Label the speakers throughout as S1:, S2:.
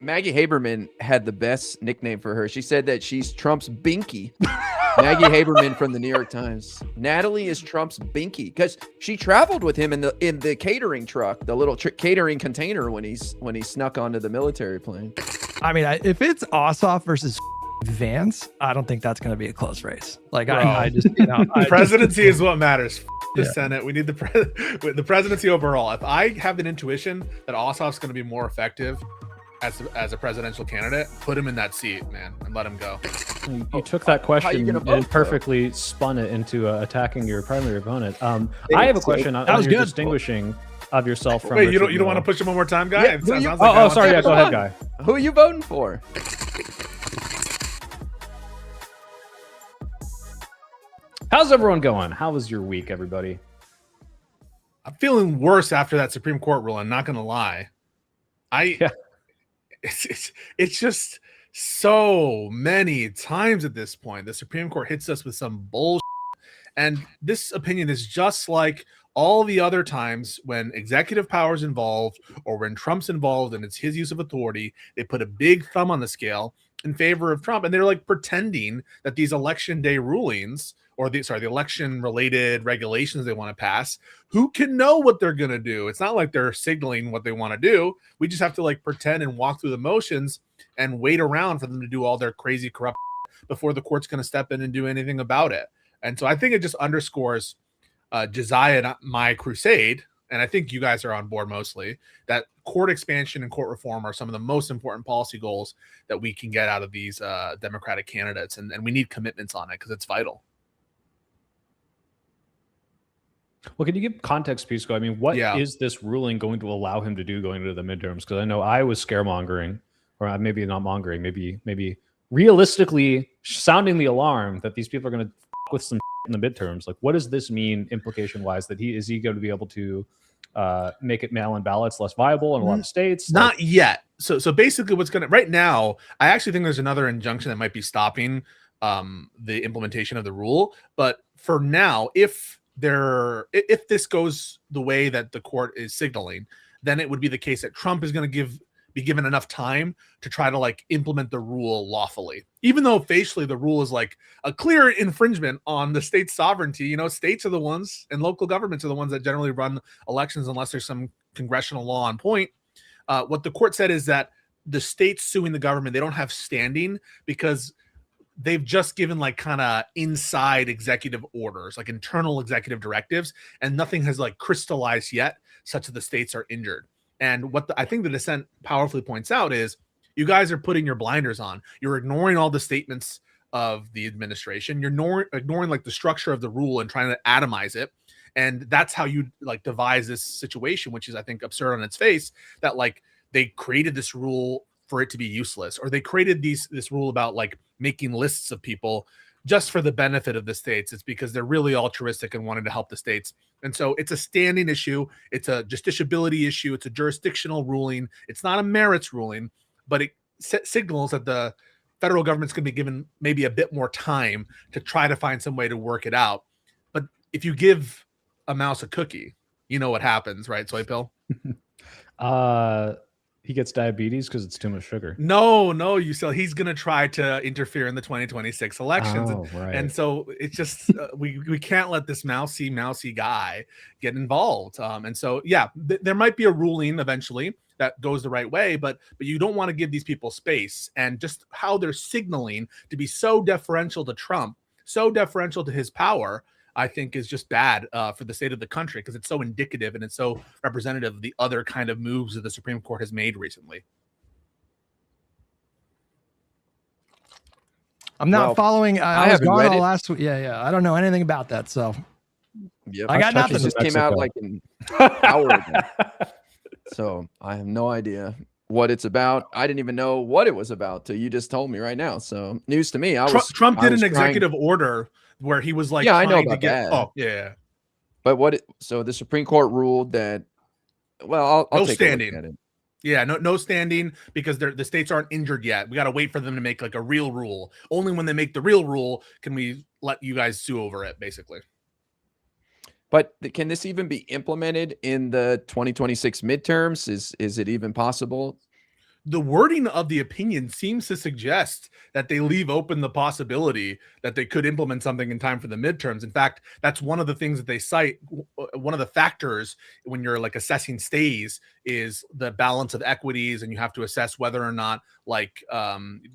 S1: Maggie Haberman had the best nickname for her. She said that she's Trump's Binky. Maggie Haberman from the New York Times. Natalie is Trump's Binky because she traveled with him in the catering truck, the little catering container when he snuck onto the military plane.
S2: I mean, if it's Ossoff versus Vance, I don't think that's going to be a close race. Like, I just,
S3: presidency is what matters. The Senate, we need the presidency overall. If I have an intuition that Ossoff's going to be more effective as a presidential candidate, put him in that seat, man, and let him go.
S4: You took that question and perfectly spun it into attacking your primary opponent. I have a question on your distinguishing of yourself from.
S3: Wait, you don't want to push him one more time, guy?
S4: Yeah, sorry. Yeah, go ahead, guy.
S1: Who are you voting for?
S4: How's everyone going? How was your week, everybody?
S3: I'm feeling worse after that Supreme Court ruling. Not gonna lie, it's just so many times at this point the Supreme Court hits us with some bullshit, and this opinion is just like all the other times when executive power is involved or when Trump's involved and it's his use of authority. They put a big thumb on the scale in favor of Trump, and they're like pretending that these election day rulings or the election related regulations they want to pass, who can know what they're going to do? It's not like they're signaling what they want to do. We just have to like pretend and walk through the motions and wait around for them to do all their crazy corrupt before the court's going to step in and do anything about it. And so I think it just underscores Josiah and my crusade, and I think you guys are on board mostly, that court expansion and court reform are some of the most important policy goals that we can get out of these Democratic candidates. And we need commitments on it because it's vital.
S4: Well, can you give context, Pisco? I mean, what is this ruling going to allow him to do going into the midterms? Because I know I was scaremongering, or maybe not mongering, maybe realistically sounding the alarm that these people are going to with some in the midterms. Like, what does this mean implication-wise? That is he going to be able to make it mail-in ballots less viable in a lot of states?
S3: Not yet. So basically, what's going to right now, I actually think there's another injunction that might be stopping the implementation of the rule. But for now, if this goes the way that the court is signaling, then it would be the case that Trump is going to be given enough time to try to like implement the rule lawfully, even though facially the rule is like a clear infringement on the state's sovereignty. You know, states are the ones and local governments are the ones that generally run elections unless there's some congressional law on point. What the court said is that the states suing the government, they don't have standing because they've just given like kind of inside executive orders, like internal executive directives, and nothing has like crystallized yet such that the states are injured. And what I think the dissent powerfully points out is you guys are putting your blinders on. You're ignoring all the statements of the administration. You're ignoring like the structure of the rule and trying to atomize it. And that's how you like devise this situation, which is, I think, absurd on its face, that like they created this rule for it to be useless, or they created this rule about like making lists of people just for the benefit of the states. It's because they're really altruistic and wanted to help the states. And so it's a standing issue. It's a justiciability issue. It's a jurisdictional ruling. It's not a merits ruling, but it signals that the federal government's going to be given maybe a bit more time to try to find some way to work it out. But if you give a mouse a cookie, you know what happens, right? Soy Pill?
S4: He gets diabetes because it's too much sugar.
S3: No, he's going to try to interfere in the 2026 elections.
S4: Right.
S3: And so it's just, we can't let this mousy guy get involved. And so, there might be a ruling eventually that goes the right way, but you don't want to give these people space. And just how they're signaling to be so deferential to Trump, so deferential to his power, I think is just bad for the state of the country, because it's so indicative and it's so representative of the other kind of moves that the Supreme Court has made recently.
S2: I'm not following. I was gone all last week. Yeah. I don't know anything about that. So I got nothing.
S1: It just came out like an hour ago. So I have no idea what it's about. I didn't even know what it was about till you just told me right now. So news to me.
S3: Trump did an executive order where he was like,
S1: I know about that.
S3: Oh, yeah.
S1: But so the Supreme Court ruled that, well, I'll take standing. A look at it.
S3: Yeah, no standing, because the states aren't injured yet. We got to wait for them to make like a real rule. Only when they make the real rule can we let you guys sue over it, basically.
S1: But can this even be implemented in the 2026 midterms? Is it even possible?
S3: the wording of the opinion seems to suggest that they leave open the possibility that they could implement something in time for the midterms. In fact, that's one of the things that they cite. One of the factors when you're like assessing stays is the balance of equities, and you have to assess whether or not like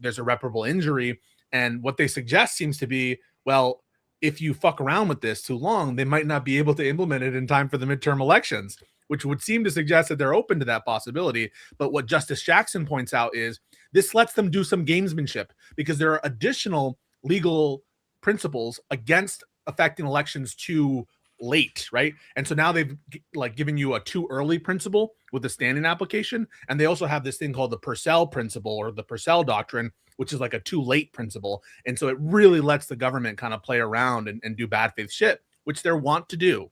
S3: there's irreparable injury. And what they suggest seems to be, well, if you fuck around with this too long, they might not be able to implement it in time for the midterm elections, which would seem to suggest that they're open to that possibility. But what Justice Jackson points out is this lets them do some gamesmanship, because there are additional legal principles against affecting elections too late, right? And so now they've like given you a too early principle with the standing application, and they also have this thing called the Purcell principle, or the Purcell doctrine, which is like a too late principle. And so it really lets the government kind of play around and do bad faith shit, which they're wont to do.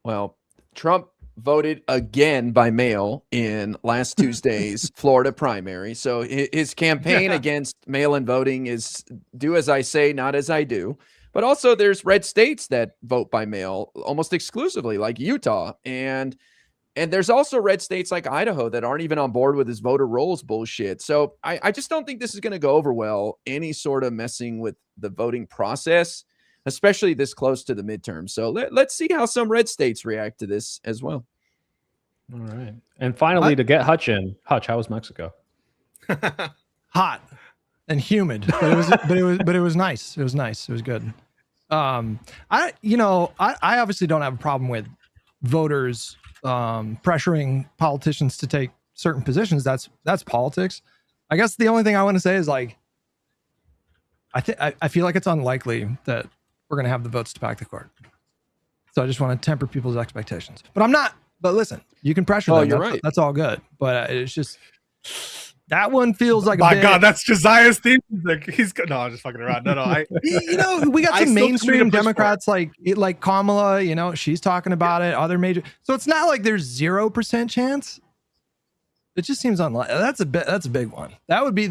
S1: Well, Trump voted again by mail in last Tuesday's Florida primary. So his campaign against mail-in voting is do as I say, not as I do. But also there's red states that vote by mail almost exclusively, like Utah. And there's also red states like Idaho that aren't even on board with his voter rolls bullshit. So I just don't think this is going to go over well, any sort of messing with the voting process, especially this close to the midterm. So let's see how some red states react to this as well.
S4: All right. And finally, to get Hutch in. Hutch, how was Mexico?
S2: Hot and humid, but it was nice. It was nice. It was good. I obviously don't have a problem with voters pressuring politicians to take certain positions. That's politics. I guess the only thing I want to say is like, I feel like it's unlikely that we're going to have the votes to pack the court. So I just want to temper people's expectations, but I'm not. But listen, you can pressure them.
S1: You're right.
S2: That's all good. But it's just that one feels like
S3: my God, that's Josiah's theme. He's no, I'm just fucking around. No,
S2: we got some mainstream Democrats like Kamala. She's talking about it. Other major. So it's not like there's 0% chance. It just seems unlikely. That's a big one. That would be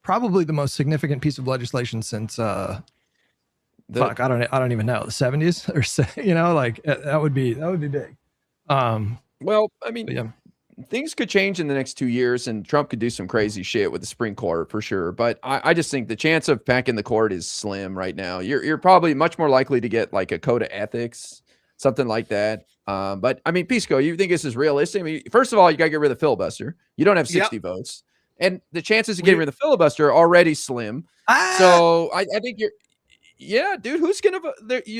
S2: probably the most significant piece of legislation since I don't even know, the 70s or like that would be big.
S1: Well, I mean, yeah. Things could change in the next 2 years, and Trump could do some crazy shit with the Supreme Court for sure. But I just think the chance of packing the court is slim right now. You're probably much more likely to get like a code of ethics, something like that. But I mean, Pisco, you think this is realistic? I mean, first of all, you got to get rid of the filibuster. You don't have 60 votes, and the chances of getting rid of the filibuster are already slim. So I think dude, who's gonna vote?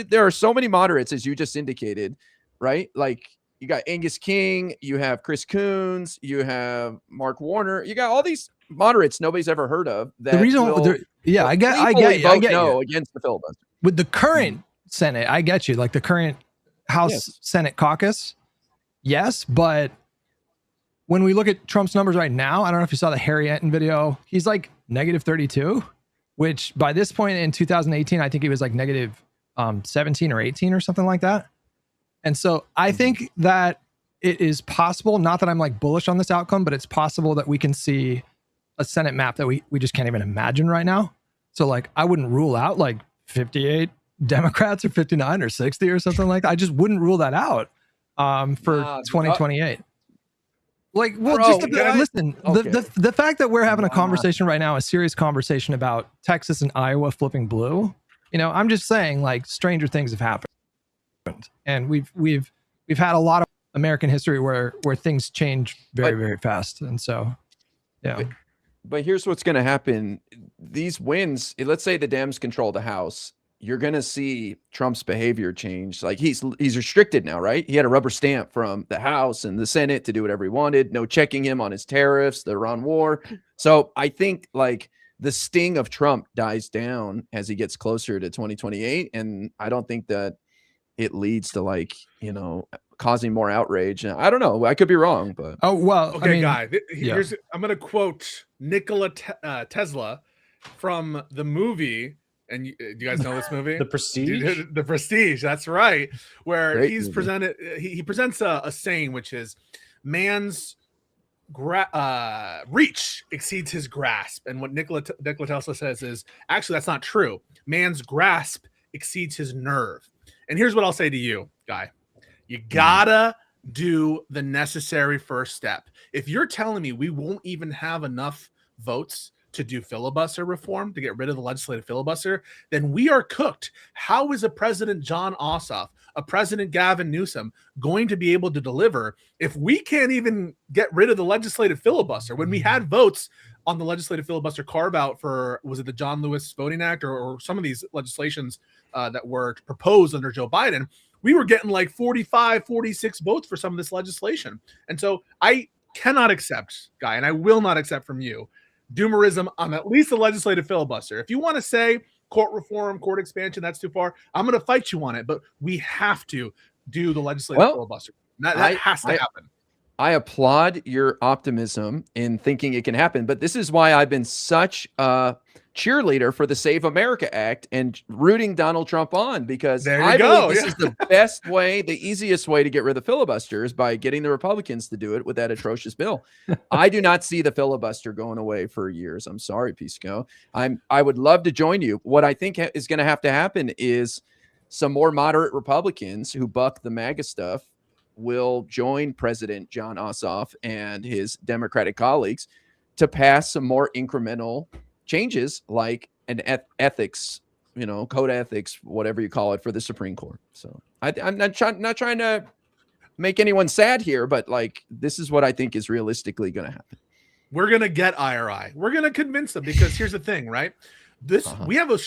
S1: There are so many moderates, as you just indicated, right? Like, you got Angus King, you have Chris Coons, you have Mark Warner, you got all these moderates nobody's ever heard of. That
S2: the reason, I get
S1: no against the filibuster
S2: with the current Senate. I get you, like the current House Senate caucus. Yes, but when we look at Trump's numbers right now, I don't know if you saw the Harry Enton video. He's like -32, which by this point in 2018, I think he was like -17 or 18 or something like that. And so I think that it is possible, not that I'm like bullish on this outcome, but it's possible that we can see a Senate map that we just can't even imagine right now. So like, I wouldn't rule out like 58 Democrats or 59 or 60 or something like that. I just wouldn't rule that out for 2028. Like, well, listen, okay. The fact that we're having a conversation right now, a serious conversation about Texas and Iowa flipping blue, I'm just saying like stranger things have happened. And we've had a lot of American history where things change very fast, and so
S1: But here's what's going to happen: these wins. Let's say the Dems control the House, you're going to see Trump's behavior change. Like he's restricted now, right? He had a rubber stamp from the House and the Senate to do whatever he wanted. No checking him on his tariffs, the Iran war. So I think like the sting of Trump dies down as he gets closer to 2028, and I don't think that it leads to like, causing more outrage. I don't know. I could be wrong, but.
S2: Oh, well,
S3: okay, guy, I'm going to quote Nikola Tesla from the movie. And do you guys know this movie?
S4: The Prestige?
S3: The Prestige. That's right. Where he presents a saying, which is man's reach exceeds his grasp. And what Nikola Tesla says is actually, that's not true. Man's grasp exceeds his nerve. And here's what I'll say to you, guy. You gotta do the necessary first step. If you're telling me we won't even have enough votes to do filibuster reform, to get rid of the legislative filibuster, then we are cooked. How is a President John Ossoff, a President Gavin Newsom going to be able to deliver if we can't even get rid of the legislative filibuster? When we had votes on the legislative filibuster carve out for, was it the John Lewis Voting Act or some of these legislations that were proposed under Joe Biden, we were getting like 45, 46 votes for some of this legislation. And so I cannot accept, Guy, and I will not accept from you, doomerism on at least the legislative filibuster. If you want to say court reform, court expansion, that's too far, I'm going to fight you on it, but we have to do the legislative filibuster. That has to happen.
S1: I applaud your optimism in thinking it can happen, but this is why I've been such a cheerleader for the Save America Act and rooting Donald Trump on, because I believe this is the best way, the easiest way to get rid of the filibuster is by getting the Republicans to do it with that atrocious bill. I do not see the filibuster going away for years. I'm sorry, Pisco. I would love to join you. What I think is going to happen is some more moderate Republicans who buck the MAGA stuff will join President John Ossoff and his Democratic colleagues to pass some more incremental changes, like an ethics, code ethics, whatever you call it, for the Supreme Court. So I'm not trying to make anyone sad here, but like, this is what I think is realistically going to happen.
S3: We're going to get IRI. We're going to convince them, because here's the thing, right? We have a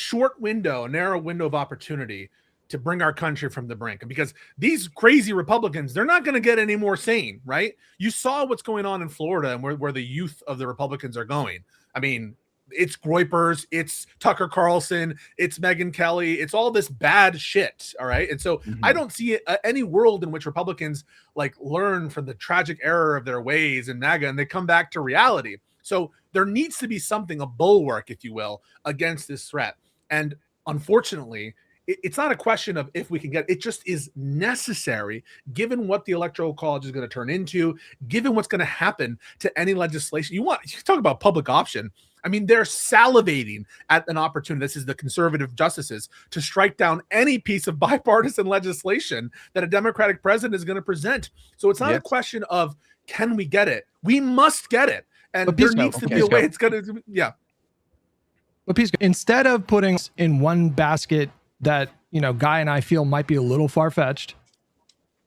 S3: narrow window of opportunity to bring our country from the brink, because these crazy Republicans, they're not going to get any more sane, right? You saw what's going on in Florida and where the youth of the Republicans are going. I mean, it's Groypers, it's Tucker Carlson, it's Megyn Kelly, it's all this bad shit, all right? And so I don't see any world in which Republicans like learn from the tragic error of their ways in MAGA and they come back to reality. So there needs to be something, a bulwark, if you will, against this threat. And unfortunately, it's not a question of if we can get it, just is necessary given what the Electoral College is going to turn into, given what's going to happen to any legislation. You talk about public option. I mean, they're salivating at an opportunity. This is the conservative justices to strike down any piece of bipartisan legislation that a Democratic president is going to present. So it's not a question of can we get it? We must get it. And there needs to be a way it's going to,
S2: But Pisco, instead of putting in one basket that, Guy and I feel might be a little far-fetched,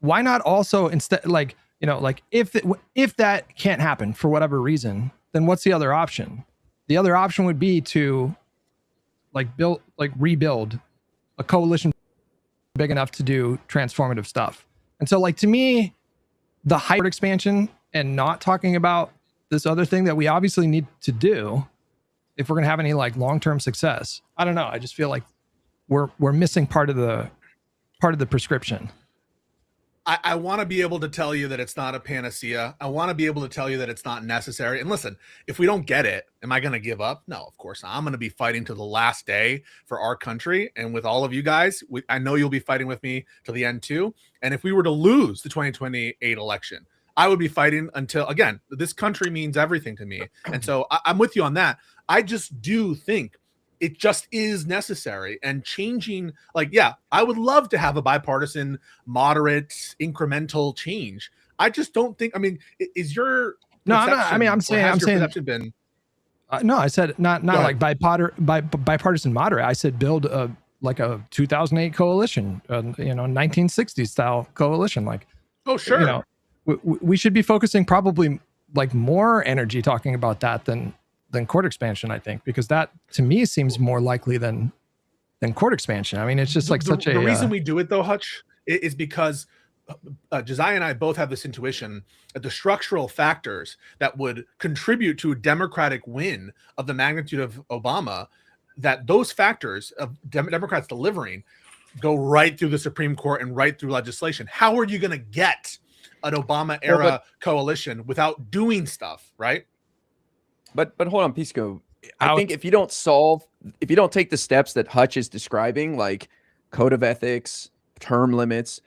S2: why not also instead, if that can't happen for whatever reason, then what's the other option? The other option would be to rebuild a coalition big enough to do transformative stuff. And so to me, the hybrid expansion and not talking about this other thing that we obviously need to do if we're going to have any long-term success, I don't know. I just feel like we're missing part of the prescription.
S3: I want to be able to tell you that it's not a panacea. I want to be able to tell you that it's not necessary. And listen, if we don't get it, am I going to give up? No, of course not. I'm going to be fighting to the last day for our country. And with all of you guys, I know you'll be fighting with me to the end too. And if we were to lose the 2028 election, I would be fighting until, again, this country means everything to me. And so I'm with you on that. I just do think it just is necessary, and changing, I would love to have a bipartisan, moderate, incremental change. I just don't think, is your
S2: no, I'm saying
S3: been
S2: no, I said not bipartisan moderate. I said build a 2008 coalition, 1960s style coalition.
S3: Oh, sure.
S2: We should be focusing probably more energy talking about that than court expansion, I think, because that to me seems more likely than court expansion. I mean, it's just the
S3: reason we do it though, Hutch, is because Josiah and I both have this intuition that the structural factors that would contribute to a Democratic win of the magnitude of Obama, that those factors of Democrats delivering go right through the Supreme Court and right through legislation. How are you going to get an Obama era coalition without doing stuff, right?
S1: But hold on, Pisco. I think if you don't take the steps that Hutch is describing, like code of ethics, term limits,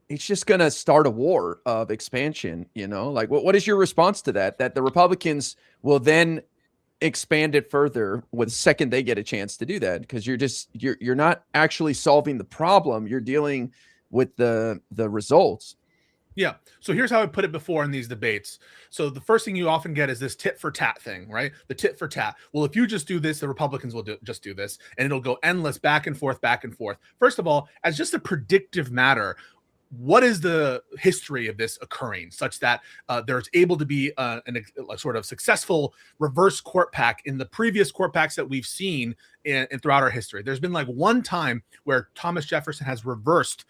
S1: it's just going to start a war of expansion. What is your response to that? That the Republicans will then expand it further with second they get a chance to do that, because you're not actually solving the problem. You're dealing with the results.
S3: Yeah. So here's how I put it before in these debates. So the first thing you often get is this tit for tat thing, right? The tit for tat. Well, if you just do this, the Republicans will just do this, and it'll go endless back and forth, back and forth. First of all, as just a predictive matter, what is the history of this occurring such that there's able to be a sort of successful reverse court pack in the previous court packs that we've seen in throughout our history? There's been like one time where Thomas Jefferson has reversed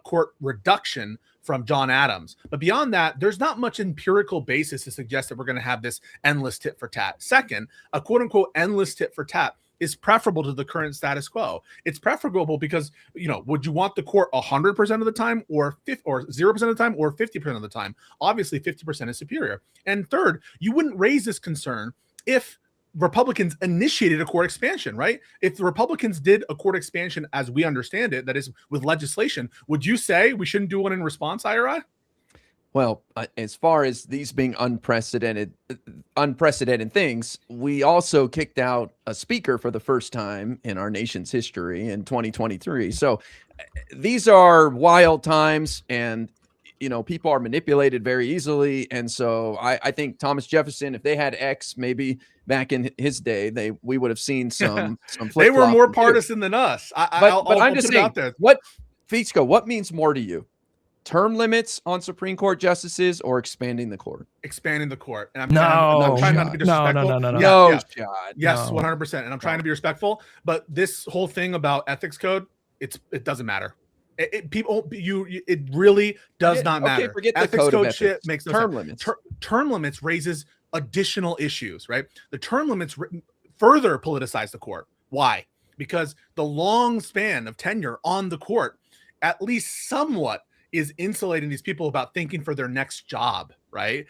S3: court reduction from John Adams. But beyond that, there's not much empirical basis to suggest that we're going to have this endless tit for tat. Second, a quote unquote endless tit for tat is preferable to the current status quo. It's preferable because, would you want the court 100% of the time or 0% of the time or 50% of the time? Obviously 50% is superior. And third, you wouldn't raise this concern if Republicans initiated a court expansion, right? If the Republicans did a court expansion as we understand it, that is with legislation, would you say we shouldn't do one in response, IRI?
S1: Well, as far as these being unprecedented things, we also kicked out a speaker for the first time in our nation's history in 2023. So these are wild times, and people are manipulated very easily. And so I think Thomas Jefferson, if they had X, maybe back in his day, we would have seen some
S3: they were more partisan than us.
S1: But I'm just saying, Pisco, what means more to you? Term limits on Supreme Court justices or expanding the court?
S3: Expanding the court. And
S2: I'm
S3: trying not to be disrespectful.
S2: No,
S3: Yes, 100%. And I'm trying to be respectful. But this whole thing about ethics code, it doesn't matter. It really does not matter.
S1: Okay, forget the
S3: ethics
S1: code of
S3: shit makes no
S1: term
S3: sense.
S1: limits.
S3: Term limits raises additional issues, right? The term limits further politicize the court. Why? Because the long span of tenure on the court, at least somewhat, is insulating these people about thinking for their next job, right?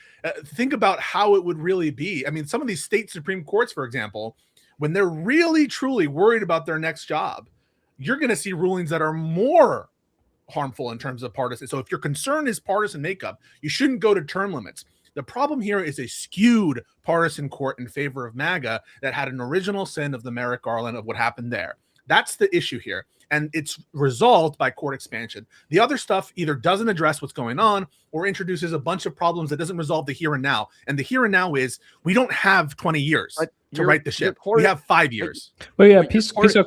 S3: Think about how it would really be. I mean, some of these state Supreme Courts, for example, when they're really, truly worried about their next job, you're going to see rulings that are more harmful in terms of partisan. So if your concern is partisan makeup, you shouldn't go to term limits. The problem here is a skewed partisan court in favor of MAGA that had an original sin of the Merrick Garland of what happened there. That's the issue here. And it's resolved by court expansion. The other stuff either doesn't address what's going on or introduces a bunch of problems that doesn't resolve the here and now. And the here and now is we don't have 20 years to right the ship. We have 5 years.
S4: Well, yeah, Pisco,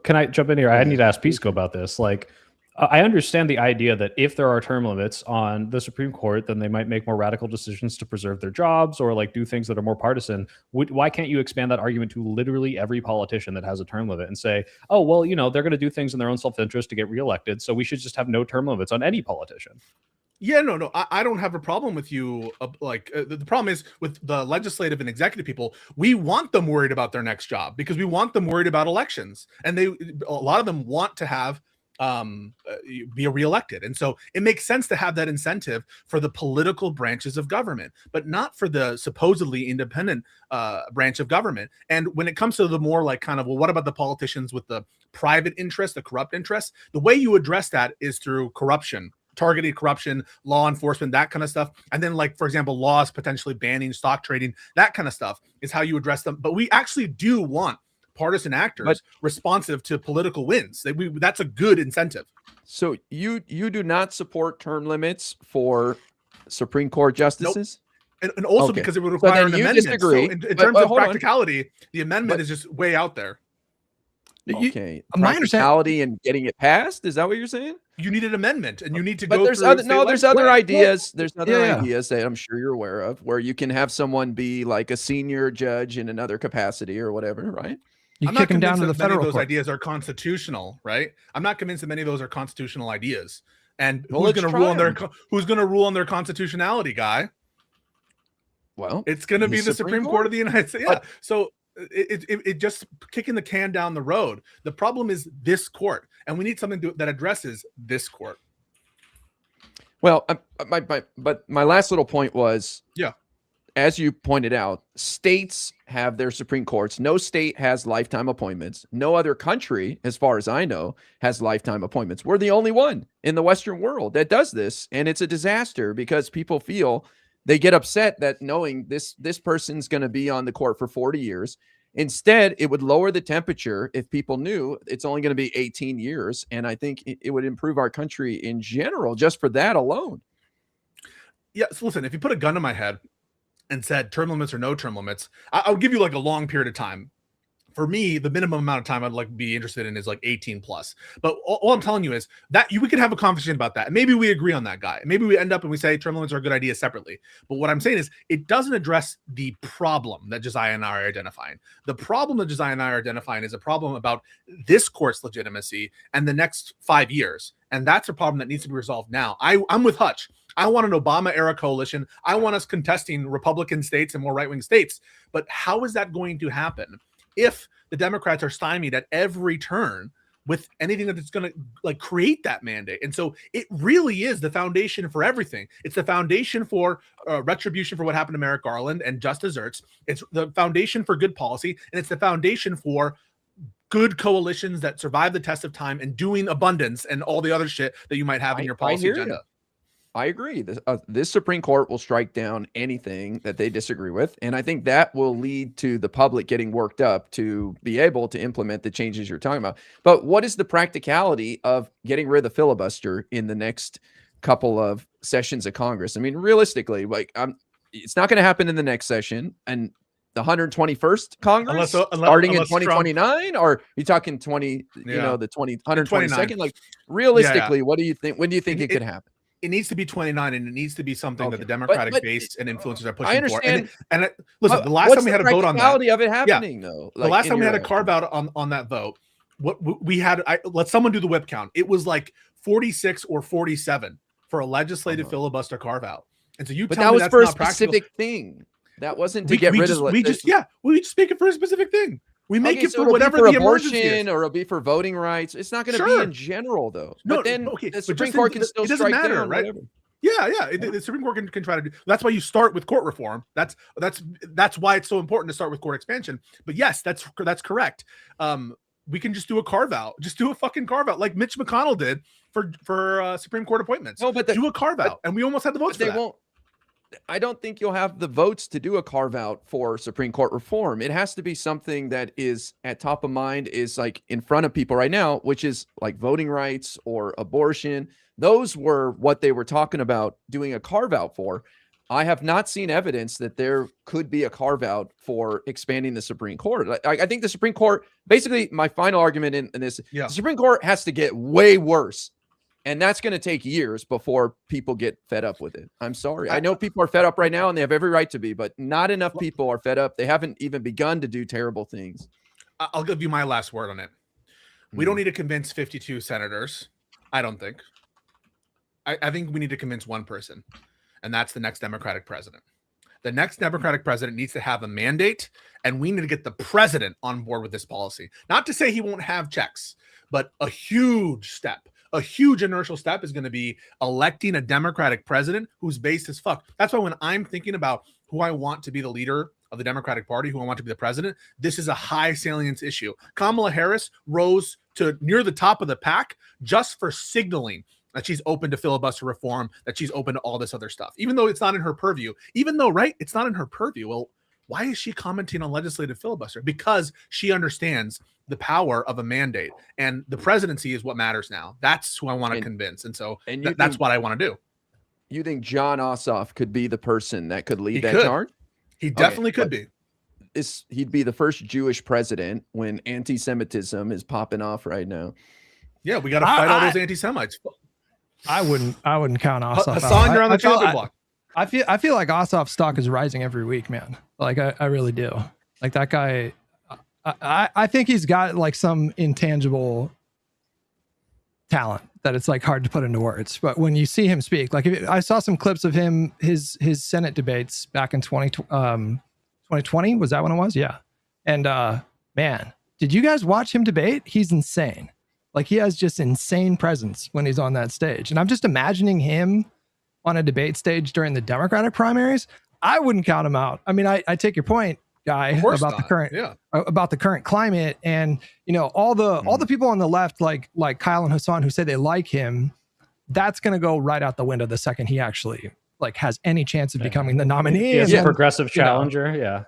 S4: can I jump in here? I need to ask Pisco about this. Like, I understand the idea that if there are term limits on the Supreme Court, then they might make more radical decisions to preserve their jobs or like do things that are more partisan. Why can't you expand that argument to literally every politician that has a term limit and say, oh, well, they're going to do things in their own self-interest to get reelected, so we should just have no term limits on any politician?
S3: Yeah, no, I don't have a problem with you. The problem is with the legislative and executive people, we want them worried about their next job because we want them worried about elections. And a lot of them want to have be reelected. And so it makes sense to have that incentive for the political branches of government, but not for the supposedly independent branch of government. And when it comes to the more like kind of, well, what about the politicians with the private interest, the corrupt interest? The way you address that is through corruption, targeted corruption, law enforcement, that kind of stuff. And then like, for example, laws potentially banning stock trading, that kind of stuff is how you address them. But we actually do want partisan actors responsive to political wins. That's a good incentive.
S1: So you do not support term limits for Supreme Court justices?
S3: Nope. And also because it would require an amendment.
S1: Disagree.
S3: So in terms of practicality, the amendment is just way out there.
S1: Okay. Practicality and getting it passed? Is that what you're saying?
S3: You need an amendment and you need to go
S1: there's
S3: through.
S1: There's other ideas. There's other ideas that I'm sure you're aware of where you can have someone be like a senior judge in another capacity or whatever, right?
S3: I'm not convinced that many of those ideas are constitutional, right? I'm not convinced that many of those are constitutional ideas. And who's going to rule on their constitutionality, guy?
S1: Well,
S3: it's going to be the Supreme Court of the United States. Yeah. So it just kicking the can down the road. The problem is this court, and we need something that addresses this court.
S1: Well, my last little point was, as you pointed out, states have their Supreme Courts. No state has lifetime appointments. No other country, as far as I know, has lifetime appointments. We're the only one in the Western world that does this, and it's a disaster because people feel they get upset that knowing this person's going to be on the court for 40 years. Instead, it would lower the temperature if people knew it's only going to be 18 years, and I think it would improve our country in general just for that alone.
S3: Yeah, so listen, if you put a gun to my head and said term limits or no term limits, I would give you like a long period of time. For me, the minimum amount of time I'd like be interested in is like 18 plus. But all I'm telling you is that we could have a conversation about that. And maybe we agree on that guy. Maybe we end up and we say term limits are a good idea separately. But what I'm saying is it doesn't address the problem that Josiah and I are identifying. The problem that Josiah and I are identifying is a problem about this court's legitimacy and the next 5 years. And that's a problem that needs to be resolved now. I'm with Hutch. I want an Obama-era coalition. I want us contesting Republican states and more right-wing states. But how is that going to happen if the Democrats are stymied at every turn with anything that's going to like create that mandate? And so it really is the foundation for everything. It's the foundation for retribution for what happened to Merrick Garland and just desserts. It's the foundation for good policy, and it's the foundation for good coalitions that survive the test of time and doing abundance and all the other shit that you might have in your policy agenda.
S1: I agree. This Supreme Court will strike down anything that they disagree with. And I think that will lead to the public getting worked up to be able to implement the changes you're talking about. But what is the practicality of getting rid of the filibuster in the next couple of sessions of Congress? I mean, realistically, like it's not going to happen in the next session. And the 121st Congress starting in 2029, Trump, or you talking 20, you know, the 122nd? Like realistically, what do you think? When do you think it could happen?
S3: It needs to be 29, and it needs to be something that the Democratic base and influencers are pushing for. And listen, the last time we had a vote on that,
S1: of it happening though,
S3: like the last time we had a carve out on that vote, what we had, let someone do the whip count. It was like 46 or 47 for a legislative filibuster carve out. And so but
S1: that was for a specific thing. That wasn't to get rid of.
S3: We just make it for a specific thing. We make it for whatever the emergency is.
S1: Or it'll be for voting rights. It's not going to be in general, though. But then the Supreme Court can still strike down, right?
S3: Whatever. Yeah. The Supreme Court can try to do. That's why you start with court reform. That's why it's so important to start with court expansion. But yes, that's correct. We can just do a carve out. Just do a fucking carve out, like Mitch McConnell did for Supreme Court appointments.
S1: No, but
S3: do a carve out, and we almost had the votes for that. Won't.
S1: I don't think you'll have the votes to do a carve out for Supreme Court reform. It has to be something that is at top of mind, is like in front of people right now, which is like voting rights or abortion. Those were what they were talking about doing a carve out for. I have not seen evidence that there could be a carve out for expanding the Supreme Court. I think the Supreme Court, basically my final argument in this, the Supreme Court has to get way worse. And that's going to take years before people get fed up with it. I'm sorry. I know people are fed up right now, and they have every right to be, but not enough people are fed up. They haven't even begun to do terrible things.
S3: I'll give you my last word on it. We don't need to convince 52 senators. I don't think. I think we need to convince one person, and that's the next Democratic president. The next Democratic president needs to have a mandate, and we need to get the president on board with this policy. Not to say he won't have checks, but a huge step. A huge inertial step is going to be electing a Democratic president who's based as fuck. That's why when I'm thinking about who I want to be the leader of the Democratic Party, who I want to be the president, this is a high salience issue. Kamala Harris rose to near the top of the pack just for signaling that she's open to filibuster reform, that she's open to all this other stuff, even though it's not in her purview. Even though, right, it's not in her purview. Well, why is she commenting on legislative filibuster? Because she understands the power of a mandate, and the presidency is what matters now. That's who I want to convince. And so that's what I want to do.
S1: You think John Ossoff could be the person that could lead that charge?
S3: He definitely could be.
S1: He'd be the first Jewish president when anti-Semitism is popping off right now.
S3: Yeah, we got to fight all those anti-Semites.
S2: I wouldn't count Ossoff.
S3: Hassan, you're on the chopping block.
S2: I feel like Ossoff's stock is rising every week, man. Like I really do. Like that guy. I think he's got like some intangible talent that it's like hard to put into words. But when you see him speak, like I saw some clips of him, his Senate debates back in 2020. Was that when it was? Yeah. And man, did you guys watch him debate? He's insane. Like he has just insane presence when he's on that stage. And I'm just imagining him on a debate stage during the Democratic primaries. I wouldn't count him out. I mean, I take your point, Guy, about the current climate, and you know all the people on the left, like Kyle and Hassan, who say they like him. That's going to go right out the window the second he actually like has any chance of becoming the nominee.
S4: He's a progressive challenger.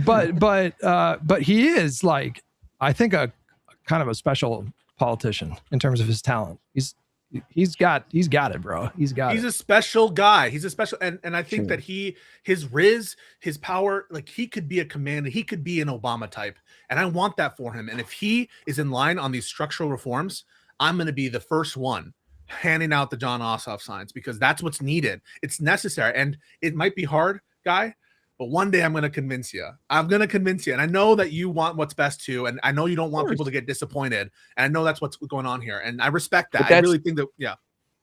S2: But he is like, I think a kind of a special politician in terms of his talent. He's He's got it, bro. He's
S3: a special guy. He's a special, and I think that his riz, his power, like he could be a commander, he could be an Obama type, and I want that for him. And if he is in line on these structural reforms, I'm going to be the first one handing out the John Ossoff signs, because that's what's needed. It's necessary, and it might be hard, guy, but one day I'm going to convince you. I'm going to convince you, and I know that you want what's best too, and I know you don't want people to get disappointed, and I know that's what's going on here, and I respect that. I really think that,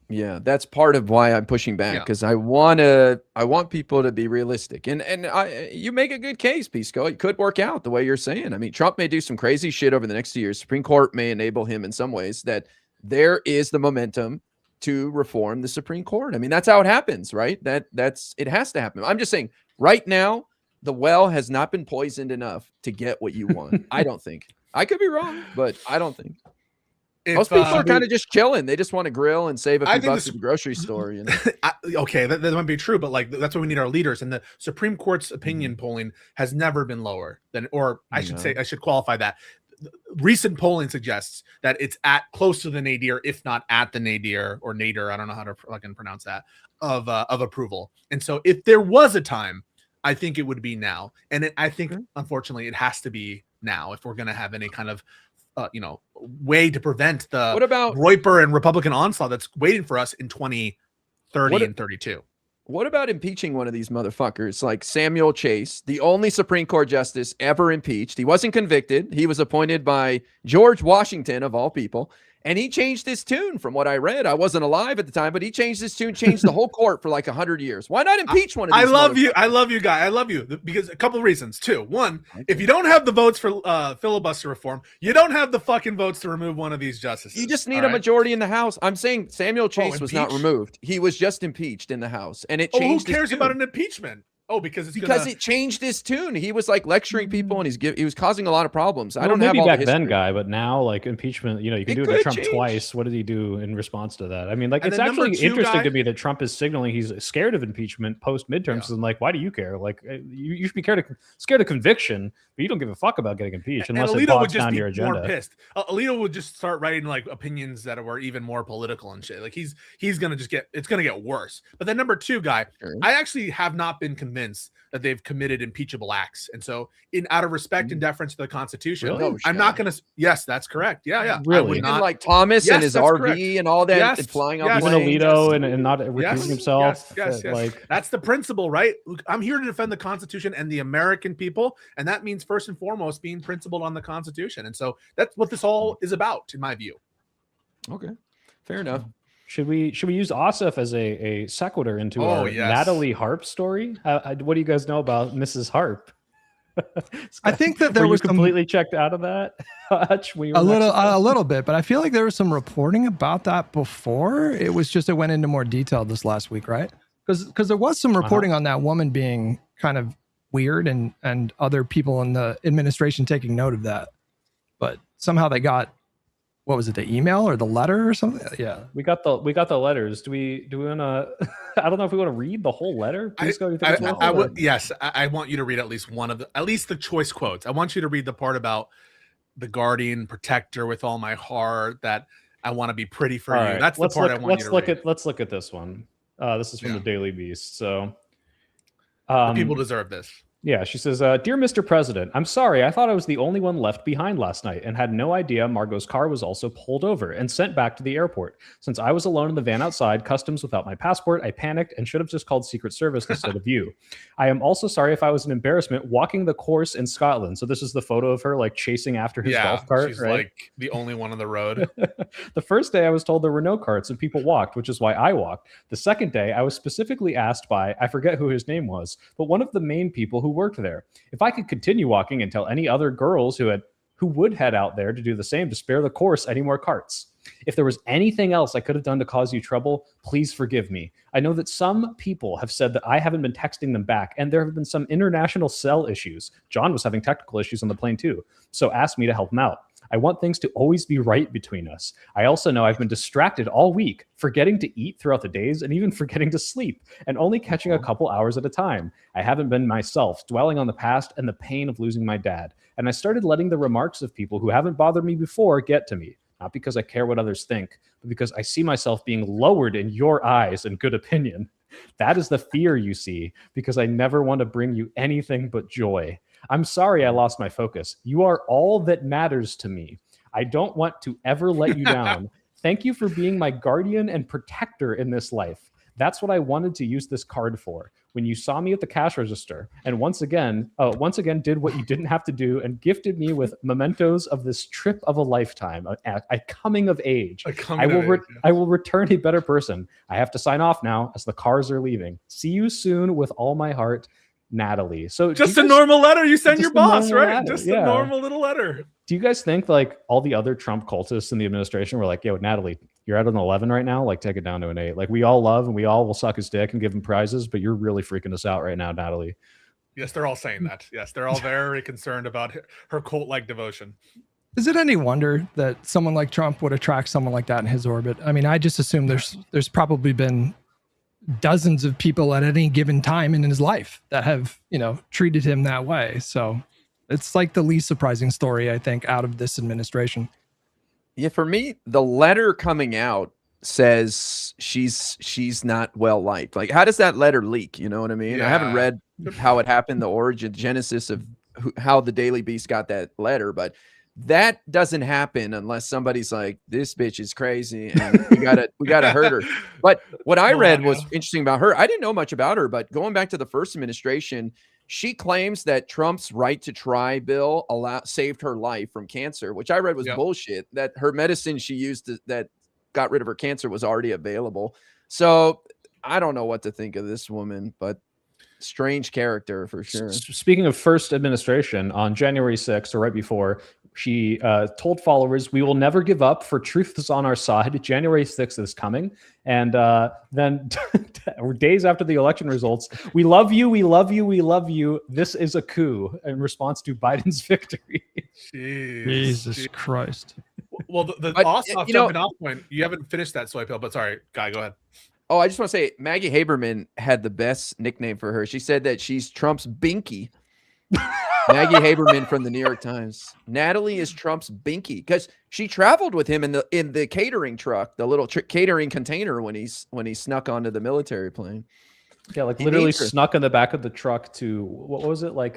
S1: yeah, that's part of why I'm pushing back, because I want people to be realistic, and you make a good case, Pisco. It could work out the way you're saying. I mean, Trump may do some crazy shit over the next 2 years. Supreme Court may enable him in some ways. That there is the momentum to reform the Supreme Court. I mean, that's how it happens, right? It has to happen. I'm just saying, right now, the well has not been poisoned enough to get what you want. I don't think. I could be wrong, but I don't think. Most people are kind of just chilling. They just want to grill and save a few bucks at the grocery store. You know?
S3: Okay, that might be true, but like that's why we need our leaders. And the Supreme Court's opinion polling has never been lower than, or I should say, I should qualify that. Recent polling suggests that it's at close to the nadir, if not at the nadir or nadir. I don't know how to fucking pronounce that of approval. And so, if there was a time, I think it would be now. And I think, unfortunately, it has to be now if we're going to have any kind of way to prevent the Royper and Republican onslaught that's waiting for us in 2030 and 32.
S1: What about impeaching one of these motherfuckers like Samuel Chase, the only Supreme Court justice ever impeached? He wasn't convicted. He was appointed by George Washington, of all people. And he changed his tune from what I read. I wasn't alive at the time, but he changed his tune, changed the whole court for like 100 years. Why not impeach one of these?
S3: I love you, guy. I love you because a couple of reasons. Two, one, if you don't have the votes for filibuster reform, you don't have the fucking votes to remove one of these justices.
S1: You just need a majority in the House. I'm saying Samuel Chase was not removed. He was just impeached in the House, and it changed.
S3: Who cares about an impeachment? Oh, because
S1: it changed his tune. He was like lecturing people, and he was causing a lot of problems.
S4: I don't have all back the then, guy, but now like impeachment, you can do it to Trump twice. What did he do in response to that? I mean, like, it's actually interesting to me that Trump is signaling he's scared of impeachment post midterms. And like, why do you care? Like, you should be scared of conviction, but you don't give a fuck about getting impeached unless it bogs down your agenda.
S3: More pissed. Alito would just start writing like opinions that were even more political and shit. Like he's gonna it's gonna get worse. But then number two, guy, I actually have not been convinced that they've committed impeachable acts, and so out of respect and deference to the Constitution, I'm not going to. Yes, that's correct. Yeah.
S1: Really, not like Thomas and his RV and all that, and flying off
S4: Alito and not recusing himself.
S3: Yes. Like, that's the principle, right? Look, I'm here to defend the Constitution and the American people, and that means first and foremost being principled on the Constitution, and so that's what this all is about, in my view.
S1: Okay, fair enough.
S4: Should we use Ossoff as a sequitur into our Natalie Harp story? What do you guys know about Mrs. Harp?
S2: I think that there was
S4: completely checked out of that. Hutch,
S2: a little bit, but I feel like there was some reporting about that before. It went into more detail this last week, right? Because there was some reporting on that woman being kind of weird and other people in the administration taking note of that, but somehow they got. What was it? The email or the letter or something? Yeah,
S4: we got the letters. Do we want to? I don't know if we want to read the whole letter.
S3: Yes, I want you to read at least the choice quotes. I want you to read the part about the guardian protector with all my heart. That I want to be pretty for you. Right. That's the part I want you to read.
S4: Let's look at this one. This is from the Daily Beast. So
S3: the people deserve this.
S4: Yeah, she says, Dear Mr. President, I'm sorry. I thought I was the only one left behind last night and had no idea Margot's car was also pulled over and sent back to the airport. Since I was alone in the van outside, customs without my passport, I panicked and should have just called Secret Service instead of you. I am also sorry if I was an embarrassment walking the course in Scotland. So this is the photo of her like chasing after his golf cart.
S3: She's
S4: right?
S3: like the only one on the road.
S4: The first day I was told there were no carts and people walked, which is why I walked. The second day I was specifically asked by, I forget who his name was, but one of the main people who worked there, if I could continue walking and tell any other girls who would head out there to do the same to spare the course any more carts. If there was anything else I could have done to cause you trouble, please forgive me. I know that some people have said that I haven't been texting them back, and there have been some international cell issues. John was having technical issues on the plane too, so asked me to help him out. I want things to always be right between us. I also know I've been distracted all week, forgetting to eat throughout the days and even forgetting to sleep, and only catching a couple hours at a time. I haven't been myself, dwelling on the past and the pain of losing my dad. And I started letting the remarks of people who haven't bothered me before get to me. not because I care what others think, but because I see myself being lowered in your eyes and good opinion. That is the fear you see, because I never want to bring you anything but joy. I'm sorry I lost my focus. You are all that matters to me. I don't want to ever let you down. Thank you for being my guardian and protector in this life. That's what I wanted to use this card for. When you saw me at the cash register and once again did what you didn't have to do and gifted me with mementos of this trip of a lifetime, a coming of age. I will return a better person. I have to sign off now as the cars are leaving. See you soon with all my heart, Natalie. So
S3: just a normal letter you send your boss, right? Letter. Just a normal little letter.
S4: Do you guys think like all the other Trump cultists in the administration were like, yo, Natalie, you're at an 11 right now. Like, take it down to an 8. Like, we all love and we all will suck his dick and give him prizes, but you're really freaking us out right now, Natalie.
S3: Yes, they're all saying that. Yes, they're all very concerned about her cult-like devotion.
S2: Is it any wonder that someone like Trump would attract someone like that in his orbit? I mean, I just assume there's probably been dozens of people at any given time in his life that have, treated him that way. So it's like the least surprising story, I think, out of this administration.
S1: Yeah, for me, the letter coming out says she's not well liked. Like, how does that letter leak? You know what I mean? Yeah. I haven't read how it happened, the genesis of how the Daily Beast got that letter, but that doesn't happen unless somebody's like, this bitch is crazy and we gotta hurt her. But what I read was interesting about her. I didn't know much about her, but going back to the first administration, she claims that Trump's right to try bill saved her life from cancer, which I read was bullshit, that her medicine she used that got rid of her cancer was already available. So I don't know what to think of this woman, but strange character for sure.
S4: Speaking of first administration, on January 6th, or right before, she told followers, we will never give up, for truth is on our side. January 6th is coming. And then days after the election results, we love you, we love you, we love you. This is a coup, in response to Biden's victory.
S2: Jesus Christ.
S3: Well, the Ossoff jumping off point, you haven't finished that Soy Pill, but sorry, Guy, go ahead.
S1: Oh, I just want to say Maggie Haberman had the best nickname for her. She said that she's Trump's binky. Maggie Haberman from the New York Times. Natalie is Trump's binky because she traveled with him in the catering truck, the little catering container when he snuck onto the military plane.
S4: Yeah, like literally snuck in the back of the truck to what was it like?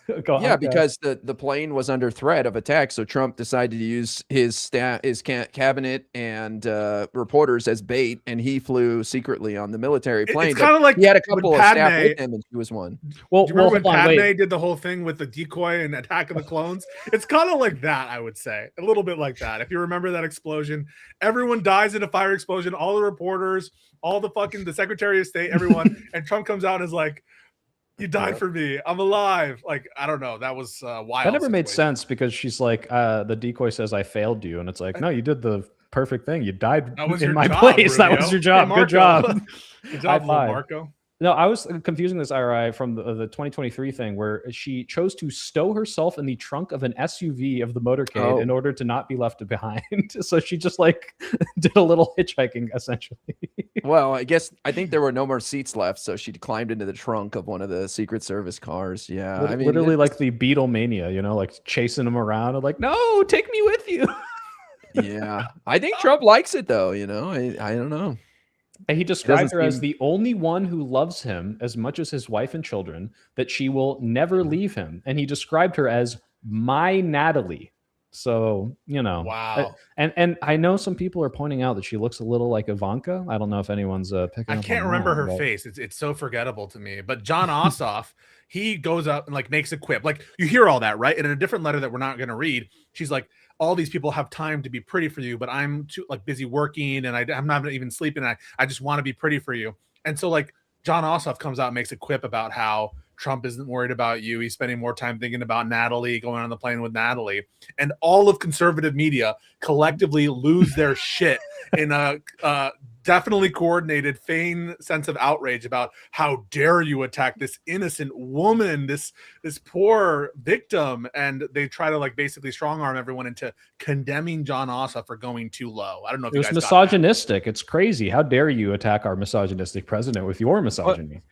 S1: Because the plane was under threat of attack, so Trump decided to use his staff, his cabinet, and reporters as bait, and he flew secretly on the military plane.
S3: It's kind of like
S1: he had a couple of staff with him, and she was one.
S3: Well, do you remember when Padme did the whole thing with the decoy and Attack of the Clones? It's kind of like that, I would say, a little bit like that. If you remember that explosion, everyone dies in a fire explosion. All the reporters, all the Secretary of State, everyone, and Trump comes out and is like, you died for me. I'm alive. Like, I don't know. That was wild.
S4: That never made sense because she's like, the decoy says I failed you. And it's like, no, you did the perfect thing. You died in my place. Rubio. That was your job. Hey, good job.
S3: Good job, Marco.
S4: No, I was confusing this IRI from the 2023 thing where she chose to stow herself in the trunk of an SUV of the motorcade in order to not be left behind. So she just like did a little hitchhiking essentially.
S1: Well, I think there were no more seats left, so she climbed into the trunk of one of the Secret Service cars. Yeah, I mean,
S4: literally like the Beatlemania, like chasing them around and like, no, take me with you.
S1: Yeah, I think Trump likes it though. I don't know.
S4: And he described her as the only one who loves him as much as his wife and children, that she will never leave him. And he described her as my Natalie. So,
S3: wow.
S4: And I know some people are pointing out that she looks a little like Ivanka. I don't know if anyone's picking up.
S3: I can't remember her face. It's so forgettable to me. But John Ossoff, he goes up and like makes a quip. Like you hear all that, right? And in a different letter that we're not going to read, she's like, all these people have time to be pretty for you, but I'm too busy working and I'm not even sleeping. I just want to be pretty for you. And so like John Ossoff comes out and makes a quip about how Trump isn't worried about you. He's spending more time thinking about Natalie, going on the plane with Natalie. And all of conservative media collectively lose their shit in a definitely coordinated, feigned sense of outrage about how dare you attack this innocent woman, this poor victim. And they try to basically strong arm everyone into condemning John Ossoff for going too low. I don't know if
S4: it was misogynistic. It's crazy. How dare you attack our misogynistic president with your misogyny?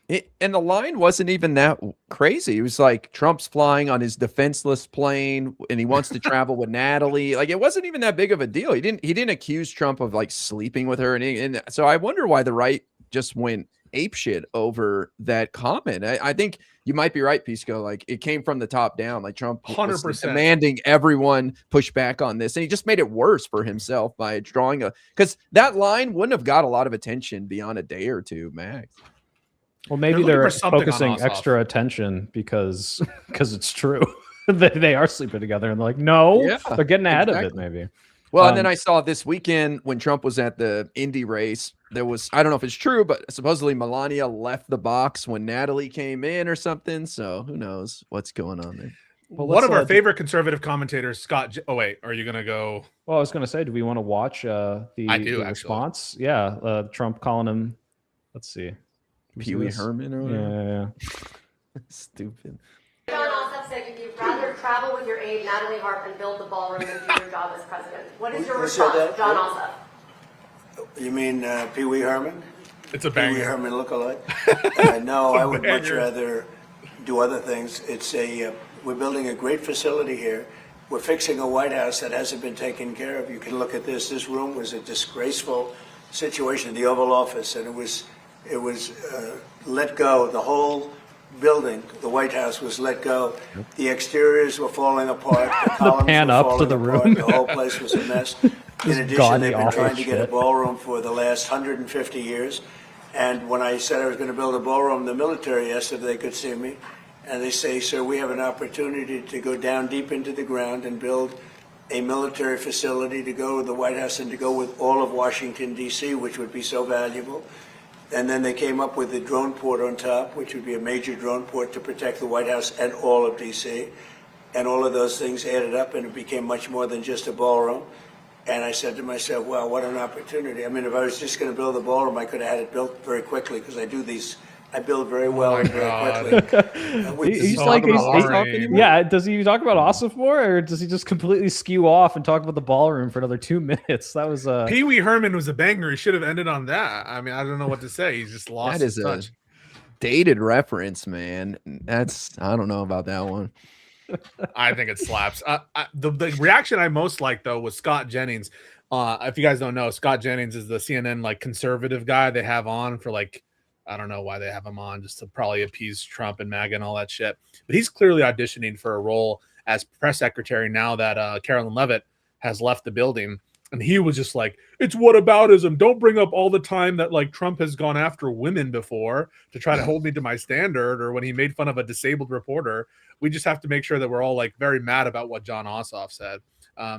S1: And the line wasn't even that crazy. It was like Trump's flying on his defenseless plane and he wants to travel with Natalie. Like, it wasn't even that big of a deal. He didn't accuse Trump of like sleeping with her. And so I wonder why the right just went apeshit over that comment. I think you might be right, Pisco. Like, it came from the top down. Like, Trump
S3: 100%
S1: demanding everyone push back on this. And he just made it worse for himself by drawing because that line wouldn't have got a lot of attention beyond a day or two, max.
S4: Well, maybe they're focusing extra attention because it's true. They are sleeping together, and they're like, no, they're getting ahead of it, maybe.
S1: Well, and then I saw this weekend when Trump was at the Indy race, there was, I don't know if it's true, but supposedly Melania left the box when Natalie came in or something. So who knows what's going on there.
S3: Well, one of our favorite conservative commentators, Scott. Oh, wait, are you going to go?
S4: Well, I was going to say, do we want to watch the response? Yeah. Trump calling him, let's see.
S1: Pee Wee Herman or whatever?
S4: Yeah.
S1: Stupid.
S5: John Ossoff said you'd rather travel with your aide, Natalie Harp, and build the ballroom than do your job as president. What is your response, John Ossoff?
S6: You mean Pee Wee Herman?
S3: It's a banger.
S6: Pee Wee Herman lookalike? No, I would much rather do other things. We're building a great facility here. We're fixing a White House that hasn't been taken care of. You can look at this. This room was a disgraceful situation, the Oval Office, and it was let go. The whole building, the White House, was let go. The exteriors were falling apart. The columns
S4: pan
S6: were
S4: up
S6: falling
S4: to the
S6: apart.
S4: room.
S6: The whole place was a mess. In addition, they've been trying to get a ballroom for the last 150 years. And when I said I was going to build a ballroom, the military asked if they could see me. And they say, sir, we have an opportunity to go down deep into the ground and build a military facility to go with the White House and to go with all of Washington, D.C., which would be so valuable. And then they came up with the drone port on top, which would be a major drone port to protect the White House and all of D.C. And all of those things added up, and it became much more than just a ballroom. And I said to myself, wow, what an opportunity. I mean, if I was just going to build a ballroom, I could have had it built very quickly because I build very well and very quickly.
S4: He's like, yeah. Does he talk about Ossoff more, or does he just completely skew off and talk about the ballroom for another 2 minutes? That was
S3: Pee Wee Herman was a banger. He should have ended on that. I mean, I don't know what to say. He's just lost.
S1: That is a dated reference, man. I don't know about that one.
S3: I think it slaps. The reaction I most liked though was Scott Jennings. If you guys don't know, Scott Jennings is the CNN like conservative guy they have on for like, I don't know why they have him on, just to probably appease Trump and MAGA and all that shit. But he's clearly auditioning for a role as press secretary now that Carolyn Leavitt has left the building. And he was just like, it's whataboutism. Don't bring up all the time that like Trump has gone after women before to try to hold me to my standard, or when he made fun of a disabled reporter. We just have to make sure that we're all like very mad about what John Ossoff said.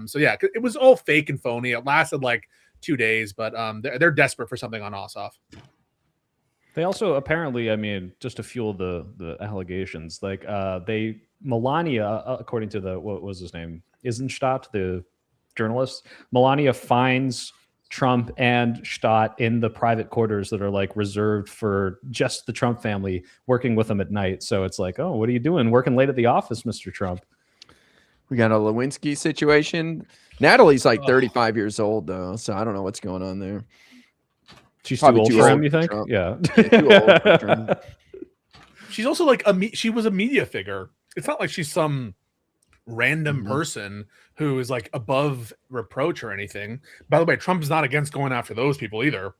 S3: So yeah, it was all fake and phony. It lasted like 2 days, but they're desperate for something on Ossoff.
S4: They also apparently, I mean, just to fuel the allegations, like Melania, according to what was his name, Eisenstadt, the journalist, Melania finds Trump and Stott in the private quarters that are like reserved for just the Trump family, working with them at night. So it's like, oh, what are you doing? Working late at the office, Mr. Trump.
S1: We got a Lewinsky situation. Natalie's like 35 years old though, so I don't know what's going on there.
S4: She's too old for him, you think? Yeah.
S1: Too old for Trump.
S3: She's also like she was a media figure. It's not like she's some random person who is like above reproach or anything. By the way, Trump is not against going after those people either.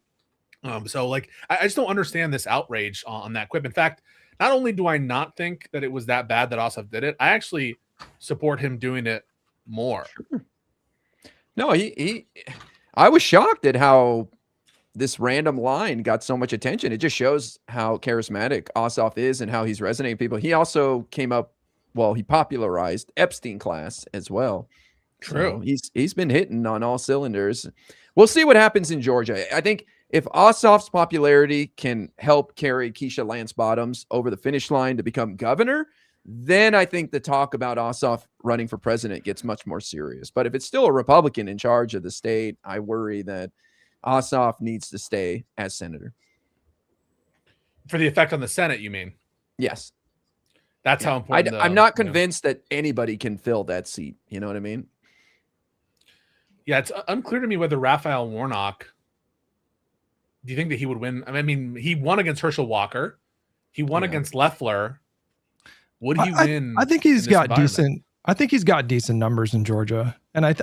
S3: So like, I just don't understand this outrage on that quip. In fact, not only do I not think that it was that bad that Ossoff did it, I actually support him doing it more.
S1: Sure. No, I was shocked at how this random line got so much attention. It just shows how charismatic Ossoff is and how he's resonating with people. He also came up, well, he popularized Epstein class as well.
S3: True.
S1: So he's been hitting on all cylinders. We'll see what happens in Georgia. I think if Ossoff's popularity can help carry Keisha Lance Bottoms over the finish line to become governor, then I think the talk about Ossoff running for president gets much more serious. But if it's still a Republican in charge of the state, I worry that Ossoff needs to stay as senator.
S3: For the effect on the Senate, you mean?
S1: Yes.
S3: That's how important.
S1: I'm not convinced that anybody can fill that seat. You know what I mean?
S3: Yeah, it's unclear to me whether Raphael Warnock, do you think that he would win? I mean, he won against Herschel Walker. He won against Loeffler. Would he win?
S2: I think he's got decent. I think he's got decent numbers in Georgia, and I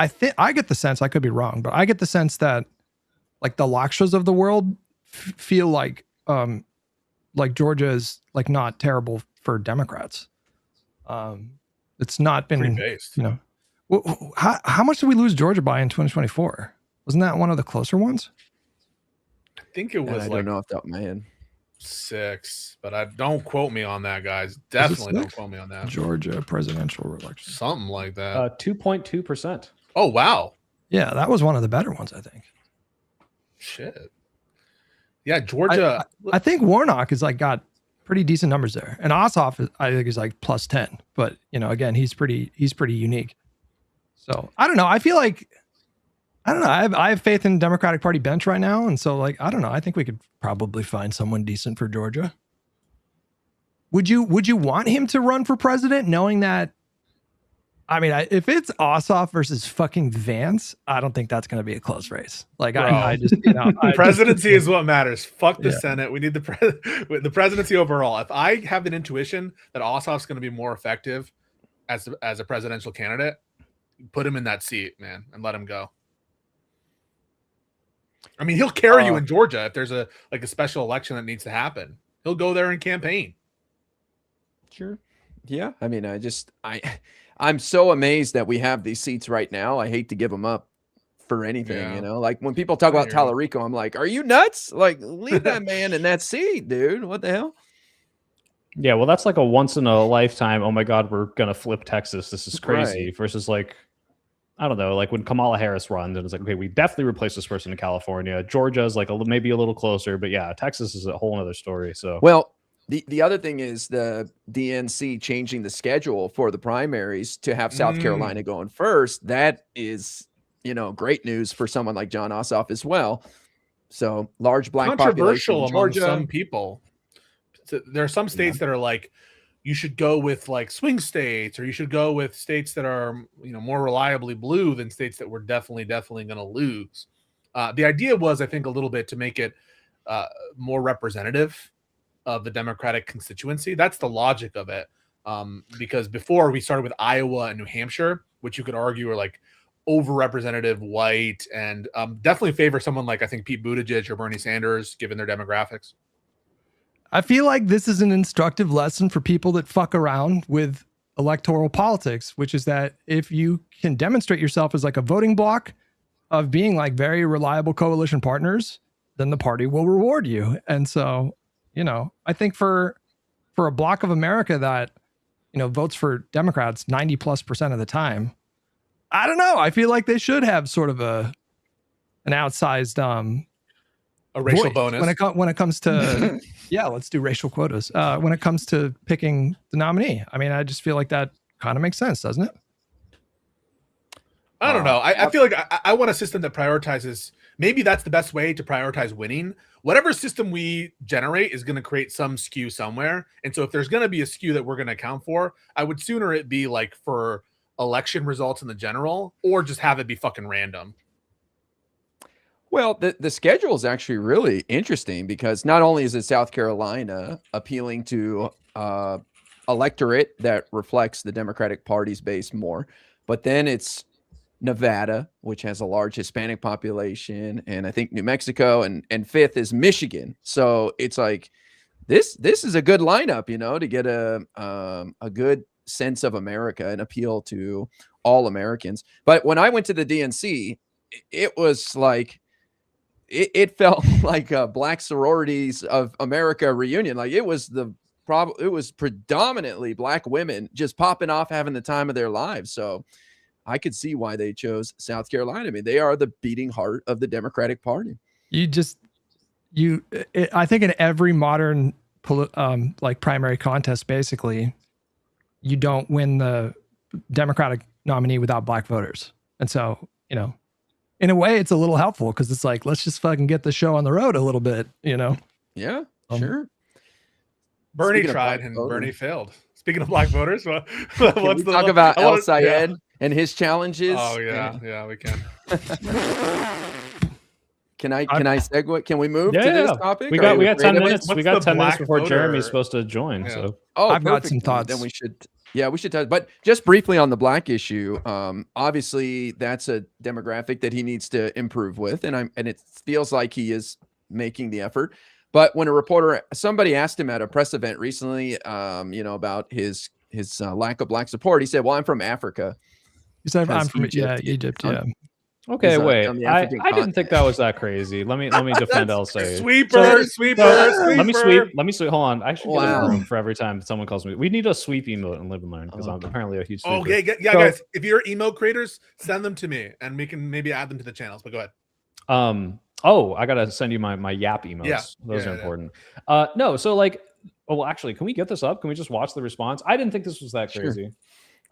S2: think I get the sense, I could be wrong, but I get the sense that like the Lakshas of the world feel like Georgia is like not terrible for Democrats. It's not been
S3: based.
S2: You know, how much did we lose Georgia by in 2024? Wasn't that one of the closer ones?
S3: I think it was.
S1: I don't know off the top of my head.
S3: 6, but don't quote me on that, guys. Definitely don't quote me on that.
S2: Georgia presidential election,
S3: something like that.
S4: 2.2%.
S3: Oh wow.
S2: Yeah, that was one of the better ones, I think.
S3: Shit. Yeah, Georgia.
S2: I think Warnock has like got pretty decent numbers there, and Ossoff I think is like plus 10. But you know, again, he's pretty unique. So I don't know. I feel like I don't know. I have faith in the Democratic Party bench right now, and so like I don't know. I think we could probably find someone decent for Georgia. Would you want him to run for president, knowing that? I mean, if it's Ossoff versus fucking Vance, I don't think that's going to be a close race. Like I just, you know,
S3: presidency is what matters. Fuck the Senate. We need the presidency overall. If I have an intuition that Ossoff's going to be more effective as a presidential candidate, put him in that seat, man, and let him go. I mean, he'll carry you in Georgia if there's a special election that needs to happen. He'll go there and campaign.
S1: Sure. Yeah. I mean, I'm so amazed that we have these seats right now. I hate to give them up for anything, you know, like when people talk about Tallarico, I'm like, are you nuts? Like, leave that man in that seat, dude. What the hell?
S4: Yeah. Well, that's like a once in a lifetime. Oh my God, we're going to flip Texas. This is crazy. Right. Versus like, I don't know, like when Kamala Harris runs and it's like, okay, we definitely replace this person in California. Georgia is like maybe a little closer, but yeah, Texas is a whole other story. So,
S1: well, the other thing is the DNC changing the schedule for the primaries to have South Carolina going first. That is, you know, great news for someone like Jon Ossoff as well. So large black population in Georgia.
S3: Among some people. So there are some states that are like, you should go with like swing states, or you should go with states that are, you know, more reliably blue than states that we're definitely going to lose. The idea was, I think, a little bit to make it more representative of the Democratic constituency. That's the logic of it. Because before we started with Iowa and New Hampshire, which you could argue are like overrepresentative white, and definitely favor someone like, I think, Pete Buttigieg or Bernie Sanders, given their demographics.
S2: I feel like this is an instructive lesson for people that fuck around with electoral politics, which is that if you can demonstrate yourself as like a voting block of being like very reliable coalition partners, then the party will reward you. And so, you know, I think for a block of America that, you know, votes for Democrats 90+% of the time, I don't know. I feel like they should have sort of an outsized
S3: a racial bonus
S2: when it comes to yeah, let's do racial quotas when it comes to picking the nominee. I mean, I just feel like that kind of makes sense, doesn't it?
S3: I don't know. I feel like I want a system that prioritizes. Maybe that's the best way to prioritize winning. Whatever system we generate is going to create some skew somewhere. And so if there's going to be a skew that we're going to account for, I would sooner it be like for election results in the general, or just have it be fucking random.
S1: Well, the schedule is actually really interesting because not only is it South Carolina appealing to electorate that reflects the Democratic Party's base more, but then it's Nevada, which has a large Hispanic population, and I think New Mexico, and fifth is Michigan. So it's like this is a good lineup, you know, to get a good sense of America and appeal to all Americans. But when I went to the DNC, it was like it felt like a Black Sororities of America reunion. Like it was predominantly Black women just popping off, having the time of their lives. So I could see why they chose South Carolina. I mean, they are the beating heart of the Democratic Party. I
S2: think in every modern like primary contest, basically, you don't win the Democratic nominee without Black voters. And so, you know, in a way, it's a little helpful because it's like, let's just fucking get the show on the road a little bit, you know?
S1: Yeah, sure.
S3: Bernie tried and Bernie failed. Speaking of Black voters,
S1: can we talk about El Sayed and his challenges?
S3: Oh, yeah, we can.
S1: Can I segue? Can we move to this topic?
S4: We got 10 minutes.
S3: What's
S4: We got
S3: the
S4: 10 minutes
S3: black
S4: before
S3: voter?
S4: Jeremy's supposed to join.
S3: Yeah.
S4: So
S2: I've got
S1: perfect.
S2: some thoughts.
S1: Then we should touch. But just briefly on the black issue, obviously that's a demographic that he needs to improve with, and it feels like he is making the effort. But when somebody asked him at a press event recently, about his lack of black support, he said, "Well, I'm from Africa."
S2: He said, "I'm from Egypt." Yeah.
S4: okay, wait. I didn't think that was that crazy. Let me defend El Sayed.
S3: Sweeper.
S4: Let me sweep. Hold on. I should get a room for every time someone calls me. We need a sweep email in Lib Learn because I'm apparently a huge sweeper.
S3: Okay, guys. If you're emo creators, send them to me, and we can maybe add them to the channels. But go ahead.
S4: I gotta send you my Yap emails.
S3: Yeah.
S4: Those are important. No, so like, well, actually, can we get this up? Can we just watch the response? I didn't think this was that crazy.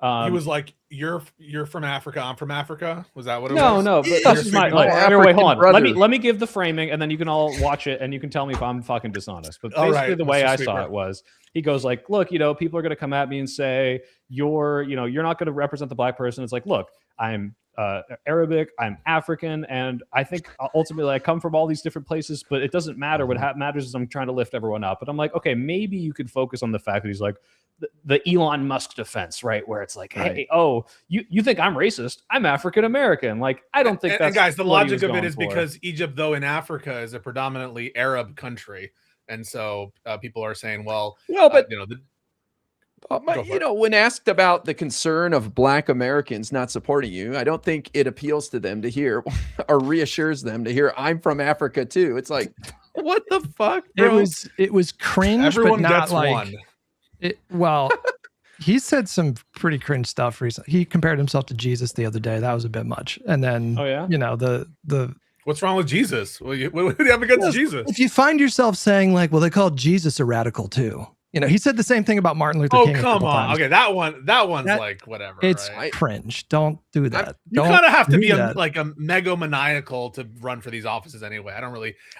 S3: He was like, "You're from Africa. I'm from Africa." Was that what it was?
S4: No. But this is my wait, hold on.
S1: Brother.
S4: Let me give the framing, and then you can all watch it, and you can tell me if I'm fucking dishonest. But basically, the way I saw it was, he goes like, "Look, people are gonna come at me and say you're not gonna represent the black person." It's like, look, I'm Arabic, I'm African, and I think ultimately I come from all these different places, but it doesn't matter. What matters is I'm trying to lift everyone up. But I'm like, okay, maybe you could focus on the fact that he's like the Elon Musk defense, right? Where it's like, hey, you think I'm racist? I'm African American. Like, I don't think that's.
S3: And guys, the logic of it is because Egypt, though in Africa, is a predominantly Arab country, and so people are saying, well,
S1: when asked about the concern of black Americans not supporting you, I don't think it appeals to them to hear or reassures them to hear I'm from Africa too. It's like, what the fuck, bro?
S2: It was cringe,
S3: Everyone
S2: but not
S3: gets
S2: like
S3: one.
S2: Well, he said some pretty cringe stuff recently. He compared himself to Jesus the other day. That was a bit much. And then, the
S3: what's wrong with Jesus? What do you have against Jesus?
S2: If you find yourself saying like, well, they called Jesus a radical too. He said the same thing about Martin Luther King.
S3: Oh, come on. Okay, that one's like whatever.
S2: It's
S3: right?
S2: cringe. Don't do that.
S3: You kind of have to be a megomaniacal to run for these offices anyway.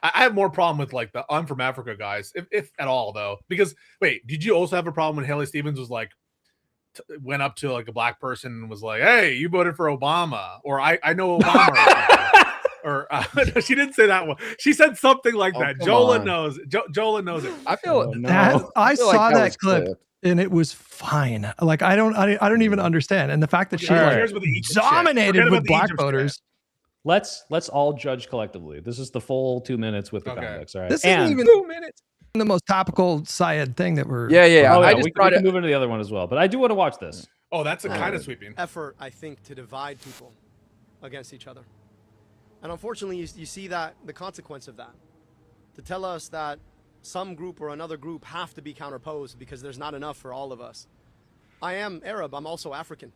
S3: I have more problem with like the I'm from Africa guys, if at all though. Because wait, did you also have a problem when Haley Stevens was like went up to like a black person and was like, "Hey, you voted for Obama," or "I know Obama." Or she didn't say that one. She said something like that. Jola knows. Jola knows it.
S1: I feel
S2: that. I saw
S1: like
S2: that clip and it was fine. Like I don't even understand. And the fact that she dominated with black voters.
S4: Let's all judge collectively. This is the full 2 minutes with the context. All right.
S2: This isn't even 2 minutes. The most topical Syed thing that we're.
S4: We can move into the other one as well. But I do want to watch this.
S3: Oh, that's a kind of sweeping
S7: effort, I think, to divide people against each other. And unfortunately, you see that the consequence of that, to tell us that some group or another group have to be counterposed because there's not enough for all of us. I am Arab. I'm also African.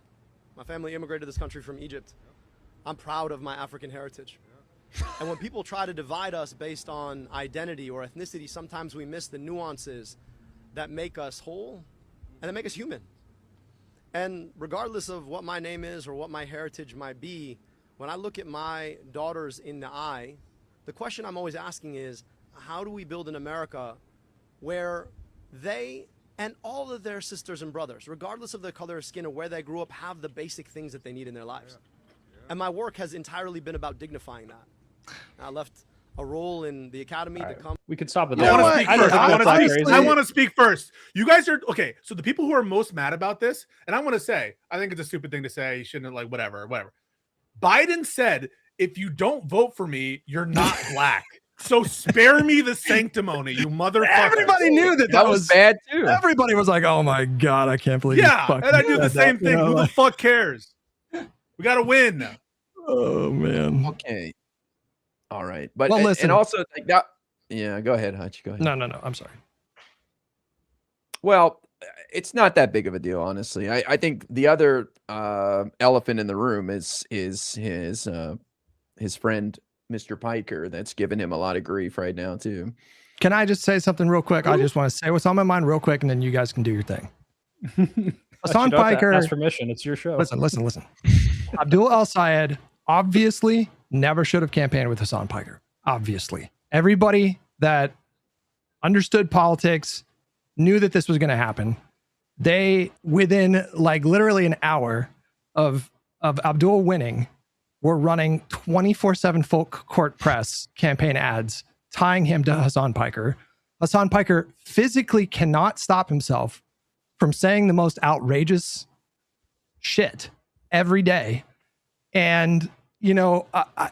S7: My family immigrated to this country from Egypt. I'm proud of my African heritage. And when people try to divide us based on identity or ethnicity, sometimes we miss the nuances that make us whole and that make us human. And regardless of what my name is or what my heritage might be, when I look at my daughters in the eye, the question I'm always asking is, how do we build an America where they and all of their sisters and brothers, regardless of their color of skin or where they grew up, have the basic things that they need in their lives? And my work has entirely been about dignifying that. I left a role in the academy to come.
S4: We could stop at
S3: that. I
S4: want
S3: to speak first. You guys are okay. So the people who are most mad about this, and I want to say, I think it's a stupid thing to say. You shouldn't like whatever. Biden said, if you don't vote for me, you're not black. So spare me the sanctimony, you motherfucker.
S2: Everybody knew that was
S1: bad too.
S2: Everybody was like, oh my God, I can't believe
S3: and I do the same thing. Who the fuck cares? We got to win.
S2: Oh, man.
S1: Okay. All right. But
S2: listen.
S1: And also like that. Yeah, go ahead, Hutch. Go ahead.
S2: No. I'm sorry.
S1: Well, it's not that big of a deal, honestly. I think the other elephant in the room is his friend, Mr. Piker, that's giving him a lot of grief right now, too.
S2: Can I just say something real quick? I just want to say what's on my mind real quick, and then you guys can do your thing. Hassan Piker.
S4: Ask permission. It's your show.
S2: Listen. Abdul al-Sayed obviously never should have campaigned with Hassan Piker. Obviously. Everybody that understood politics knew that this was going to happen. They, within like literally an hour of Abdul winning, were running 24/7 full court press campaign ads tying him to Hassan Piker. Hassan Piker physically cannot stop himself from saying the most outrageous shit every day. And, you know,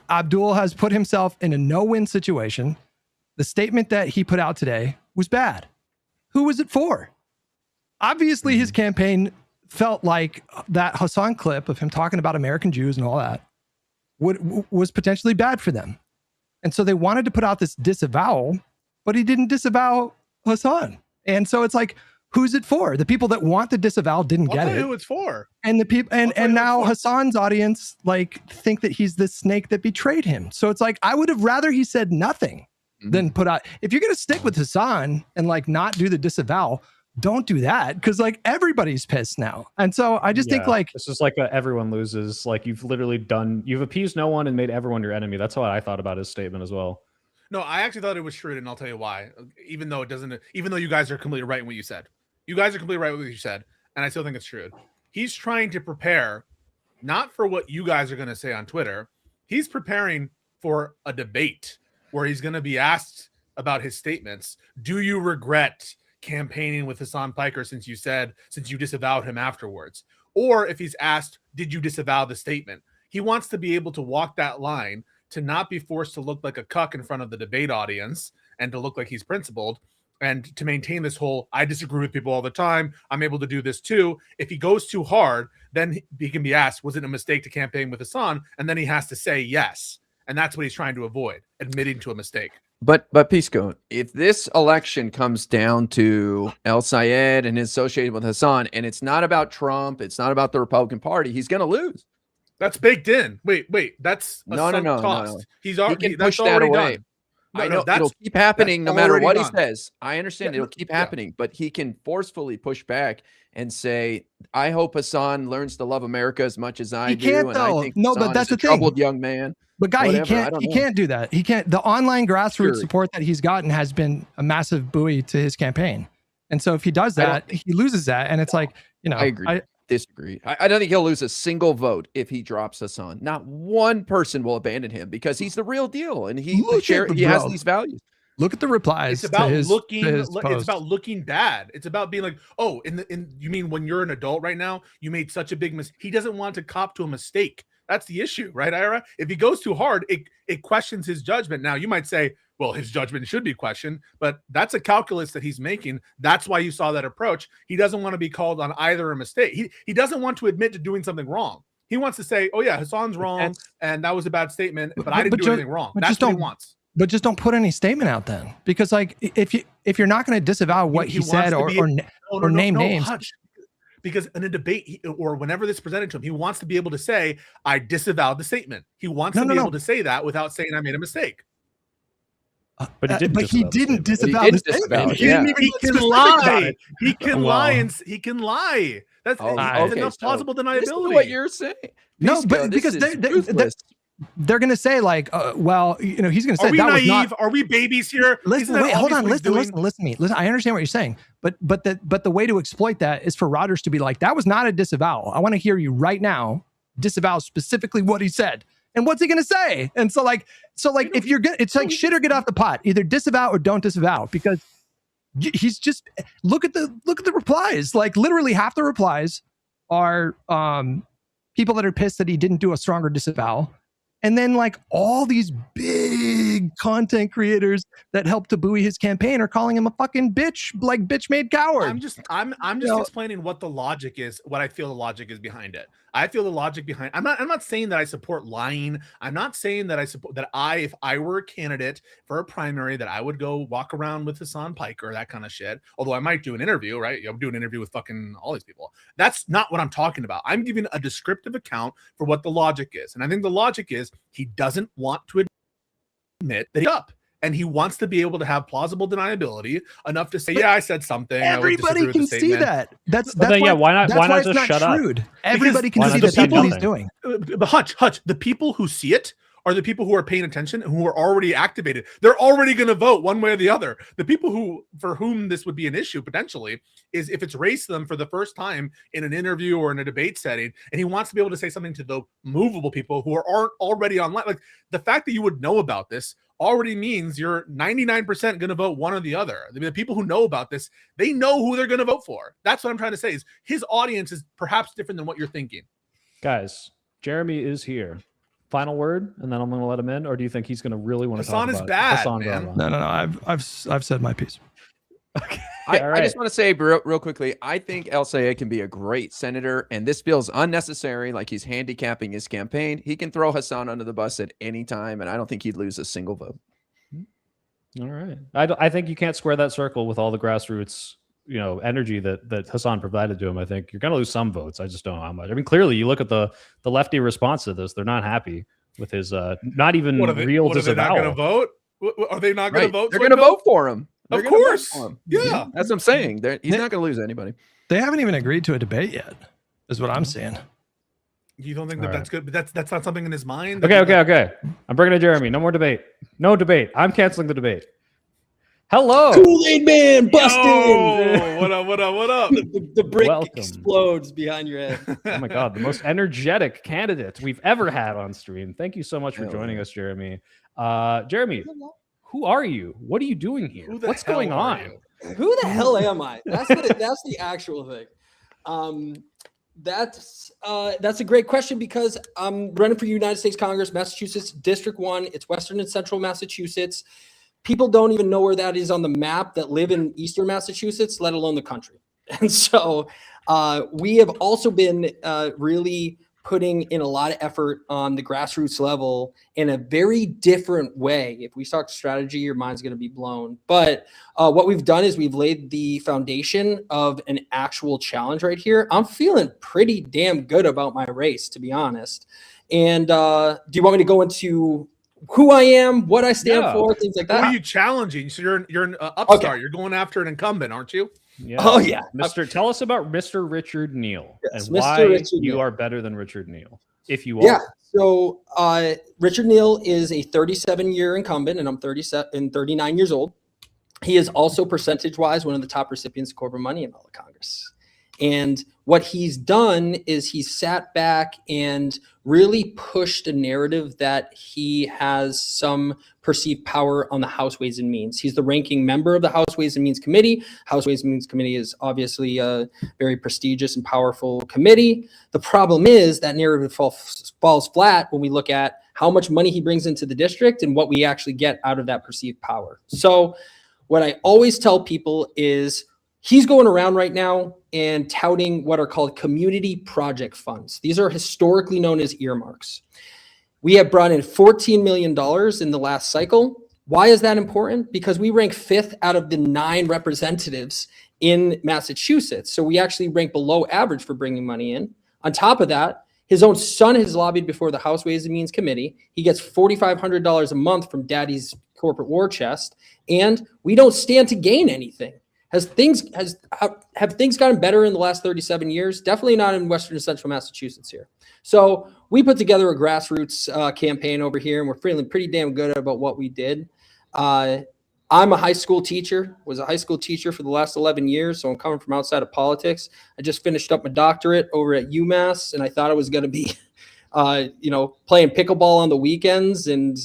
S2: Abdul has put himself in a no-win situation. The statement that he put out today was bad. Who was it for? Obviously, his campaign felt like that Hassan clip of him talking about American Jews and all that was potentially bad for them. And so they wanted to put out this disavowal, but he didn't disavow Hassan. And so it's like, who's it for? The people that want the disavowal didn't get it.
S3: Who it's for?
S2: And the people, and now Hassan's audience like think that he's this snake that betrayed him. So it's like, I would have rather he said nothing than put out. If you're gonna stick with Hassan and like not do the disavowal, don't do that, because like everybody's pissed now. And so I just think like
S4: this is like everyone loses. Like you've appeased no one and made everyone your enemy. That's what I thought about his statement as well.
S3: No, I actually thought it was shrewd, and I'll tell you why. Even though you guys are completely right in what you said. You guys are completely right with what you said, and I still think it's shrewd. He's trying to prepare not for what you guys are going to say on Twitter. He's preparing for a debate where he's going to be asked about his statements. Do you regret campaigning with Hassan Piker since you disavowed him afterwards? Or if he's asked, did you disavow the statement? He wants to be able to walk that line to not be forced to look like a cuck in front of the debate audience and to look like he's principled, and to maintain this whole, I disagree with people all the time, I'm able to do this too. If he goes too hard, then he can be asked, was it a mistake to campaign with Hassan? And then he has to say yes. And that's what he's trying to avoid, admitting to a mistake.
S1: But Pisco, if this election comes down to El Sayed and is associated with Hassan, and it's not about Trump, it's not about the Republican Party, he's going to lose.
S3: That's baked in. Wait, that's
S1: no.
S3: He's already,
S1: he can push that away.
S3: Done.
S1: I know it'll keep happening no matter what he says. I understand it'll keep happening, but he can forcefully push back and say, I hope Hassan learns to love America as much as I do.
S2: Can't,
S1: and
S2: though.
S1: I think
S2: No,
S1: Hassan
S2: but that's
S1: is a
S2: the thing.
S1: troubled young man.
S2: But guy,
S1: Whatever,
S2: he can't do that. He can't. The online grassroots support that he's gotten has been a massive buoy to his campaign. And so if he does that, he loses that. And it's like, you know,
S1: I agree. Disagree. I don't think he'll lose a single vote if he drops Hassan. Not one person will abandon him because he's the real deal and he has these values.
S2: Look at the replies.
S3: It's about
S2: looking.
S3: It's about looking bad. It's about being like, oh, you mean when you're an adult right now, you made such a big mistake. He doesn't want to cop to a mistake. That's the issue, right, Ira? If he goes too hard, it questions his judgment. Now you might say, well, his judgment should be questioned, but that's a calculus that he's making. That's why you saw that approach. He doesn't want to be called on either a mistake. He doesn't want to admit to doing something wrong. He wants to say, oh yeah, Hassan's wrong, and that was a bad statement, but I didn't do anything wrong. That's what he wants.
S2: But just don't put any statement out then, because like if you're not going to disavow what he said or name names.
S3: Hutch. Because in a debate or whenever this is presented to him, he wants to be able to say, I disavowed the statement. He wants to be able to say that without saying I made a mistake.
S4: But
S2: he didn't disavow the statement.
S3: He can lie. He can lie and he can lie. That's enough plausible deniability.
S1: This is what you're saying.
S2: No, but because they're going to say like, well, you know, he's going to say,
S3: are we naive? Are we babies here?
S2: Listen, wait, hold on. Listen to me. Listen, I understand what you're saying, but the way to exploit that is for Rodgers to be like, that was not a disavowal. I want to hear you right now disavow specifically what he said. And what's he going to say? And so like, if you're good, it's like shit or get off the pot. Either disavow or don't disavow, because he's just look at the replies. Like literally half the replies are people that are pissed that he didn't do a stronger disavowal. And then like all these big content creators that help to buoy his campaign are calling him a fucking bitch, like bitch made coward.
S3: I'm just explaining what the logic is, what I feel the logic is behind it. I feel the logic behind. I'm not saying that I support lying. I'm not saying that I support that if I were a candidate for a primary, that I would go walk around with Hassan Piker, that kind of shit. Although I might do an interview, right? I'm doing an interview with fucking all these people. That's not what I'm talking about. I'm giving a descriptive account for what the logic is. And I think the logic is he doesn't want to admit that he's up. And he wants to be able to have plausible deniability enough to say, yeah, I said something.
S2: Everybody can see that. That's
S4: why not just shut up?
S2: Everybody can see the people he's doing.
S3: But Hutch, the people who see it are the people who are paying attention and who are already activated. They're already going to vote one way or the other. The people for whom this would be an issue potentially is if it's raised to them for the first time in an interview or in a debate setting, and he wants to be able to say something to the movable people who aren't already online. Like, the fact that you would know about this already means you're 99% going to vote one or the other. I mean, the people who know about this, they know who they're going to vote for. That's what I'm trying to say, is his audience is perhaps different than what you're thinking.
S4: Guys, Jeremy is here. Final word, and then I'm going to let him in. Or do you think he's going to really want to talk about
S3: Hassan is bad,
S4: Hassan
S3: man.
S2: No. I've said my piece.
S4: Okay.
S1: I just want to say real quickly, I think El Sayed can be a great senator, and this feels unnecessary, like he's handicapping his campaign. He can throw Hassan under the bus at any time, and I don't think he'd lose a single vote.
S4: All right. I think you can't square that circle with all the grassroots, energy that Hassan provided to him. I think you're going to lose some votes. I just don't know how much. I mean, clearly, you look at the lefty response to this; they're not happy with his not even real disavowal.
S3: Are they not going to vote? Are they not going to vote?
S1: They're going to vote for him.
S3: Of course.
S1: Yeah, that's what I'm saying. He's not going to lose anybody.
S2: They haven't even agreed to a debate yet, is what I'm saying.
S3: You don't think that's good? But that's not something in his mind.
S4: Okay. I'm bringing it to Jeremy. No more debate. No debate. I'm canceling the debate. Hello.
S8: Kool-Aid Man busting.
S3: Oh, what up?
S8: The brick explodes behind your head.
S4: Oh my God. The most energetic candidate we've ever had on stream. Thank you so much for joining us, Jeremy. Jeremy, who are you? What are you doing here? What's going on?
S8: Who the hell am I? That's the actual thing. That's a great question, because I'm running for United States Congress, Massachusetts, District 1. It's Western and Central Massachusetts. People don't even know where that is on the map that live in Eastern Massachusetts, let alone the country. And so we have also been really putting in a lot of effort on the grassroots level in a very different way. If we talk strategy, your mind's going to be blown. But what we've done is we've laid the foundation of an actual challenge right here. I'm feeling pretty damn good about my race, to be honest. And do you want me to go into who I am, what I stand for, things like that?
S3: Who are you challenging? So you're an upstart. Okay. You're going after an incumbent, aren't you?
S4: Yeah.
S8: Oh yeah,
S4: Tell us about Mr. Richard Neal,
S8: yes,
S4: and why you are better than Richard Neal, if you are.
S8: Yeah. So Richard Neal is a 37-year incumbent, and I'm 39 years old. He is also percentage-wise one of the top recipients of corporate money in all of Congress. And what he's done is he's sat back and really pushed a narrative that he has some perceived power on the House Ways and Means. He's the ranking member of the House Ways and Means Committee. House Ways and Means Committee is obviously a very prestigious and powerful committee. The problem is that narrative falls flat when we look at how much money he brings into the district and what we actually get out of that perceived power. So what I always tell people is, he's going around right now and touting what are called community project funds. These are historically known as earmarks. We have brought in $14 million in the last cycle. Why is that important? Because we rank 5th out of the 9 representatives in Massachusetts. So we actually rank below average for bringing money in. On top of that, his own son has lobbied before the House Ways and Means Committee. He gets $4,500 a month from daddy's corporate war chest, and we don't stand to gain anything. Have things gotten better in the last 37 years? Definitely not in Western and Central Massachusetts here. So we put together a grassroots campaign over here, and we're feeling pretty damn good about what we did. I'm a high school teacher, was a high school teacher for the last 11 years, so I'm coming from outside of politics. I just finished up my doctorate over at UMass, and I thought I was going to be, playing pickleball on the weekends and,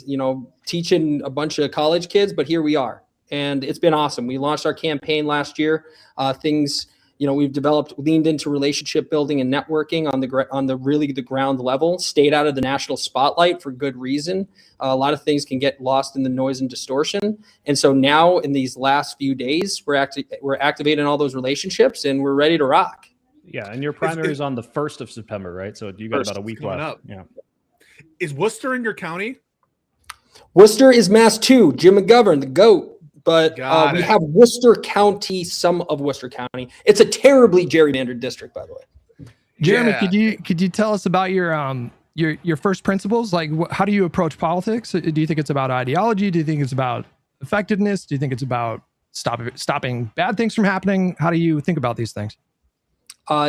S8: teaching a bunch of college kids, but here we are. And it's been awesome. We launched our campaign last year. We've leaned into relationship building and networking on the ground level, stayed out of the national spotlight for good reason. A lot of things can get lost in the noise and distortion. And so now in these last few days, we're activating all those relationships and we're ready to rock.
S4: Yeah. And your primary is on the 1st of September, right? So you got about a week left. Up. Yeah.
S3: Is Worcester in your county?
S8: Worcester is Mass 2, Jim McGovern, the GOAT. But we have Worcester County, some of Worcester County. It's a terribly gerrymandered district, by the way.
S2: Jeremy, could you tell us about your first principles? Like, how do you approach politics? Do you think it's about ideology? Do you think it's about effectiveness? Do you think it's about stopping bad things from happening? How do you think about these things?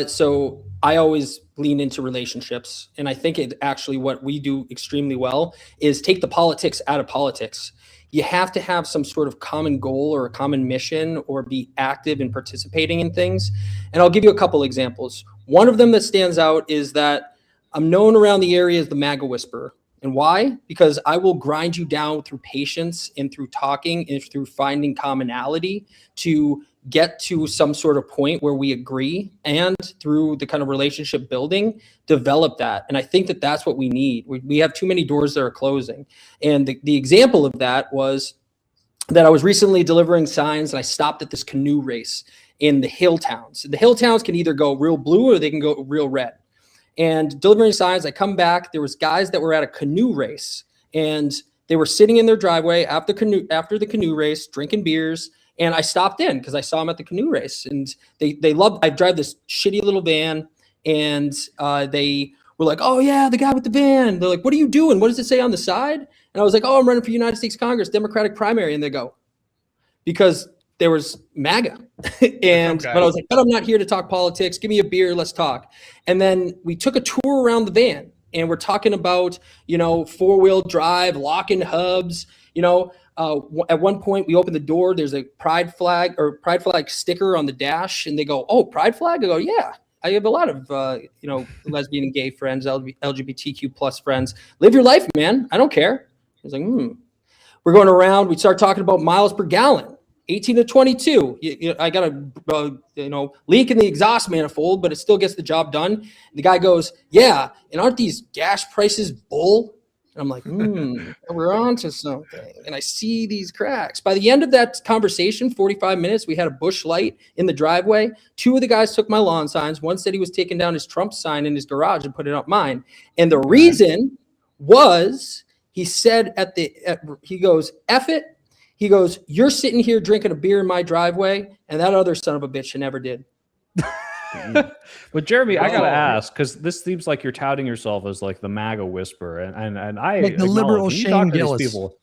S8: So I always lean into relationships. And I think what we do extremely well is take the politics out of politics. You have to have some sort of common goal or a common mission or be active in participating in things. And I'll give you a couple examples. One of them that stands out is that I'm known around the area as the MAGA whisperer. And why? Because I will grind you down through patience and through talking and through finding commonality to get to some sort of point where we agree, and through the kind of relationship building, develop that. And I think that that's what we need. We have too many doors that are closing. And the example of that was that I was recently delivering signs and I stopped at this canoe race in the hill towns. The hill towns can either go real blue or they can go real red. And delivering signs, I come back, there was guys that were at a canoe race and they were sitting in their driveway after the canoe race, drinking beers. And I stopped in because I saw them at the canoe race, and they loved. I drive this shitty little van, and they were like, "Oh yeah, the guy with the van." They're like, "What are you doing? What does it say on the side?" And I was like, "Oh, I'm running for United States Congress, Democratic primary." And they go, because there was MAGA, and but I was like, "But I'm not here to talk politics. Give me a beer, let's talk." And then we took a tour around the van, and we're talking about 4-wheel drive, locking hubs, At one point, we opened the door. There's a pride flag sticker on the dash, and they go, "Oh, pride flag?" I go, "Yeah, I have a lot of lesbian and gay friends, LGBTQ plus friends. Live your life, man. I don't care." I was like, We're going around. We start talking about miles per gallon, 18 to 22. I got a leak in the exhaust manifold, but it still gets the job done. And the guy goes, "Yeah, and aren't these gas prices bull?" And I'm like, we're on to something. And I see these cracks. By the end of that conversation, 45 minutes, we had a bush light in the driveway. 2 of the guys took my lawn signs. One said he was taking down his Trump sign in his garage and put it up mine. And the reason was, he said he goes, "F it." He goes, "You're sitting here drinking a beer in my driveway, and that other son of a bitch never did."
S4: But Jeremy, I gotta ask, because this seems like you're touting yourself as like the MAGA whisperer, and I
S2: like the liberal Shane Gillis.
S4: People,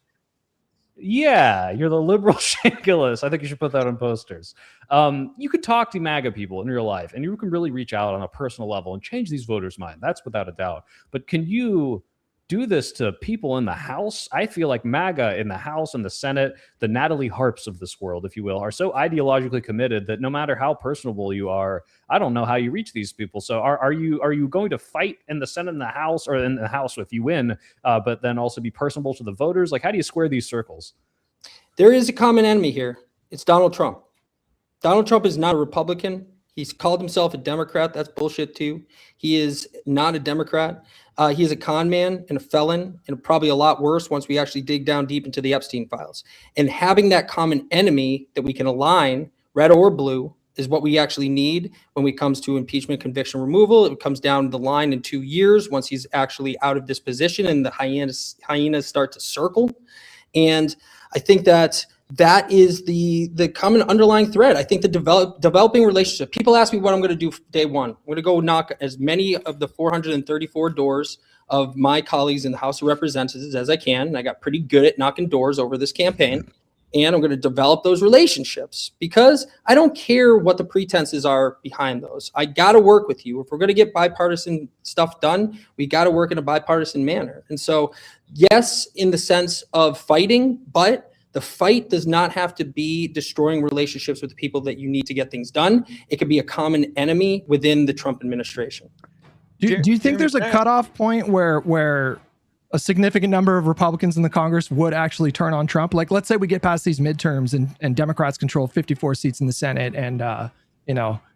S4: yeah, you're the liberal Shane Gillis. I think you should put that on posters. You could talk to MAGA people in real life, and you can really reach out on a personal level and change these voters' mind. That's without a doubt. But can you do this to people in the House? I feel like MAGA in the House and the Senate, the Natalie Harps of this world, if you will, are so ideologically committed that no matter how personable you are, I don't know how you reach these people. So are you going to fight in the Senate and the House, or in the House if you win, but then also be personable to the voters? Like, how do you square these circles?
S8: There is a common enemy here. It's Donald Trump. Donald Trump is not a Republican. He's called himself a Democrat. That's bullshit too. He is not a Democrat. He is a con man and a felon, and probably a lot worse once we actually dig down deep into the Epstein files. And having that common enemy that we can align, red or blue, is what we actually need when it comes to impeachment, conviction, removal. It comes down the line in 2 years once he's actually out of this position and the hyenas start to circle. And I think that is the common underlying thread. I think the developing relationship. People ask me what I'm going to do day one. I'm going to go knock as many of the 434 doors of my colleagues in the House of Representatives as I can. And I got pretty good at knocking doors over this campaign. And I'm going to develop those relationships, because I don't care what the pretenses are behind those. I got to work with you. If we're going to get bipartisan stuff done, we got to work in a bipartisan manner. And so, yes, in the sense of fighting, but the fight does not have to be destroying relationships with the people that you need to get things done. It could be a common enemy within the Trump administration.
S2: Do you think there's a cutoff point where a significant number of Republicans in the Congress would actually turn on Trump? Like, let's say we get past these midterms and Democrats control 54 seats in the Senate, and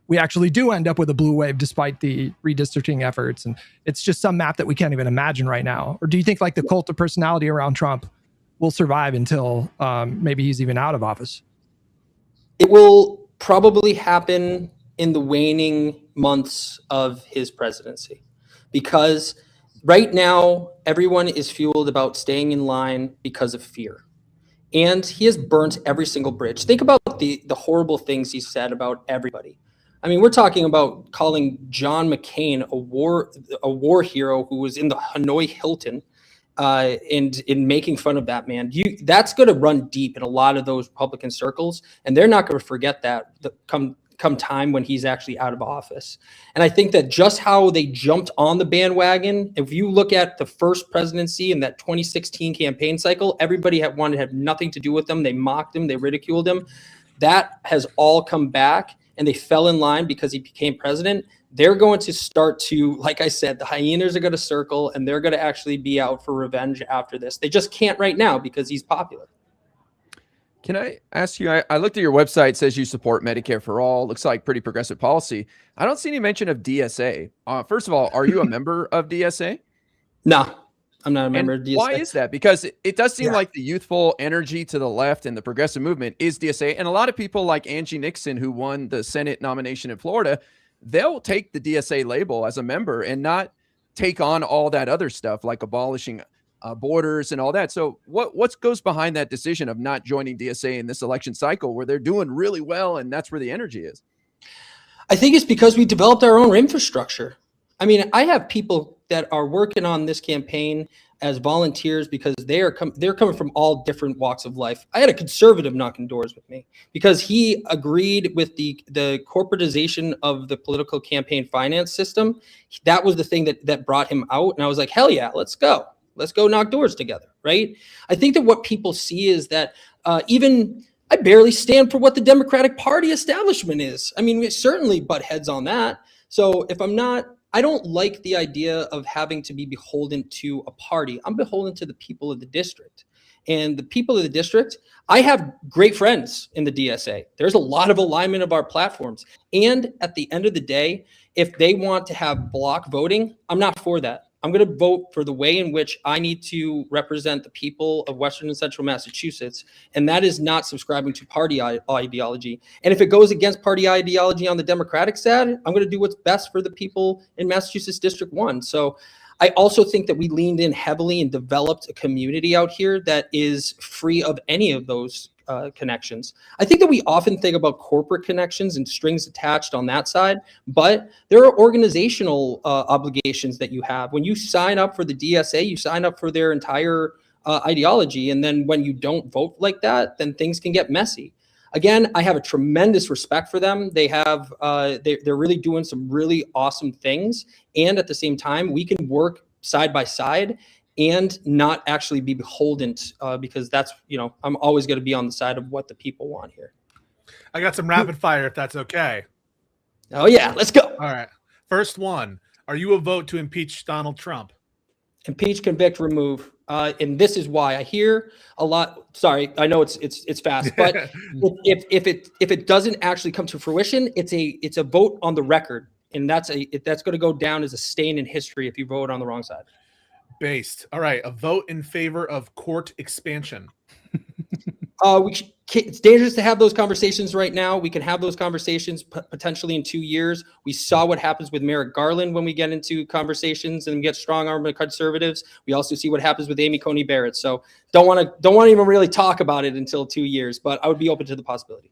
S2: we actually do end up with a blue wave despite the redistricting efforts, and it's just some map that we can't even imagine right now. Or do you think like the cult of personality around Trump will survive until maybe he's even out of office?
S8: It will probably happen in the waning months of his presidency, because right now everyone is fueled about staying in line because of fear. And he has burnt every single bridge. Think about the horrible things he said about everybody. I mean, we're talking about calling John McCain a war hero who was in the Hanoi Hilton, and in making fun of that man. That's going to run deep in a lot of those Republican circles, and they're not going to forget that come come time when he's actually out of office. And I think that just how they jumped on the bandwagon, if you look at the first presidency and that 2016 campaign cycle, everybody wanted to have nothing to do with them. They mocked him, they ridiculed him. That has all come back, and they fell in line because he became president. They're going to start to, like I said, the hyenas are going to circle, and they're going to actually be out for revenge after this. They just can't right now because he's popular.
S1: Can I ask you, I looked at your website, it says you support Medicare for all. Looks like pretty progressive policy. I don't see any mention of DSA. First of all, are you a member of DSA?
S8: No, I'm not a member of DSA.
S1: Why is that? Because it does seem like the youthful energy to the left and the progressive movement is DSA. And a lot of people like Angie Nixon, who won the Senate nomination in Florida, they'll take the DSA label as a member and not take on all that other stuff like abolishing borders and all that. So what goes behind that decision of not joining DSA in this election cycle where they're doing really well and that's where the energy is?
S8: I think it's because we developed our own infrastructure. I mean, I have people that are working on this campaign as volunteers because they're coming from all different walks of life. I had a conservative knocking doors with me because he agreed with the corporatization of the political campaign finance system. That was the thing that brought him out. And I was like, hell yeah, let's go. Let's go knock doors together, right? I think that what people see is that even I barely stand for what the Democratic Party establishment is. I mean, we certainly butt heads on that. So if I don't like the idea of having to be beholden to a party. I'm beholden to the people of the district. And the people of the district, I have great friends in the DSA. There's a lot of alignment of our platforms. And at the end of the day, if they want to have block voting, I'm not for that. I'm going to vote for the way in which I need to represent the people of Western and Central Massachusetts. And that is not subscribing to party ideology. And if it goes against party ideology on the Democratic side, I'm going to do what's best for the people in Massachusetts District 1. So I also think that we leaned in heavily and developed a community out here that is free of any of those connections. I think that we often think about corporate connections and strings attached on that side, but there are organizational obligations that you have. When you sign up for the DSA, you sign up for their entire ideology. And then when you don't vote like that, then things can get messy. Again, I have a tremendous respect for them. They have, they're really doing some really awesome things. And at the same time, we can work side by side and not actually be beholden because that's, I'm always going to be on the side of what the people want here.
S3: I got some rapid fire if that's okay.
S8: Oh yeah, let's go.
S3: All right. First one, are you a vote to impeach Donald Trump?
S8: Impeach, convict, remove. And this is why I hear a lot. Sorry, I know it's fast, but if it doesn't actually come to fruition, it's a vote on the record. And that's going to go down as a stain in history if you vote on the wrong side.
S3: Based. All right. A vote in favor of court expansion.
S8: It's dangerous to have those conversations right now. We can have those conversations potentially in 2 years. We saw what happens with Merrick Garland when we get into conversations and get strong armed conservatives. We also see what happens with Amy Coney Barrett. So don't want to even really talk about it until 2 years, but I would be open to the possibility.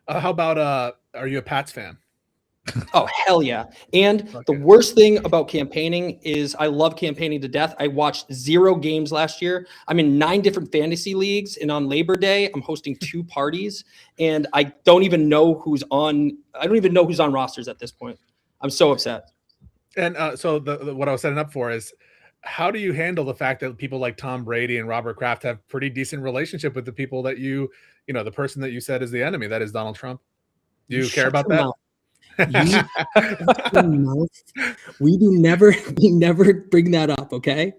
S3: How about are you a Pats fan?
S8: Oh, hell yeah. And the worst thing about campaigning is I love campaigning to death. I watched 0 games last year. I'm in 9 different fantasy leagues. And on Labor Day, I'm hosting 2 parties. And I don't even know who's on rosters at this point. I'm so upset.
S3: And so what I was setting up for is, how do you handle the fact that people like Tom Brady and Robert Kraft have pretty decent relationship with the people that the person that you said is the enemy, that is Donald Trump? Do you care about that?
S8: We never bring that up, okay?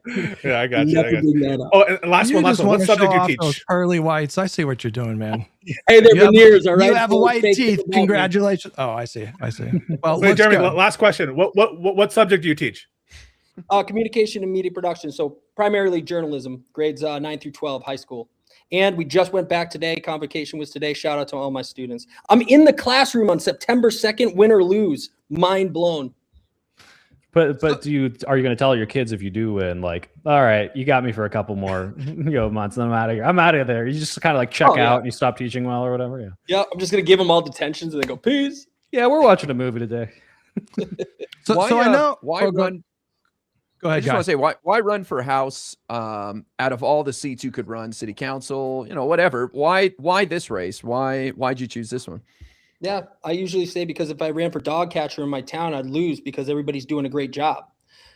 S3: Yeah, I got you.
S8: Bring that up.
S3: Oh, and last one. What subject do you teach?
S2: Pearly whites. I see what you're doing, man.
S8: Hey, they're veneers, all right?
S2: You have white teeth. Congratulations. Oh, I see. Well,
S3: wait, Jeremy, last question. What subject do you teach?
S8: Communication and media production. So primarily journalism, grades 9 through 12, high school. And we just went back today. Convocation was today. Shout out to all my students. I'm in the classroom on September 2nd, win or lose. Mind blown.
S4: But are you going to tell your kids if you do win, like, all right, you got me for a couple more months and I'm out of here. I'm out of there. You just kind of like check out and you stop teaching well or whatever. Yeah.
S8: Yeah. I'm just going to give them all detentions and they go, peace.
S4: Yeah. We're watching a movie today.
S2: So I know
S1: why run.
S2: Go ahead,
S1: I just want to say, why run for House out of all the seats you could run, city council, whatever? Why this race? Why'd you choose this one?
S8: Yeah, I usually say because if I ran for dog catcher in my town, I'd lose because everybody's doing a great job.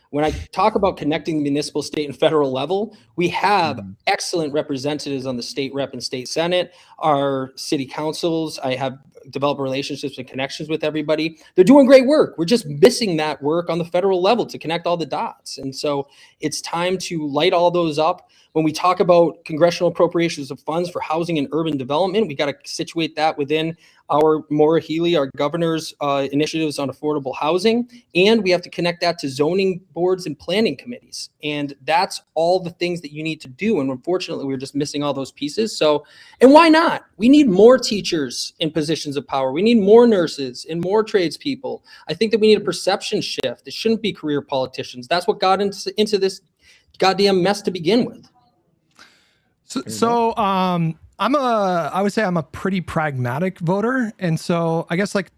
S8: When I talk about connecting municipal, state, and federal level, we have excellent representatives on the state rep and state senate, our city councils. I have developed relationships and connections with everybody. They're doing great work. We're just missing that work on the federal level to connect all the dots. And so it's time to light all those up. When we talk about congressional appropriations of funds for housing and urban development, we got to situate that within our Maura Healey, our governor's initiatives on affordable housing. And we have to connect that to zoning boards and planning committees. And that's all the things that you need to do. And unfortunately, we're just missing all those pieces. So, and why not? We need more teachers in positions of power. We need more nurses and more tradespeople. I think that we need a perception shift. It shouldn't be career politicians. That's what got into this goddamn mess to begin with.
S2: I would say I'm a pretty pragmatic voter. And so I guess like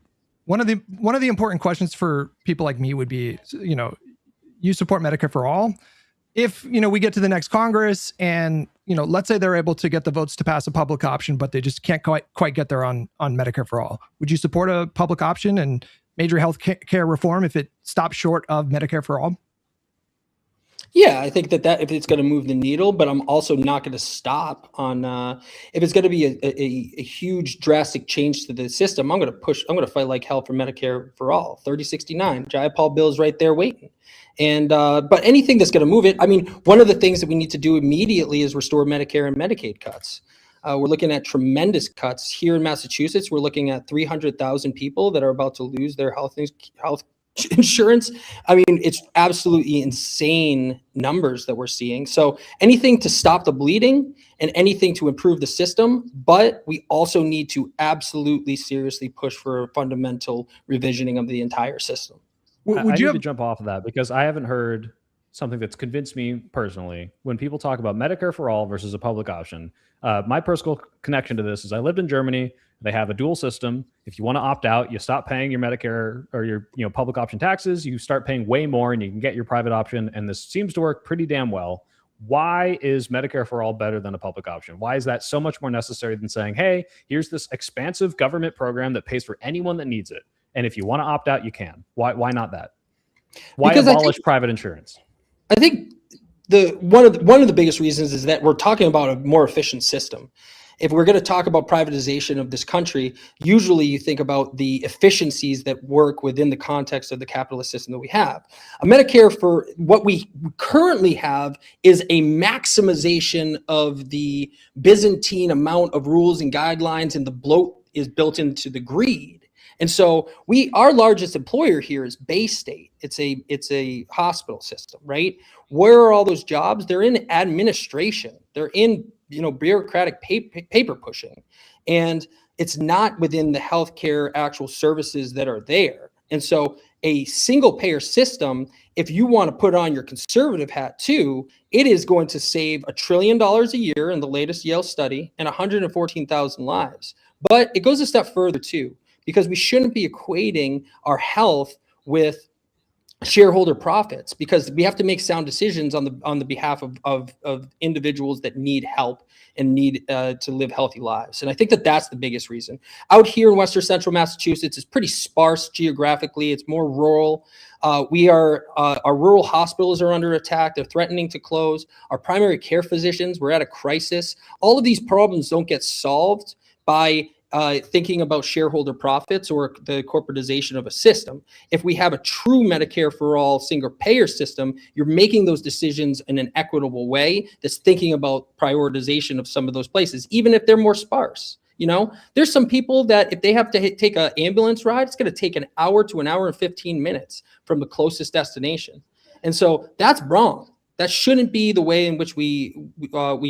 S2: one of the important questions for people like me would be, you support Medicare for all. If, we get to the next Congress and, let's say they're able to get the votes to pass a public option, but they just can't quite get there on Medicare for all. Would you support a public option and major health care reform if it stops short of Medicare for all?
S8: Yeah, I think that if it's going to move the needle, but I'm also not going to stop on if it's going to be a huge drastic change to the system. I'm going to fight like hell for Medicare for all. 3069 Jayapal bill's right there waiting. And but anything that's going to move it, I mean, one of the things that we need to do immediately is restore Medicare and Medicaid cuts. We're looking at tremendous cuts here in Massachusetts. We're looking at 300,000 people that are about to lose their health insurance. I mean, it's absolutely insane numbers that we're seeing. So anything to stop the bleeding and anything to improve the system, but we also need to absolutely seriously push for a fundamental revisioning of the entire system.
S4: I need to jump off of that because I haven't heard something that's convinced me personally. When people talk about Medicare for all versus a public option, my personal connection to this is I lived in Germany. They have a dual system. If you want to opt out, you stop paying your Medicare or your public option taxes. You start paying way more and you can get your private option. And this seems to work pretty damn well. Why is Medicare for all better than a public option? Why is that so much more necessary than saying, hey, here's this expansive government program that pays for anyone that needs it. And if you want to opt out, you can. Why not that? Why abolish private insurance?
S8: I think one of the biggest reasons is that we're talking about a more efficient system. If we're going to talk about privatization of this country, usually you think about the efficiencies that work within the context of the capitalist system that we have. A Medicare for what we currently have is a maximization of the Byzantine amount of rules and guidelines, and the bloat is built into the greed. And so our largest employer here is Bay State. It's a hospital system, right? Where are all those jobs? They're in administration. They're in bureaucratic paper pushing, and it's not within the healthcare actual services that are there. And so a single payer system, if you want to put on your conservative hat too, it is going to save $1 trillion a year in the latest Yale study and 114,000 lives. But it goes a step further too, because we shouldn't be equating our health with shareholder profits, because we have to make sound decisions on the behalf of individuals that need help and need to live healthy lives. And I think that that's the biggest reason. Out here in Western Central Massachusetts, it's pretty sparse geographically. It's more rural. Our rural hospitals are under attack. They're threatening to close. Our primary care physicians, we're at a crisis. All of these problems don't get solved by thinking about shareholder profits or the corporatization of a system. If we have a true Medicare for all single payer system, you're making those decisions in an equitable way that's thinking about prioritization of some of those places, even if they're more sparse. There's some people that if they have to take an ambulance ride, it's going to take an hour to an hour and 15 minutes from the closest destination. And so that's wrong. That shouldn't be the way in which we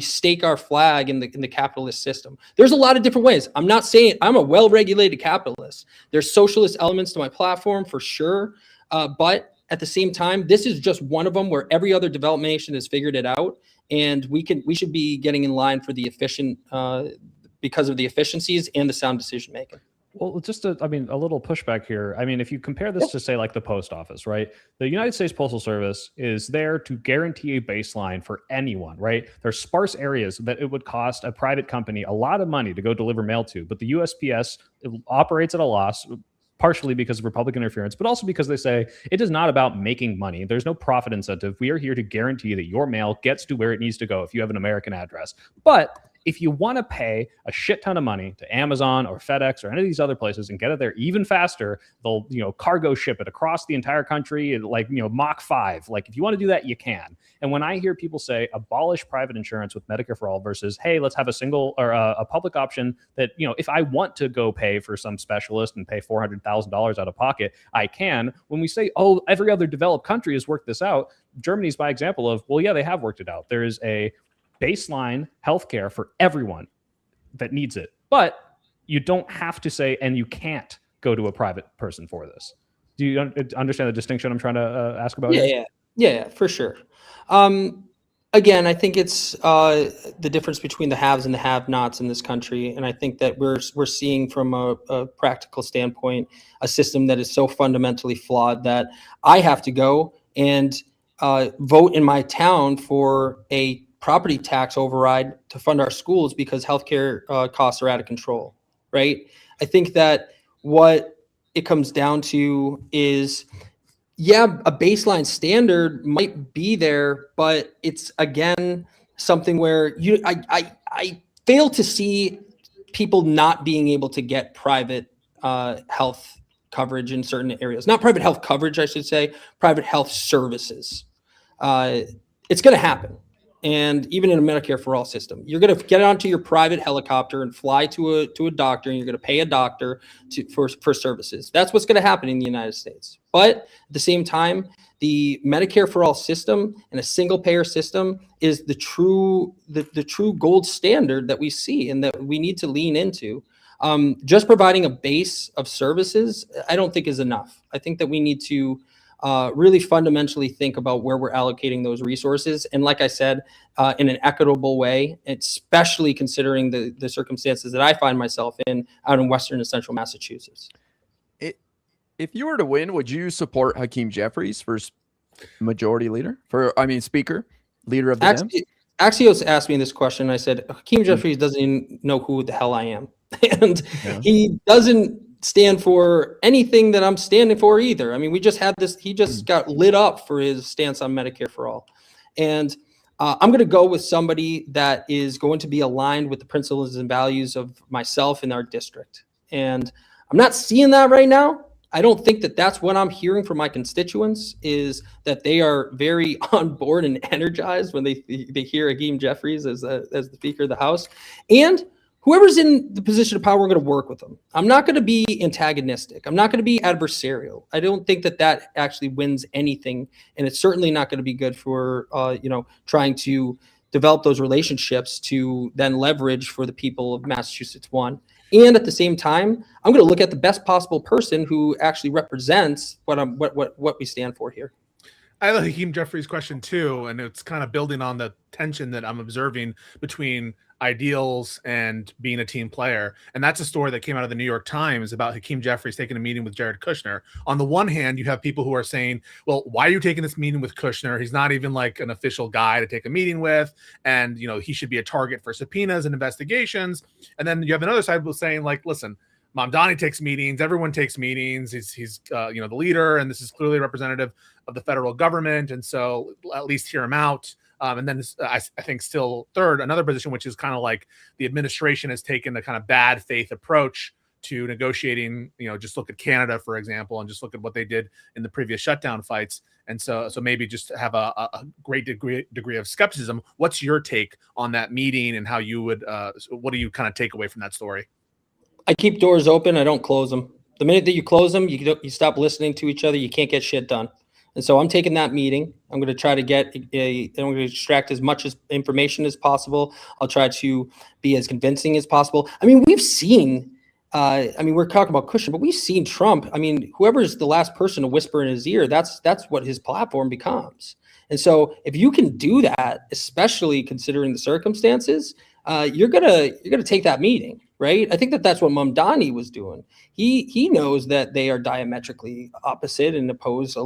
S8: stake our flag in the capitalist system. There's a lot of different ways. I'm not saying I'm a well-regulated capitalist. There's socialist elements to my platform for sure, but at the same time, this is just one of them where every other developed nation has figured it out, and we should be getting in line for the efficient because of the efficiencies and the sound decision making.
S4: Well, just a little pushback here. I mean, if you compare this to, say, like the post office, right? The United States Postal Service is there to guarantee a baseline for anyone, right? There's sparse areas that it would cost a private company a lot of money to go deliver mail to, but the USPS operates at a loss, partially because of Republican interference, but also because they say it is not about making money. There's no profit incentive. We are here to guarantee that your mail gets to where it needs to go if you have an American address. But if you want to pay a shit ton of money to Amazon or FedEx or any of these other places and get it there even faster, they'll, cargo ship it across the entire country, like, Mach 5. Like, if you want to do that, you can. And when I hear people say abolish private insurance with Medicare for all versus, hey, let's have a single or a public option that, if I want to go pay for some specialist and pay $400,000 out of pocket, I can. When we say, oh, every other developed country has worked this out, Germany's by example of, well, yeah, they have worked it out. There is a baseline healthcare for everyone that needs it, but you don't have to say, and you can't go to a private person for this. Do you understand the distinction I'm trying to ask about?
S8: Yeah, for sure. Again, I think it's the difference between the haves and the have-nots in this country, and I think that we're seeing from a practical standpoint a system that is so fundamentally flawed that I have to go and vote in my town for a property tax override to fund our schools because healthcare costs are out of control, right? I think that what it comes down to is, yeah, a baseline standard might be there, but it's, again, something where I fail to see people not being able to get private health coverage in certain areas. Not private health coverage, I should say, private health services. It's going to happen. And even in a Medicare for all system, you're going to get onto your private helicopter and fly to a doctor, and you're going to pay a doctor for services. That's what's going to happen in the United States. But at the same time, the Medicare for all system and a single payer system is the true gold standard that we see and that we need to lean into. Just providing a base of services, I don't think is enough. I think that we need to really fundamentally think about where we're allocating those resources. And like I said, in an equitable way, especially considering the circumstances that I find myself in out in Western and Central Massachusetts.
S1: If you were to win, would you support Hakeem Jeffries for majority leader? Speaker, leader of the Dems?
S8: Axios asked me this question. I said, Hakeem Jeffries doesn't even know who the hell I am. And he doesn't stand for anything that I'm standing for either. I mean, we just had this, he just got lit up for his stance on Medicare for all. And I'm going to go with somebody that is going to be aligned with the principles and values of myself and our district. And I'm not seeing that right now. I don't think that that's what I'm hearing from my constituents, is that they are very on board and energized when they hear Hakeem Jeffries as the Speaker of the House. And whoever's in the position of power, we're going to work with them. I'm not going to be antagonistic. I'm not going to be adversarial. I don't think that actually wins anything. And it's certainly not going to be good for, trying to develop those relationships to then leverage for the people of Massachusetts one. And at the same time, I'm going to look at the best possible person who actually represents what we stand for here.
S3: I like Hakeem Jeffries' question too, and it's kind of building on the tension that I'm observing between ideals and being a team player. And that's a story that came out of the New York Times about Hakeem Jeffries taking a meeting with Jared Kushner. On the one hand, you have people who are saying, well, why are you taking this meeting with Kushner? He's not even like an official guy to take a meeting with. And, he should be a target for subpoenas and investigations. And then you have another side of people saying, like, listen, Mamdani takes meetings. Everyone takes meetings. He's the leader, and this is clearly representative of the federal government. And so at least hear him out. And then I think still third, another position, which is kind of like the administration has taken a kind of bad faith approach to negotiating, just look at Canada, for example, and just look at what they did in the previous shutdown fights. And so maybe just have a great degree of skepticism. What's your take on that meeting, and how you would, what do you kind of take away from that story?
S8: I keep doors open. I don't close them. The minute that you close them, you stop listening to each other. You can't get shit done. And so I'm taking that meeting. I'm going to try to I'm going to extract as much information as possible. I'll try to be as convincing as possible. I mean, we've seen, we're talking about Kushner, but we've seen Trump. I mean, whoever's the last person to whisper in his ear, that's what his platform becomes. And so if you can do that, especially considering the circumstances, you're going to take that meeting. right? I think that that's what Mamdani was doing. He knows that they are diametrically opposite and oppose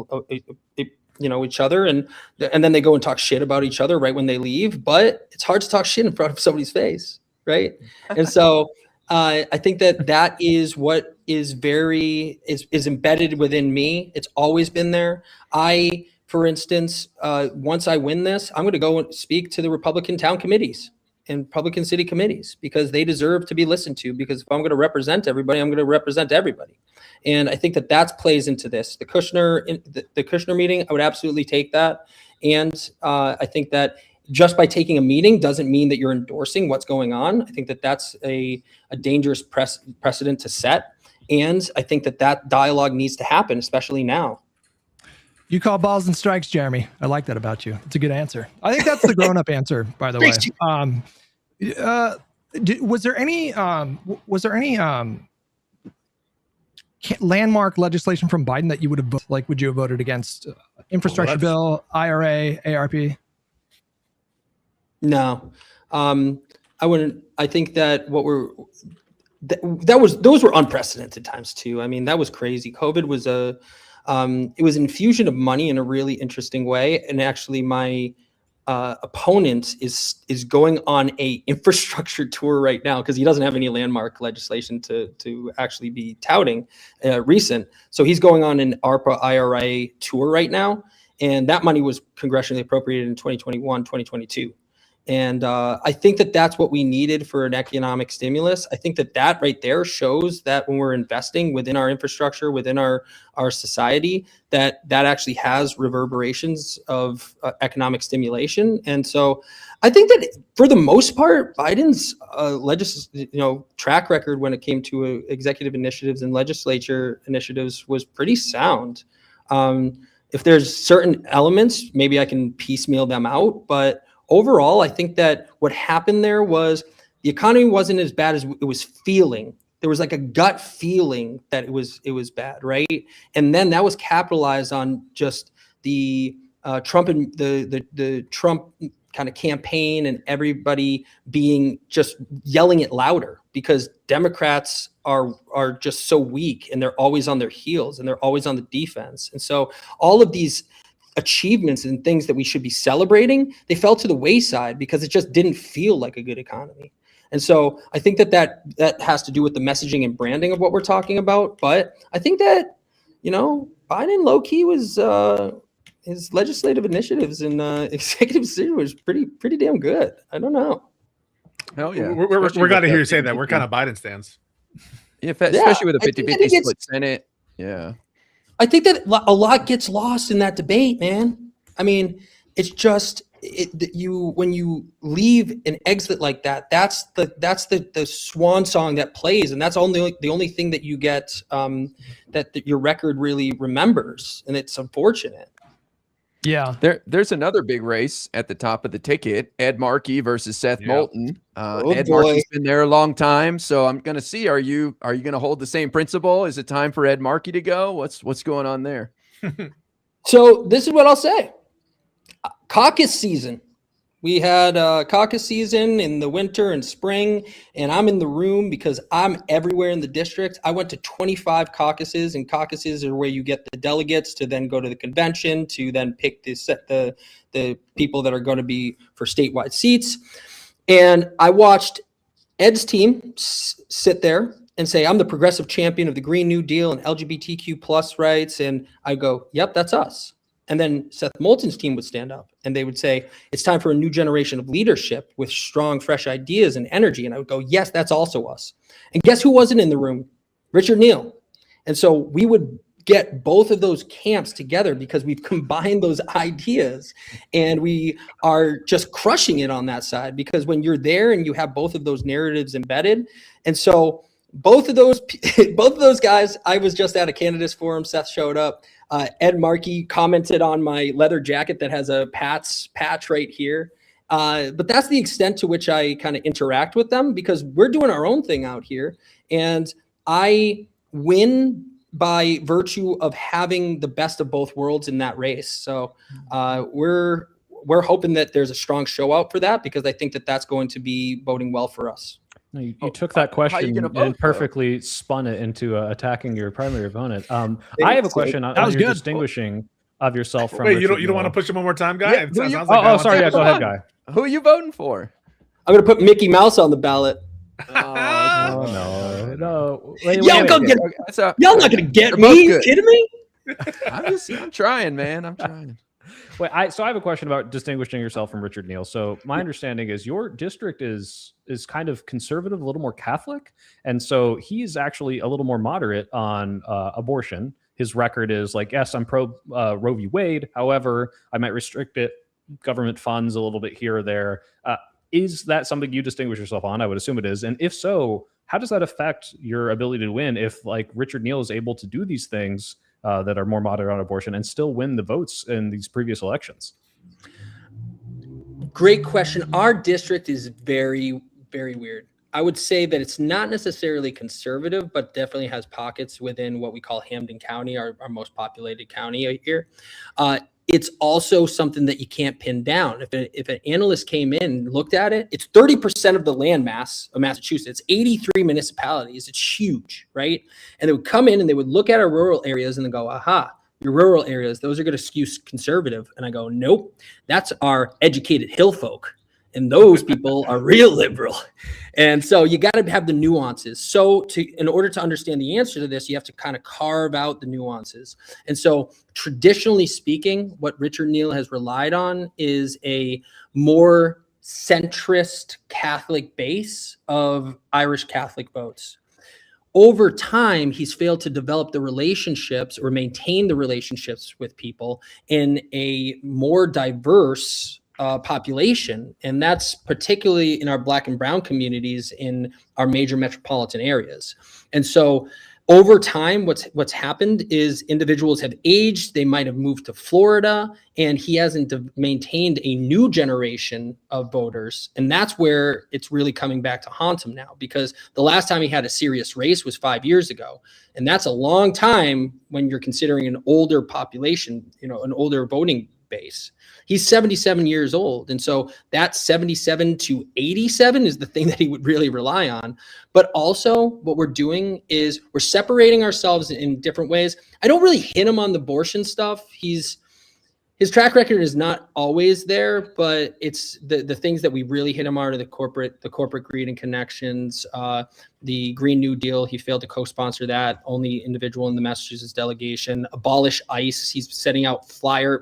S8: each other, and then they go and talk shit about each other right when they leave. But it's hard to talk shit in front of somebody's face, right? And so I think that is what is is embedded within me. It's always been there. For instance, once I win this, I'm going to go and speak to the Republican town committees and Republican city committees, because they deserve to be listened to. Because if I'm going to represent everybody, I'm going to represent everybody. And I think that plays into this. The Kushner meeting, I would absolutely take that. And I think that just by taking a meeting doesn't mean that you're endorsing what's going on. I think that that's a dangerous precedent to set. And I think that dialogue needs to happen, especially now.
S2: You call balls and strikes, Jeremy. I like that about you. It's a good answer. I think that's the grown-up answer, by the way. Was there any landmark legislation from Biden that you would have would you have voted against? Infrastructure bill, IRA, ARP?
S8: No, I wouldn't. I think that those were unprecedented times too. I mean, that was crazy. COVID was it was an infusion of money in a really interesting way. And actually my opponent is going on a infrastructure tour right now, because he doesn't have any landmark legislation to actually be touting recent. So he's going on an ARPA IRA tour right now. And that money was congressionally appropriated in 2021, 2022. And I think that that's what we needed for an economic stimulus. I think that right there shows that when we're investing within our infrastructure, within our society, that actually has reverberations of economic stimulation. And so I think that for the most part, Biden's track record when it came to executive initiatives and legislature initiatives was pretty sound. If there's certain elements, maybe I can piecemeal them out, but overall, I think that what happened there was the economy wasn't as bad as it was feeling. There was like a gut feeling that it was bad, right? And then that was capitalized on just the Trump and the Trump kind of campaign, and everybody being just yelling it louder, because Democrats are just so weak, and they're always on their heels, and they're always on the defense. And so all of these achievements and things that we should be celebrating, they fell to the wayside because it just didn't feel like a good economy. And so I think that has to do with the messaging and branding of what we're talking about. But I think that, Biden low key was his legislative initiatives and executive decision was pretty damn good. I don't know.
S1: Hell yeah.
S3: We're glad to hear you say that. We're kind of Biden stands.
S1: Yeah, especially with a 50-50 split Senate. Yeah.
S8: I think that a lot gets lost in that debate, man. I mean, it's just when you leave an exit like that, that's the swan song that plays, and that's the only thing that you get that your record really remembers, and it's unfortunate.
S2: Yeah,
S1: there's another big race at the top of the ticket: Ed Markey versus Seth Moulton. Ed
S8: boy.
S1: Markey's been there a long time, so I'm gonna see. Are you gonna hold the same principle? Is it time for Ed Markey to go? What's going on there?
S8: So this is what I'll say: caucus season. We had caucus season in the winter and spring, and I'm in the room because I'm everywhere in the district. I went to 25 caucuses, and caucuses are where you get the delegates to then go to the convention to then pick the people that are going to be for statewide seats. And I watched Ed's team sit there and say, I'm the progressive champion of the Green New Deal and LGBTQ plus rights. And I go, yep, that's us. And then Seth Moulton's team would stand up and they would say, it's time for a new generation of leadership with strong, fresh ideas and energy. And I would go, yes, that's also us. And guess who wasn't in the room? Richard Neal. And so we would get both of those camps together because we've combined those ideas, and we are just crushing it on that side, because when you're there and you have both of those narratives embedded. And so both of those guys, I was just at a candidates forum. Seth showed up. Ed Markey commented on my leather jacket that has a Pats patch right here. But that's the extent to which I kind of interact with them, because we're doing our own thing out here. And I win by virtue of having the best of both worlds in that race. So we're hoping that there's a strong show out for that, because I think that that's going to be boding well for us.
S4: No, you took that question
S1: vote,
S4: and perfectly spun it into attacking your primary opponent. I have a question on your distinguishing of yourself from.
S3: Wait,
S4: Richard
S3: you don't want to push him one more time, guy?
S1: Yeah,
S4: sorry. Yeah, go ahead, guy.
S1: Who are you voting for?
S8: I'm gonna put Mickey Mouse on the ballot.
S4: Oh, no. Wait,
S8: Y'all not gonna get me. You kidding me?
S1: I'm trying, man. I'm trying.
S4: Wait, so I have a question about distinguishing yourself from Richard Neal. So my understanding is your district is kind of conservative, a little more Catholic, and so he's actually a little more moderate on abortion. His record is like, yes, I'm pro Roe v. Wade. However, I might restrict it, government funds a little bit here or there. Is that something you distinguish yourself on? I would assume it is. And if so, how does that affect your ability to win if like Richard Neal is able to do these things that are more moderate on abortion and still win the votes in these previous elections?
S8: Great question. Our district is very, very weird. I would say that it's not necessarily conservative, but definitely has pockets within what we call Hampden County, our most populated county here. It's also something that you can't pin down. If an analyst came in and looked at it, it's 30% of the land mass of Massachusetts, 83 municipalities. It's huge, right? And they would come in and they would look at our rural areas and they go, aha, your rural areas, those are going to skew conservative. And I go, nope, that's our educated hill folk. And those people are real liberal. And so you got to have the nuances. So in order to understand the answer to this, you have to kind of carve out the nuances. And so traditionally speaking, what Richard Neal has relied on is a more centrist Catholic base of Irish Catholic votes. Over time, he's failed to develop the relationships or maintain the relationships with people in a more diverse population, and that's particularly in our Black and brown communities in our major metropolitan areas. And so over time, what's happened is individuals have aged, they might have moved to Florida, and he hasn't maintained a new generation of voters. And that's where it's really coming back to haunt him now, because the last time he had a serious race was 5 years ago. And that's a long time when you're considering an older population, an older voting base. He's 77 years old. And so that 77 to 87 is the thing that he would really rely on. But also what we're doing is we're separating ourselves in different ways. I don't really hit him on the abortion stuff. His track record is not always there, but it's the things that we really hit him on are the corporate greed and connections, the Green New Deal. He failed to co-sponsor that, only individual in the Massachusetts delegation. Abolish ICE. He's setting out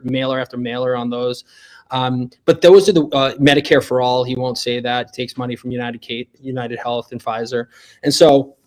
S8: mailer after mailer on those. But those are the Medicare for all. He won't say that. It takes money from United Health and Pfizer. And so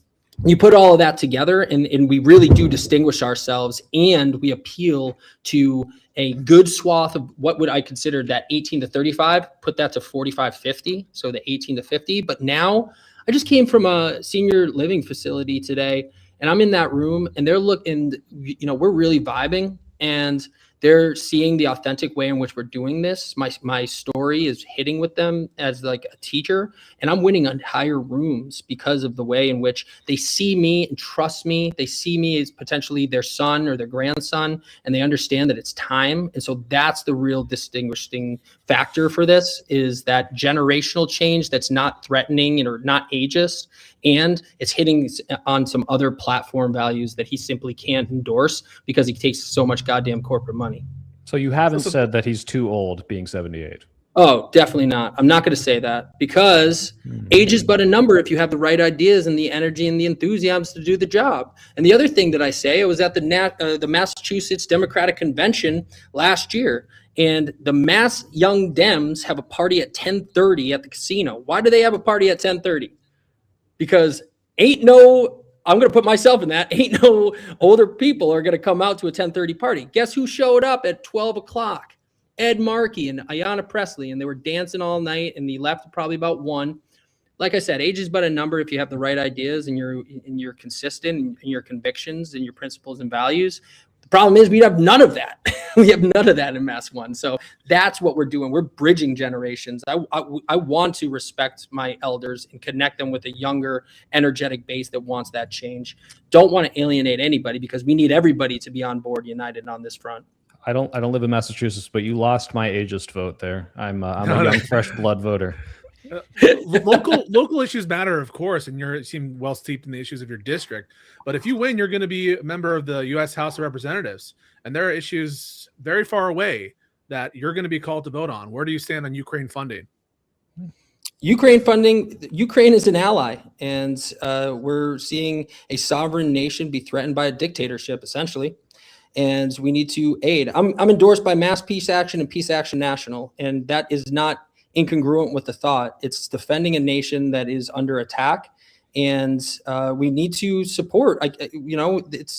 S8: you put all of that together and we really do distinguish ourselves, and we appeal to a good swath of what would I consider that 18 to 35, put that to 45, 50. So the 18 to 50. But now I just came from a senior living facility today, and I'm in that room and they're looking, we're really vibing, and they're seeing the authentic way in which we're doing this. My story is hitting with them as like a teacher, and I'm winning entire rooms because of the way in which they see me and trust me. They see me as potentially their son or their grandson, and they understand that it's time. And so that's the real distinguishing factor for this, is that generational change that's not threatening or not ageist, and it's hitting on some other platform values that he simply can't endorse because he takes so much goddamn corporate money.
S4: So you haven't said that he's too old being 78.
S8: Oh, definitely not. I'm not going to say that, because age is but a number if you have the right ideas and the energy and the enthusiasm to do the job. And the other thing that I say, I was at the Massachusetts Democratic Convention last year, and the Mass Young Dems have a party at 10:30 at the casino. Why do they have a party at 10:30? Because I'm going to put myself in that, ain't no older people are going to come out to a 10:30 party. Guess who showed up at 12 o'clock? Ed Markey and Ayanna Presley, and they were dancing all night, and they left probably about 1. Like I said, age is but a number if you have the right ideas and you're consistent in your convictions and your principles and values. The problem is we have none of that. We have none of that in Mass 1. So that's what we're doing. We're bridging generations. I want to respect my elders and connect them with a younger, energetic base that wants that change. Don't want to alienate anybody, because we need everybody to be on board, united on this front.
S4: I don't live in Massachusetts, but you lost my ageist vote there. I'm a young, fresh blood voter.
S3: Local issues matter, of course, and you seem well steeped in the issues of your district. But if you win, you're going to be a member of the U.S. House of Representatives, and there are issues very far away that you're going to be called to vote on. Where do you stand on Ukraine funding?
S8: Ukraine funding. Ukraine is an ally, and we're seeing a sovereign nation be threatened by a dictatorship, essentially. And we need to aid. I'm endorsed by Mass Peace Action and Peace Action National, and that is not incongruent with the thought. It's defending a nation that is under attack, and we need to support. It's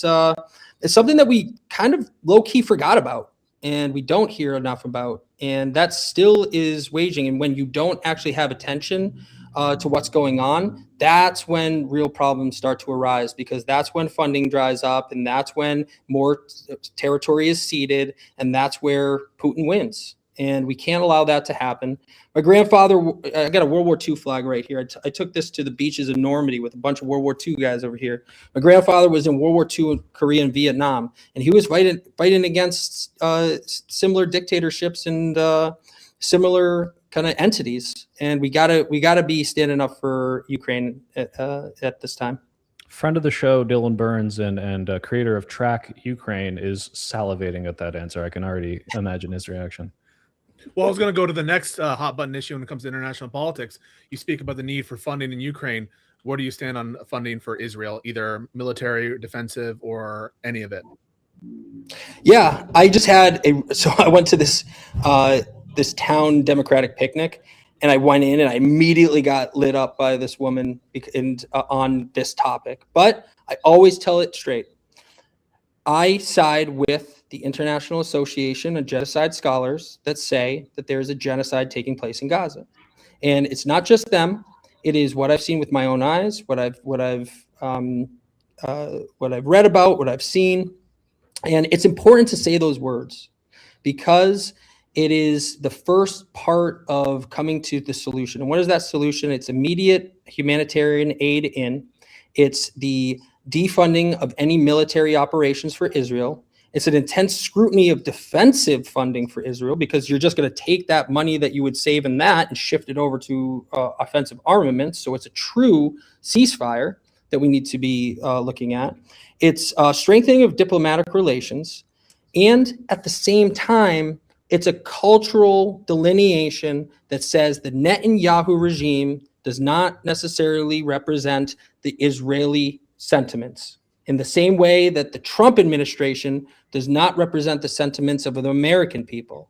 S8: something that we kind of low key forgot about, and we don't hear enough about, and that still is waging. And when you don't actually have attention to what's going on, that's when real problems start to arise, because that's when funding dries up, and that's when more territory is ceded, and that's where Putin wins. And we can't allow that to happen. My grandfather, I got a World War II flag right here. I took this to the beaches of Normandy with a bunch of World War II guys over here. My grandfather was in World War II in Korea and Vietnam, and he was fighting against similar dictatorships and similar kind of entities. And we gotta be standing up for Ukraine at this time.
S4: Friend of the show, Dylan Burns, and creator of Track Ukraine, is salivating at that answer. I can already imagine his reaction.
S3: Well, I was going to go to the next hot button issue when it comes to international politics. You speak about the need for funding in Ukraine. Where do you stand on funding for Israel, either military, defensive, or any of it?
S8: Yeah, I just had so I went to this town Democratic picnic, and I went in and I immediately got lit up by this woman on this topic. But I always tell it straight. I side with the International Association of Genocide Scholars that say that there is a genocide taking place in Gaza, and it's not just them. It is what I've seen with my own eyes, what I've read about, what I've seen, and it's important to say those words because it is the first part of coming to the solution. And what is that solution? It's immediate humanitarian aid in. It's the defunding of any military operations for Israel. It's an intense scrutiny of defensive funding for Israel, because you're just going to take that money that you would save in that and shift it over to offensive armaments. So it's a true ceasefire that we need to be looking at. It's strengthening of diplomatic relations. And at the same time, it's a cultural delineation that says the Netanyahu regime does not necessarily represent the Israeli sentiments, in the same way that the Trump administration does not represent the sentiments of the American people.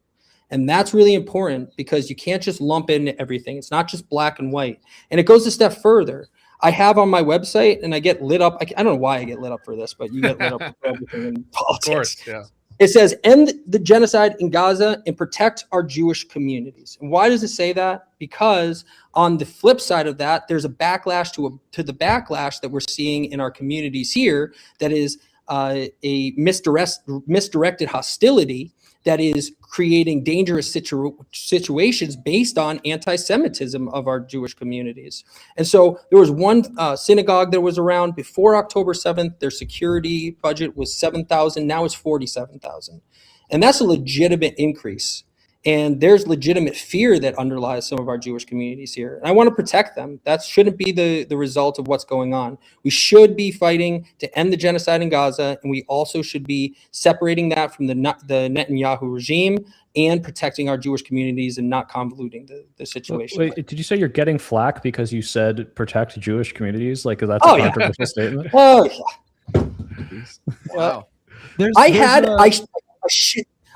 S8: And that's really important, because you can't just lump in everything. It's not just black and white. And it goes a step further. I have on my website, and I get lit up. I don't know why I get lit up for this, but you get lit up for everything in politics. Of course, yeah. It says, end the genocide in Gaza and protect our Jewish communities. And why does it say that? Because on the flip side of that, there's a backlash to the backlash that we're seeing in our communities here, that is a misdirected hostility that is creating dangerous situations based on anti-Semitism of our Jewish communities. And so there was one synagogue that was around before October 7th. Their security budget was $7,000. Now it's $47,000. And that's a legitimate increase. And there's legitimate fear that underlies some of our Jewish communities here. And I want to protect them. That shouldn't be the result of what's going on. We should be fighting to end the genocide in Gaza, and we also should be separating that from the Netanyahu regime and protecting our Jewish communities and not convoluting the situation.
S4: Wait, did you say you're getting flack because you said protect Jewish communities? Like, that's a controversial statement?
S8: Oh, yeah.
S1: Wow.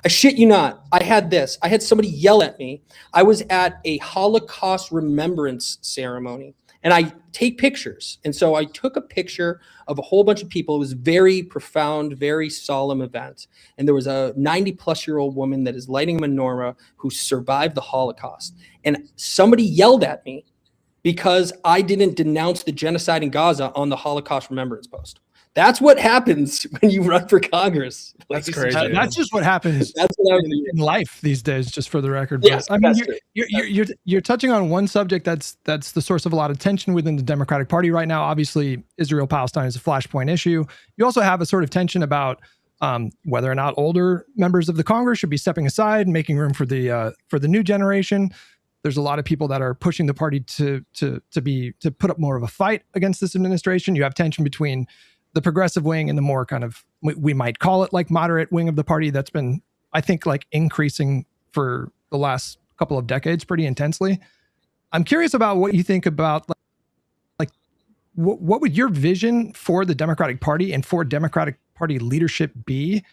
S8: I shit you not. I had somebody yell at me. I was at a Holocaust remembrance ceremony, and I take pictures. And so I took a picture of a whole bunch of people. It was very profound, very solemn event. And there was a 90-plus-year-old woman that is lighting a menorah who survived the Holocaust. And somebody yelled at me because I didn't denounce the genocide in Gaza on the Holocaust remembrance post. That's what happens when you run for Congress.
S3: That's crazy.
S2: That's just what happens in life these days, just for the record.
S8: Yes,
S2: but, I mean, you're touching on one subject that's the source of a lot of tension within the Democratic Party right now. Obviously, Israel-Palestine is a flashpoint issue. You also have a sort of tension about whether or not older members of the Congress should be stepping aside, making room for the new generation. There's a lot of people that are pushing the party to put up more of a fight against this administration. You have tension between the progressive wing and the more kind of, we might call it like moderate wing of the party that's been, I think, like increasing for the last couple of decades pretty intensely. I'm curious about what you think about what would your vision for the Democratic Party and for Democratic Party leadership be,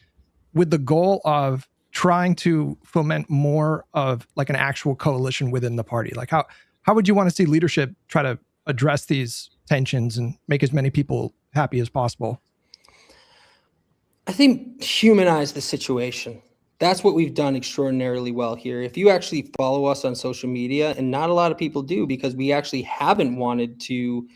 S2: with the goal of trying to foment more of like an actual coalition within the party? Like how would you want to see leadership try to address these tensions and make as many people happy as possible?
S8: I think humanize the situation. That's what we've done extraordinarily well here. If you actually follow us on social media, and not a lot of people do because we actually haven't wanted to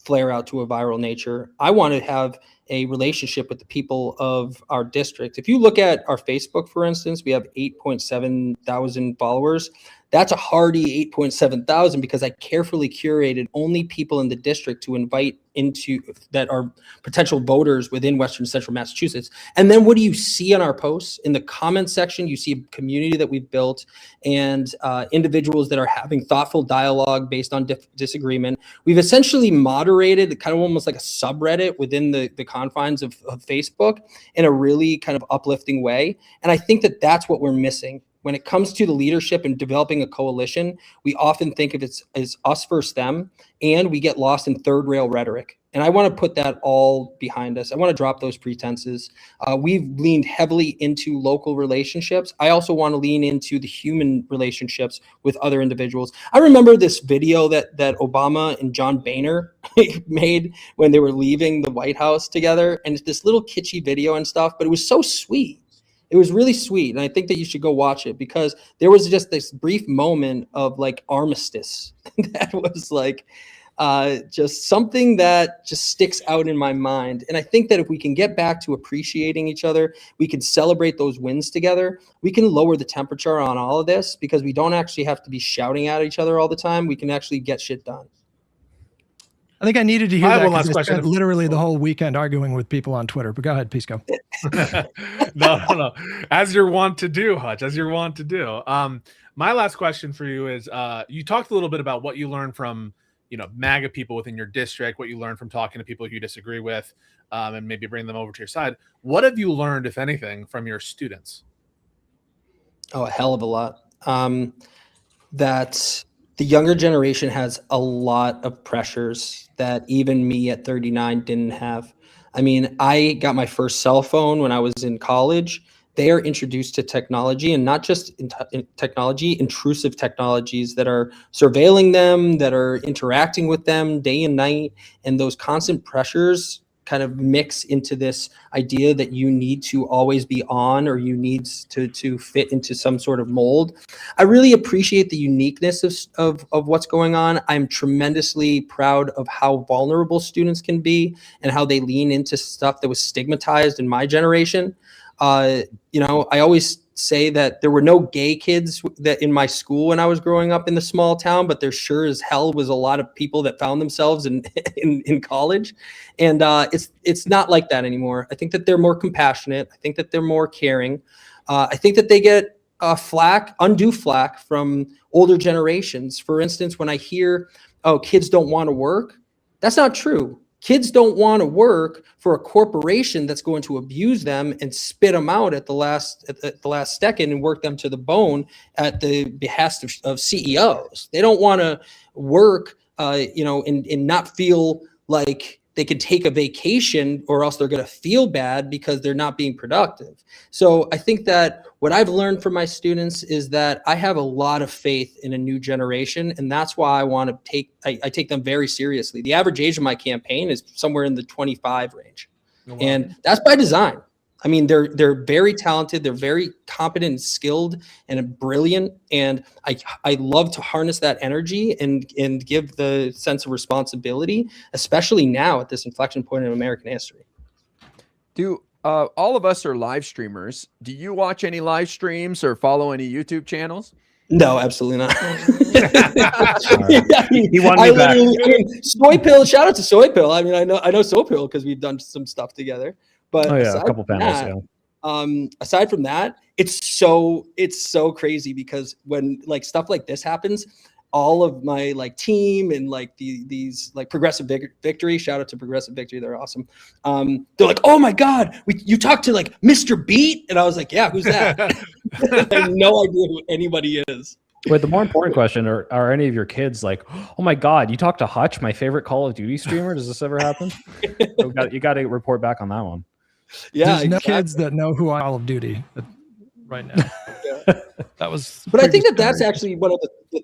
S8: flare out to a viral nature. I want to have a relationship with the people of our district. If you look at our Facebook, for instance, we have 8.7 thousand followers. That's a hearty 8.7 thousand because I carefully curated only people in the district to invite into that are potential voters within Western Central Massachusetts. And then what do you see on our posts? In the comment section, you see a community that we've built and individuals that are having thoughtful dialogue based on disagreement. We've essentially moderated kind of almost like a subreddit within the confines of Facebook in a really kind of uplifting way. And I think that that's what we're missing. When it comes to the leadership and developing a coalition, we often think of it as us versus them, and we get lost in third rail rhetoric. And I want to put that all behind us. I want to drop those pretenses. We've leaned heavily into local relationships. I also want to lean into the human relationships with other individuals. I remember this video that Obama and John Boehner made when they were leaving the White House together. And it's this little kitschy video and stuff, but it was so sweet. It was really sweet. And I think that you should go watch it because there was just this brief moment of like armistice that was like just something that just sticks out in my mind. And I think that if we can get back to appreciating each other, we can celebrate those wins together. We can lower the temperature on all of this because we don't actually have to be shouting at each other all the time. We can actually get shit done.
S2: I think I needed to hear that.
S3: One last question.
S2: Literally the whole weekend arguing with people on Twitter. But go ahead, Pisco.
S3: No. As you're wont to do, Hutch. As you're wont to do. My last question for you is: you talked a little bit about what you learned from, MAGA people within your district, what you learned from talking to people you disagree with, and maybe bring them over to your side. What have you learned, if anything, from your students?
S8: Oh, a hell of a lot. That the younger generation has a lot of pressures that even me at 39 didn't have. I mean, I got my first cell phone when I was in college. They are introduced to technology, and not just in technology, intrusive technologies that are surveilling them, that are interacting with them day and night. And those constant pressures kind of mix into this idea that you need to always be on, or you need to fit into some sort of mold. I really appreciate the uniqueness of what's going on. I'm tremendously proud of how vulnerable students can be and how they lean into stuff that was stigmatized in my generation. I always say that there were no gay kids that in my school when I was growing up in the small town, but there sure as hell was a lot of people that found themselves in college. And it's not like that anymore. I think that they're more compassionate. I think that they're more caring. I think that they get undue flack from older generations. For instance, when I hear, oh, kids don't want to work, that's not true. Kids don't want to work for a corporation that's going to abuse them and spit them out at the last second and work them to the bone at the behest of CEOs. They don't want to work, and not feel like they could take a vacation, or else they're going to feel bad because they're not being productive. So I think that what I've learned from my students is that I have a lot of faith in a new generation, and that's why I want to I take them very seriously. The average age of my campaign is somewhere in the 25 range. Oh, wow. And that's by design. I mean, they're very talented, they're very competent and skilled and brilliant, and I love to harness that energy and give the sense of responsibility, especially now at this inflection point in American history.
S1: All of us are live streamers. Do you watch any live streams or follow any YouTube channels?
S8: No, absolutely not.
S4: He wanted me back.
S8: Soypill, shout out to Soypill. I mean, I know Soypill because we've done some stuff together. But
S4: a couple panels.
S8: aside from that, it's so crazy because when like stuff like this happens, all of my like team and like these like Progressive Victory, shout out to Progressive Victory, they're awesome. They're like, oh my God, you talked to like Mr. Beat? And I was like, yeah, who's that? I have no idea who anybody is.
S4: But the more important question, are any of your kids like, oh my God, you talked to Hutch, my favorite Call of Duty streamer? Does this ever happen? You got to report back on that one.
S2: Yeah, there's no kids that know who Call of Duty right now. That was.
S8: But I think that's actually one of the.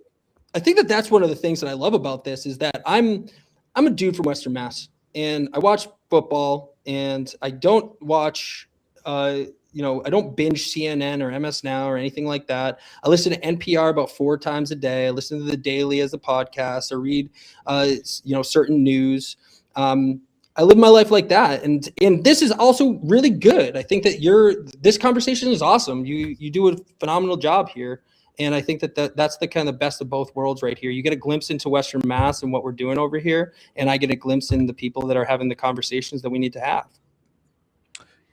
S8: I think that's one of the things that I love about this is that I'm a dude from Western Mass, and I watch football, and I don't watch. I don't binge CNN or MS Now or anything like that. I listen to NPR about 4 times a day. I listen to the Daily as a podcast. I read, certain news. I live my life like that, and this is also really good. I think that this conversation is awesome. You do a phenomenal job here, and I think that's the kind of best of both worlds right here. You get a glimpse into Western Mass and what we're doing over here, and I get a glimpse in the people that are having the conversations that we need to have.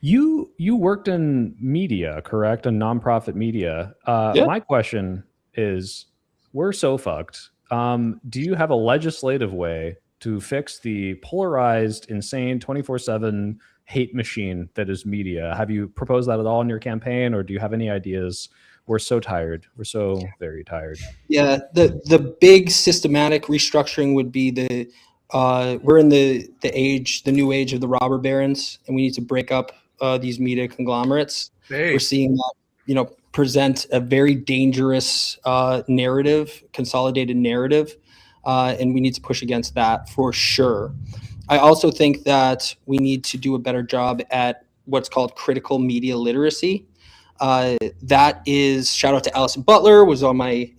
S4: You worked in media, correct? In nonprofit media.
S8: Yeah.
S4: My question is, we're so fucked. Do you have a legislative way to fix the polarized, insane, 24/7 hate machine that is media? Have you proposed that at all in your campaign, or do you have any ideas? We're so tired. We're so very tired.
S8: Yeah, the big systematic restructuring would be we're in the new age of the robber barons, and we need to break up these media conglomerates.
S3: Hey.
S8: We're seeing that, present a very dangerous consolidated narrative, and we need to push against that for sure. I also think that we need to do a better job at what's called critical media literacy. That is, shout out to Allison Butler, was on my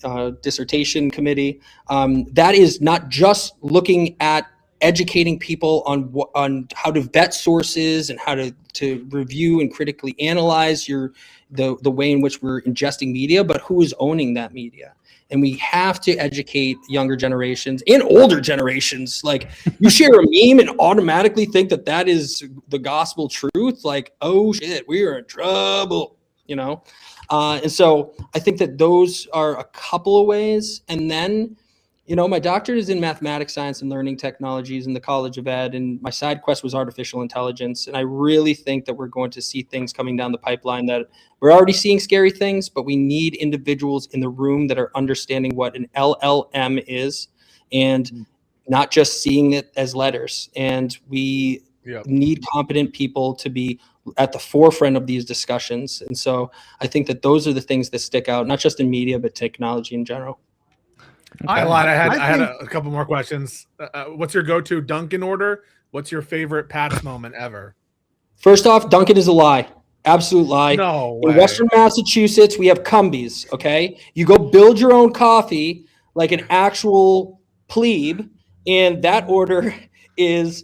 S8: dissertation committee. That is not just looking at educating people on how to vet sources and how to review and critically analyze the way in which we're ingesting media, but who is owning that media. And we have to educate younger generations and older generations. Like, you share a meme and automatically think that is the gospel truth. Like, oh shit, we are in trouble, And so I think that those are a couple of ways. And then, my doctorate is in mathematics, science, and learning technologies in the College of Ed, and my side quest was artificial intelligence. And I really think that we're going to see things coming down the pipeline that we're already seeing scary things, but we need individuals in the room that are understanding what an LLM is and not just seeing it as letters. And we need competent people to be at the forefront of these discussions. And so I think that those are the things that stick out, not just in media, but technology in general.
S3: Okay. I had a couple more questions. What's your go-to Dunkin' order? What's your favorite Pat's moment ever?
S8: First off, Dunkin' is a lie. Absolute lie.
S3: No way.
S8: In Western Massachusetts, we have Cumbies, okay? You go build your own coffee like an actual plebe, and that order is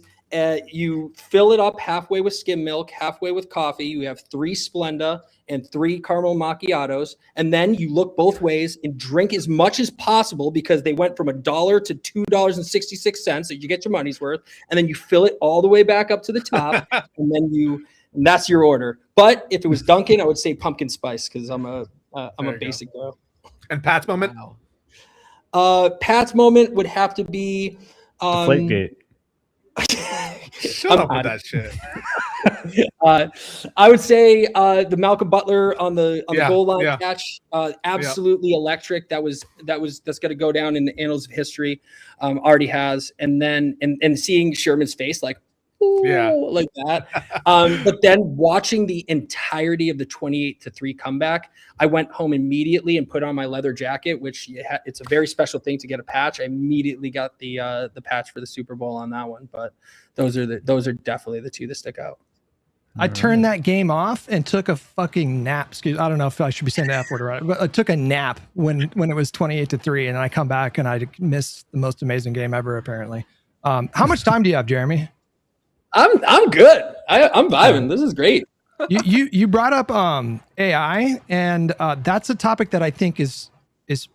S8: you fill it up halfway with skim milk, halfway with coffee. You have 3 Splenda and 3 caramel macchiatos, and then you look both ways and drink as much as possible because they went from $1 to $2.66, so you get your money's worth, and then you fill it all the way back up to the top, and that's your order. But if it was Dunkin', I would say pumpkin spice because I'm a basic girl.
S3: And Pat's moment?
S8: Pat's moment would have to be
S4: Deflategate.
S3: Shut up with that shit.
S8: I would say the Malcolm Butler on the goal line catch, absolutely electric. That's going to go down in the annals of history. Already has, and then and seeing Sherman's face like like that. But then watching the entirety of the 28-3 comeback, I went home immediately and put on my leather jacket, which it's a very special thing to get a patch. I immediately got the patch for the Super Bowl on that one. But those are definitely the two that stick out.
S2: I turned that game off and took a fucking nap. Excuse, I don't know if I should be saying the F word right, but I took a nap when it was 28-3, and I come back and I missed the most amazing game ever. Apparently, how much time do you have, Jeremy?
S8: I'm good. I'm vibing. This is great.
S2: You brought up AI, and that's a topic that I think is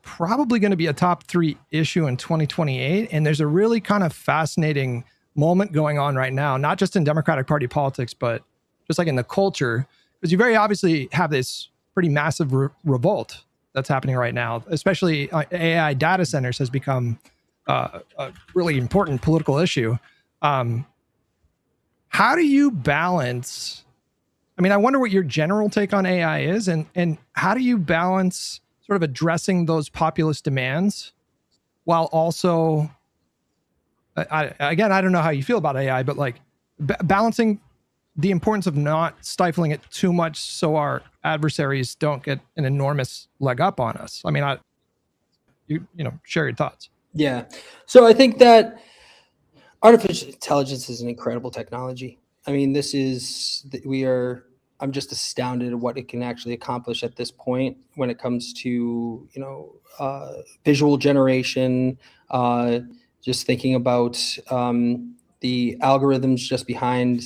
S2: probably going to be a top 3 issue in 2028. And there's a really kind of fascinating moment going on right now, not just in Democratic Party politics, but just like in the culture, because you very obviously have this pretty massive revolt that's happening right now, especially AI data centers has become a really important political issue. How do you balance? I mean, I wonder what your general take on AI is, and how do you balance sort of addressing those populist demands while also, I don't know how you feel about AI, but like balancing the importance of not stifling it too much so our adversaries don't get an enormous leg up on us. I mean, you know, share your thoughts.
S8: Yeah. So I think that artificial intelligence is an incredible technology. I mean, I'm just astounded at what it can actually accomplish at this point when it comes to, you know, visual generation, just thinking about the algorithms just behind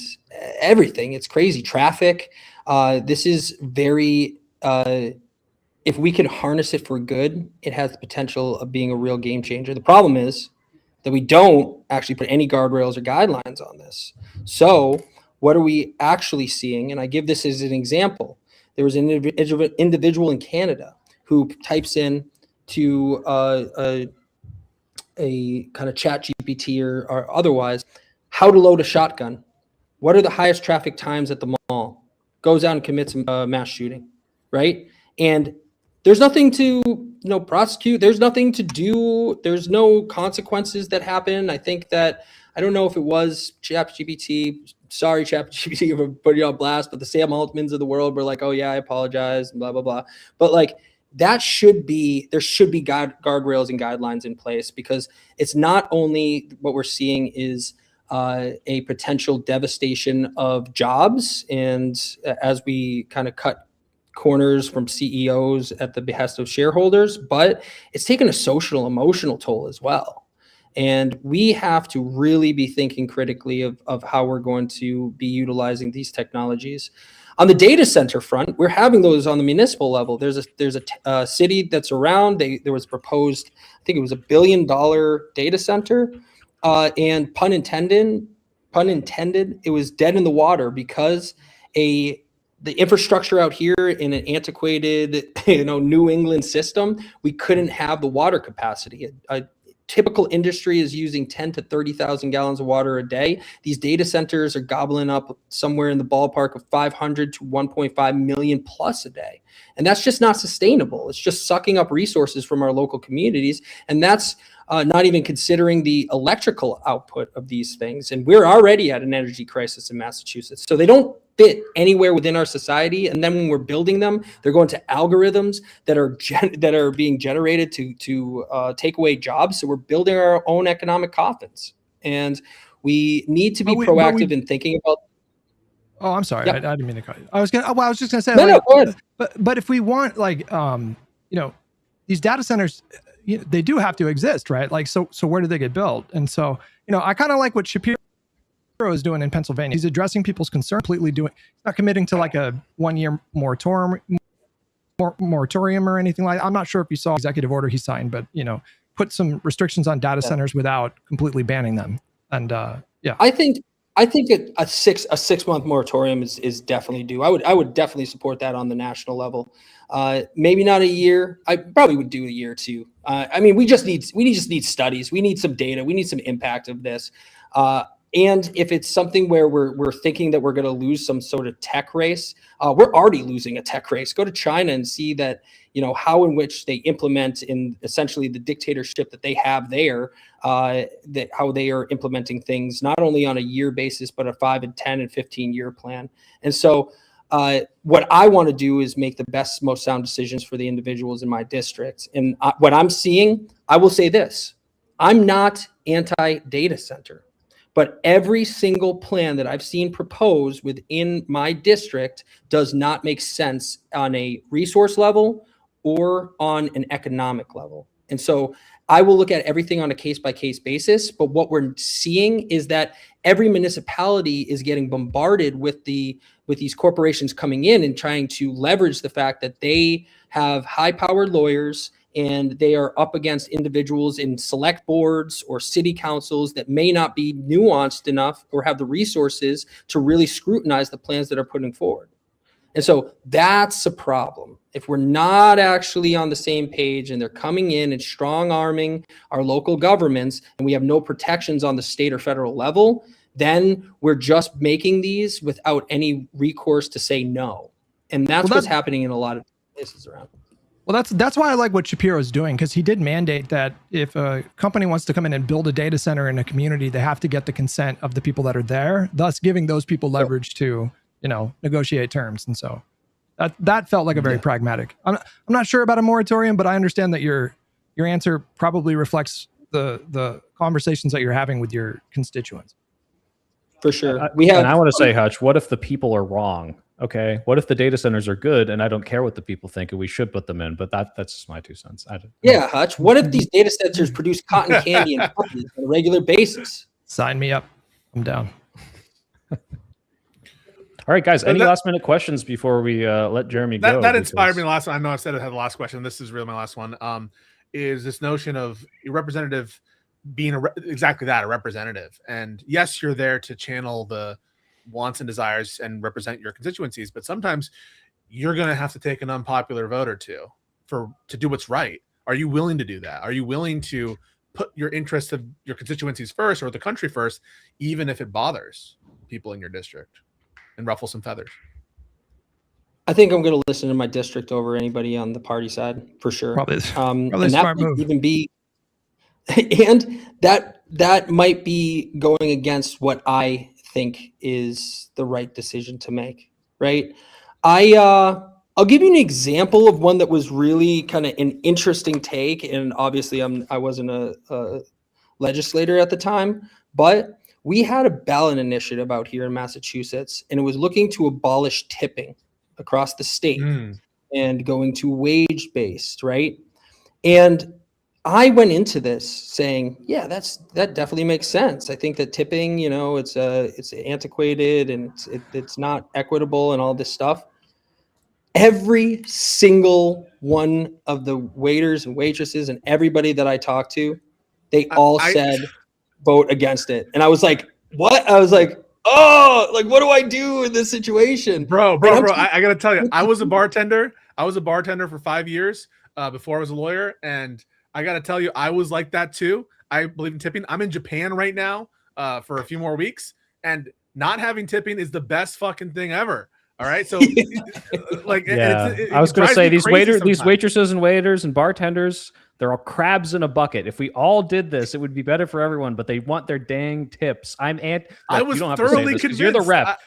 S8: everything. It's crazy. Traffic. This is very, if we can harness it for good, it has the potential of being a real game changer. The problem is that we don't actually put any guardrails or guidelines on this. So what are we actually seeing? And I give this as an example. There was an individual in Canada who types in to a kind of chat GPT or otherwise, how to load a shotgun. What are the highest traffic times at the mall? Goes out and commits a mass shooting, right? And there's nothing to, you know, prosecute. There's nothing to do. There's no consequences that happen. I think that, I don't know if it was ChatGPT. Sorry, ChatGPT, for putting you on blast, but the Sam Altmans of the world were like, oh yeah, I apologize, and blah, blah, blah. But like, there should be guardrails and guidelines in place, because it's not only what we're seeing is a potential devastation of jobs, and as we kind of cut corners from CEOs at the behest of shareholders, but it's taken a social, emotional toll as well. And we have to really be thinking critically of how we're going to be utilizing these technologies. On the data center front, we're having those on the municipal level. There's a city that's around. There was proposed, I think it was $1 billion data center, and pun intended, it was dead in the water because the infrastructure out here in an antiquated, New England system, we couldn't have the water capacity. A typical industry is using 10 to 30,000 gallons of water a day. These data centers are gobbling up somewhere in the ballpark of 500 to 1.5 million plus a day. And that's just not sustainable. It's just sucking up resources from our local communities. And that's not even considering the electrical output of these things. And we're already at an energy crisis in Massachusetts. So they don't fit anywhere within our society. And then when we're building them, they're going to algorithms that are being generated to take away jobs. So we're building our own economic coffins. And we need to be proactive in thinking about.
S2: Oh, I'm sorry.
S8: Yep.
S2: I didn't mean to cut you. I was just gonna say,
S8: no, go ahead.
S2: But if we want these data centers, they do have to exist, right? Like, so where do they get built? And so, I kind of like what Shapiro is doing in Pennsylvania. He's addressing people's concerns, he's not committing to like a 1-year moratorium or anything like that. I'm not sure if you saw the executive order he signed, but, put some restrictions on data centers without completely banning them. And yeah.
S8: I think a 6-month moratorium is definitely due. I would definitely support that on the national level. Maybe not a year. I probably would do a year or two. We just need studies. We need some data. We need some impact of this. And if it's something where we're thinking that we're going to lose some sort of tech race, we're already losing a tech race. Go to China and see that, how in which they implement in essentially the dictatorship that they have there, that how they are implementing things, not only on a year basis, but a 5 and 10 and 15 year plan. And so what I want to do is make the best, most sound decisions for the individuals in my district. And what I'm seeing, I will say this, I'm not anti-data center. But every single plan that I've seen proposed within my district does not make sense on a resource level or on an economic level. And so I will look at everything on a case-by-case basis. But what we're seeing is that every municipality is getting bombarded with these corporations coming in and trying to leverage the fact that they have high-powered lawyers and they are up against individuals in select boards or city councils that may not be nuanced enough or have the resources to really scrutinize the plans that are putting forward. And so that's a problem. If we're not actually on the same page and they're coming in and strong arming our local governments and we have no protections on the state or federal level, then we're just making these without any recourse to say no. And that's what's happening in a lot of places around.
S2: Well, that's why I like what Shapiro's doing, because he did mandate that if a company wants to come in and build a data center in a community, they have to get the consent of the people that are there, thus giving those people leverage to, you know, negotiate terms. And so that felt like a very pragmatic. I'm not sure about a moratorium, but I understand that your answer probably reflects the conversations that you're having with your constituents.
S8: For sure.
S4: And I want to say, Hutch, what if the people are wrong? Okay, what if the data centers are good and I don't care what the people think and we should put them in? But that's just my 2 cents.
S8: Yeah, Hutch. What if these data centers produce cotton candy and puppies on a regular basis?
S2: Sign me up. I'm down.
S4: All right, guys. Any last minute questions before we let Jeremy go?
S3: That inspired me last one. I know I said I had the last question. This is really my last one. Is this notion of a representative being exactly that, a representative? And yes, you're there to channel the wants and desires and represent your constituencies, but sometimes you're going to have to take an unpopular vote or two to do what's right. Are you willing to do that? Are you willing to put your interests of your constituencies first or the country first, even if it bothers people in your district and ruffles some feathers?
S8: I think I'm going to listen to my district over anybody on the party side for sure.
S2: Probably
S8: and
S2: a smart move.
S8: Even be, and that might be going against what I think is the right decision to make, right? I'll give you an example of one that was really kind of an interesting take, and obviously I wasn't a legislator at the time, but we had a ballot initiative out here in Massachusetts, and it was looking to abolish tipping across the state and going to wage-based, right? And I went into this saying, yeah, that definitely makes sense. I think that tipping, you know, it's antiquated and it's not equitable and all this stuff. Every single one of the waiters and waitresses and everybody that I talked to, they all said vote against it. And I was like, what? I was like, oh, like, what do I do in this situation?
S3: Bro, I got to tell you, I was a bartender. I was a bartender for 5 years before I was a lawyer. And I got to tell you, I was like that too. I believe in tipping. I'm in Japan right now for a few more weeks, and not having tipping is the best fucking thing ever. All right. So like,
S4: I was going to say these waitresses and waiters and bartenders, they're all crabs in a bucket. If we all did this, it would be better for everyone, but they want their dang tips. I was thoroughly convinced. You're the rep.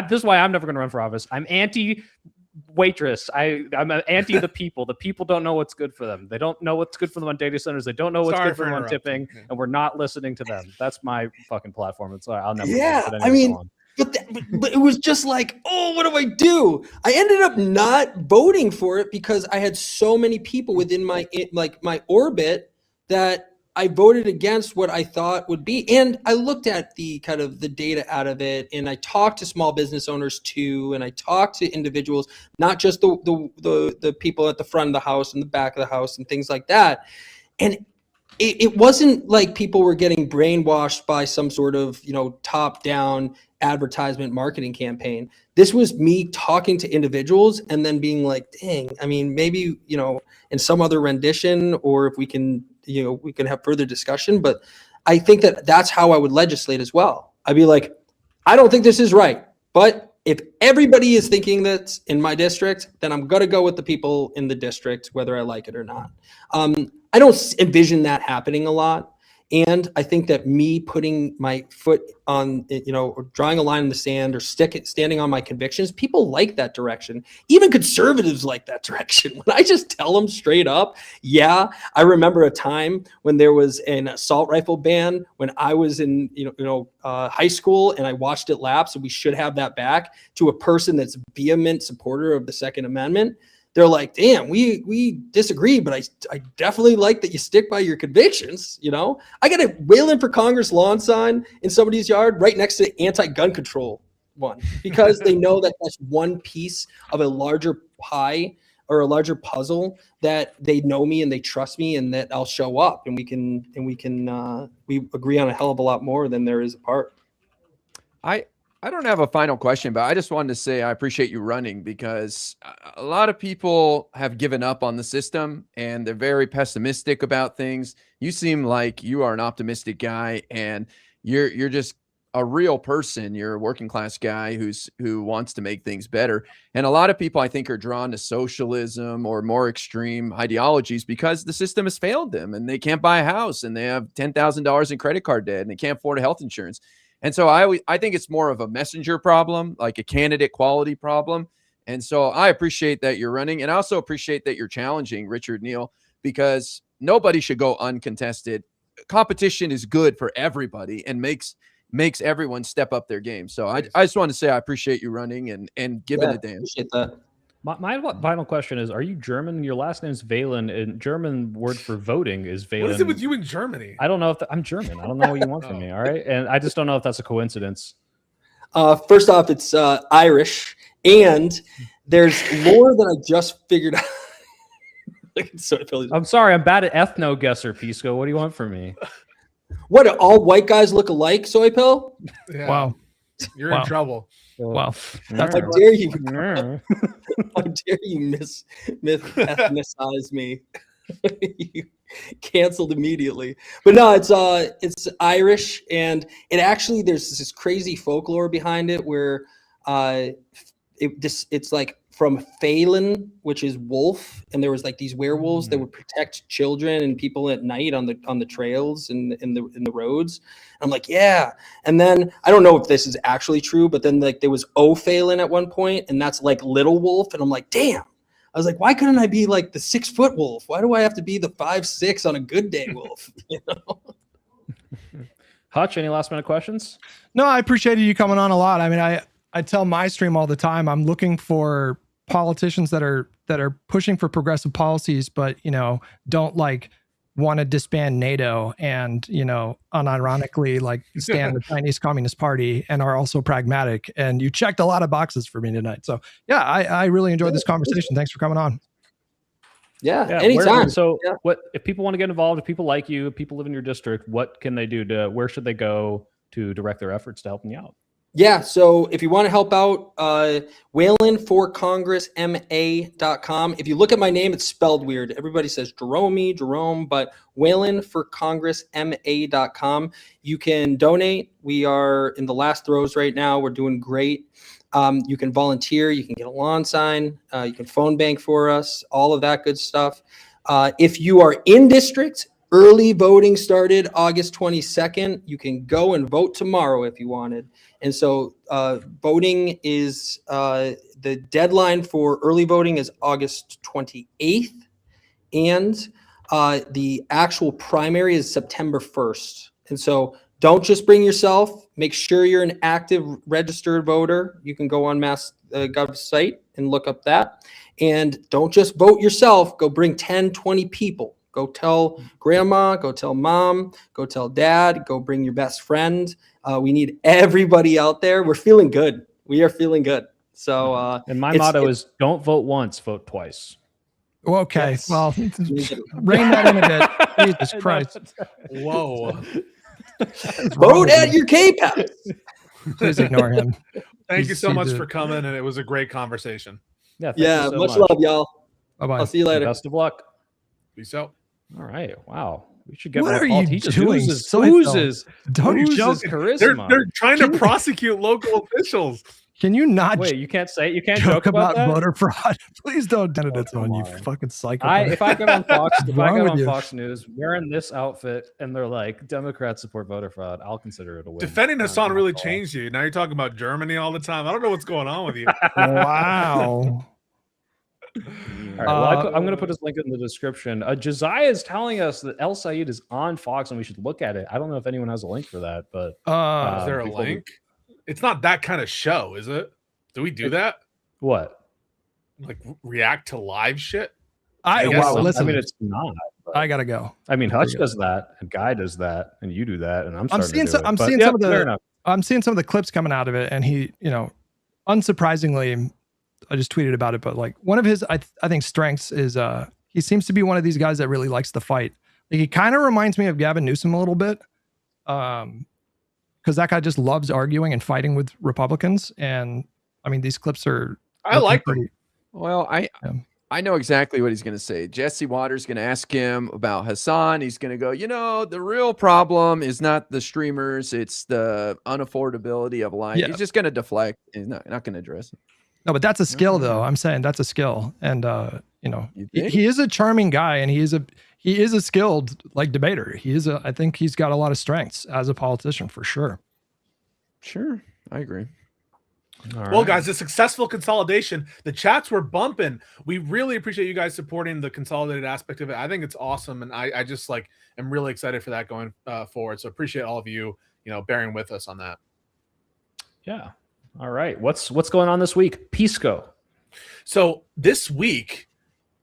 S4: This is why I'm never going to run for office. I'm anti waitress. I'm anti the people. The people don't know what's good for them. They don't know what's good for them on data centers. They don't know what's good for them on tipping, and we're not listening to them. That's my fucking platform. It's I'll never.
S8: Yeah, I mean, but it was just like, oh, what do I do? I ended up not voting for it because I had so many people within my orbit that I voted against what I thought would be. And I looked at the kind of the data out of it, and I talked to small business owners too, and I talked to individuals, not just the people at the front of the house and the back of the house and things like that. And it wasn't like people were getting brainwashed by some sort of, you know, top-down advertisement marketing campaign. This was me talking to individuals and then being like, dang, I mean, maybe, you know, in some other rendition, or if we can, you know, we can have further discussion. But I think that that's how I would legislate as well. I'd be like, I don't think this is right, but if everybody is thinking that's in my district, then I'm going to go with the people in the district, whether I like it or not. I don't envision that happening a lot. And I think that me putting my foot on, you know, or drawing a line in the sand or standing on my convictions, people like that direction. Even conservatives like that direction. When I just tell them straight up, yeah, I remember a time when there was an assault rifle ban when I was in, high school, and I watched it lapse, and we should have that back, to a person that's a vehement supporter of the Second Amendment. They're like, damn, we disagree, but I definitely like that you stick by your convictions. You know, I got a Whalen for Congress lawn sign in somebody's yard right next to the anti-gun control one, because they know that that's one piece of a larger pie or a larger puzzle, that they know me and they trust me, and that I'll show up, and we agree on a hell of a lot more than there is apart.
S1: I don't have a final question, but I just wanted to say I appreciate you running, because a lot of people have given up on the system and they're very pessimistic about things. You seem like you are an optimistic guy, and you're just a real person. You're a working class guy who wants to make things better. And a lot of people, I think, are drawn to socialism or more extreme ideologies because the system has failed them and they can't buy a house and they have $10,000 in credit card debt and they can't afford a health insurance. And so I think it's more of a messenger problem, like a candidate quality problem. And so I appreciate that you're running, and I also appreciate that you're challenging Richard Neal, because nobody should go uncontested. Competition is good for everybody and makes everyone step up their game. So I just want to say I appreciate you running and giving a damn.
S8: Appreciate that.
S4: My final question is, are you German? Your last name is Whalen, and German word for voting is Whalen.
S3: What is it with you in Germany?
S4: I don't know if I'm German. I don't know what you want from me. All right. And I just don't know if that's a coincidence.
S8: First off, it's Irish, and there's more that I just figured out.
S4: I'm sorry. I'm bad at ethno guesser, Pisco. What do you want from me?
S8: What, do all white guys look alike, Soypill?
S3: Yeah.
S2: Wow.
S3: You're in trouble.
S2: Wow.
S8: That's how dare you? How dare you ethnicize me? You canceled immediately. But no, it's Irish, and it actually, there's this crazy folklore behind it where it's like from Phelan, which is wolf, and there was like these werewolves that would protect children and people at night on the trails and in the roads. And I'm like, yeah. And then I don't know if this is actually true, but then like there was Phelan at one point, and that's like little wolf, and I'm like, damn. I was like, why couldn't I be like the 6-foot wolf? Why do I have to be the 5'6" on a good day wolf? You know?
S4: Hutch, any last minute questions?
S2: No, I appreciated you coming on a lot. I mean, I tell my stream all the time, I'm looking for politicians that are pushing for progressive policies, but don't like want to disband NATO and unironically like stand the Chinese Communist Party and are also pragmatic. And you checked a lot of boxes for me tonight. So yeah, I really enjoyed this conversation. Thanks for coming on.
S8: Yeah, anytime.
S4: What if people want to get involved? If people like you, if people live in your district, what can they do? Where should they go to direct their efforts to helping you out?
S8: Yeah, so if you want to help out, WhalenForCongressMA.com. If you look at my name, it's spelled weird. Everybody says Jerome, but WhalenForCongressMA.com. You can donate. We are in the last throes right now. We're doing great. You can volunteer. You can get a lawn sign. You can phone bank for us, all of that good stuff. If you are in district, early voting started August 22nd. You can go and vote tomorrow if you wanted. And so voting is the deadline for early voting is August 28th. And the actual primary is September 1st. And so don't just bring yourself. Make sure you're an active registered voter. You can go on Mass.gov site and look up that. And don't just vote yourself. Go bring 10, 20 people. Go tell grandma, go tell mom, go tell dad, go bring your best friend. We need everybody out there. We're feeling good. We are feeling good. So,
S4: and my motto is don't vote once, vote twice.
S2: Okay. Yes. Well, rein that in a bit. Jesus Christ.
S3: Whoa.
S8: Vote at your K-Pass.
S2: Please ignore him.
S3: Thank you so much for coming, and it was a great conversation.
S8: Yeah, much love, y'all.
S2: Bye-bye.
S8: I'll see you later.
S4: Best of luck.
S3: Peace out.
S4: All right. Wow. We should get
S2: what
S4: more
S2: are you doing?
S4: Oozes
S3: charisma. They're trying to prosecute local officials.
S2: Can you not?
S4: Wait, you can't
S2: joke about
S4: that?
S2: Voter fraud. Please don't candidates on you fucking psycho.
S4: If I get on Fox, Fox News wearing this outfit and they're like Democrats support voter fraud, I'll consider it a win.
S3: Defending Hassan really changed you. Now you're talking about Germany all the time. I don't know what's going on with you.
S2: Wow.
S4: All right, well, I'm going to put his link in the description. Josiah is telling us that El Sayed is on Fox and we should look at it. I don't know if anyone has a link for that, but
S3: is there a link? It's not that kind of show, is it? Do we do that?
S4: What?
S3: Like react to live shit?
S2: Listen,
S4: I mean, it's not.
S2: I gotta go.
S4: I mean, Hutch does that, and Guy does that, and you do that, and I'm seeing some of
S2: the clips coming out of it, and he, unsurprisingly, I just tweeted about it, but like one of his, I think strengths is he seems to be one of these guys that really likes to fight. Like, he kind of reminds me of Gavin Newsom a little bit. because that guy just loves arguing and fighting with Republicans. And I mean, these clips are.
S3: I like them.
S1: Well, I know exactly what he's going to say. Jesse Waters going to ask him about Hassan. He's going to go, the real problem is not the streamers. It's the unaffordability of life. Yeah. He's just going to deflect. He's not going to address it.
S2: No, but that's a skill, though. I'm saying that's a skill. And, he is a charming guy, and he is a skilled debater. I think he's got a lot of strengths as a politician for sure.
S1: Sure. I agree.
S3: Well, guys, a successful consolidation. The chats were bumping. We really appreciate you guys supporting the consolidated aspect of it. I think it's awesome, and I just am really excited for that going forward. So appreciate all of you, bearing with us on that.
S4: Yeah. All right. What's going on this week? Pisco.
S3: So this week,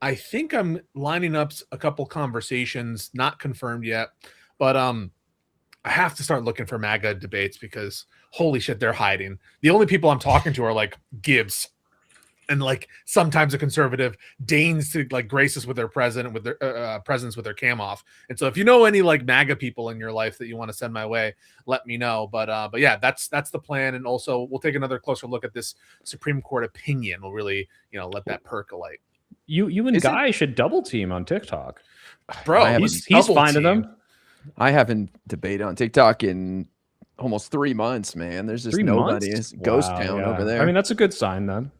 S3: I think I'm lining up a couple conversations, not confirmed yet, but I have to start looking for MAGA debates because holy shit, they're hiding. The only people I'm talking to are Gibbs and sometimes a conservative deigns to grace us with their presence with their cam off. And so if you know any MAGA people in your life that you want to send my way, let me know. But yeah, that's the plan. And also we'll take another closer look at this Supreme Court opinion. We'll really, let that percolate.
S4: You and Guy should double team on TikTok.
S3: Bro,
S4: he's finding them.
S1: I haven't debated on TikTok in almost 3 months, man. There's just nobody. It's ghost town over there.
S4: I mean, that's a good sign then.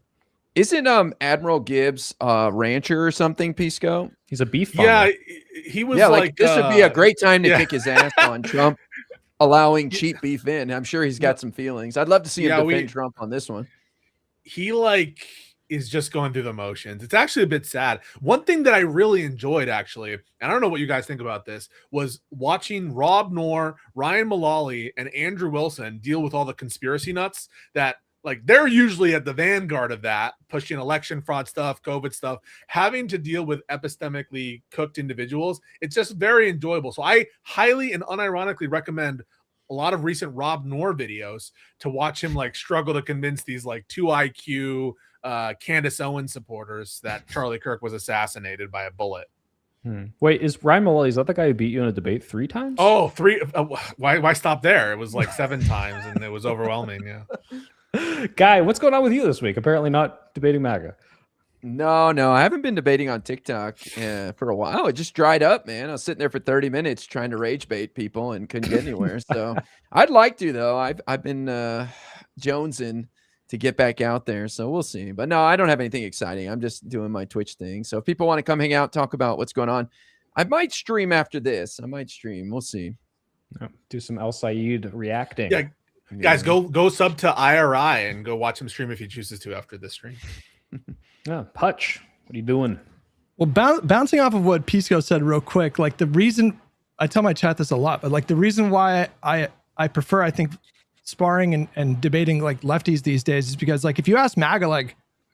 S1: Isn't Admiral Gibbs rancher or something, Pisco?
S4: He's a beef farmer.
S3: Yeah, he was
S1: this would be a great time to kick his ass on Trump allowing cheap beef in. I'm sure he's got some feelings. I'd love to see him defend Trump on this one.
S3: He is just going through the motions. It's actually a bit sad. One thing that I really enjoyed, actually, and I don't know what you guys think about this, was watching Rob Noor, Ryan Mullally, and Andrew Wilson deal with all the conspiracy nuts that they're usually at the vanguard of that, pushing election fraud stuff, COVID stuff, having to deal with epistemically cooked individuals. It's just very enjoyable. So I highly and unironically recommend a lot of recent Rob Noor videos to watch him struggle to convince these 2 IQ Candace Owens supporters that Charlie Kirk was assassinated by a bullet.
S4: Wait, is Ryan Mullally, is that the guy who beat you in a debate 3 times?
S3: Oh, 3. Why stop there? It was 7 times and it was overwhelming. Yeah.
S4: Guy, what's going on with you this week? Apparently not debating MAGA.
S1: No, I haven't been debating on TikTok for a while. It just dried up, man. I was sitting there for 30 minutes trying to rage bait people and couldn't get anywhere. So I'd like to, though. I've been jonesing to get back out there. So we'll see. But no, I don't have anything exciting. I'm just doing my Twitch thing. So if people want to come hang out, talk about what's going on, I might stream after this. We'll see.
S4: Do some El Sayed reacting.
S3: Yeah. Guys, go sub to IRI and go watch him stream if he chooses to after this stream.
S4: Yeah, Hutch, what are you doing?
S2: Well, bouncing off of what Pisco said real quick, the reason I tell my chat this a lot, but the reason why I prefer, I think, sparring and debating lefties these days is because if you ask MAGA,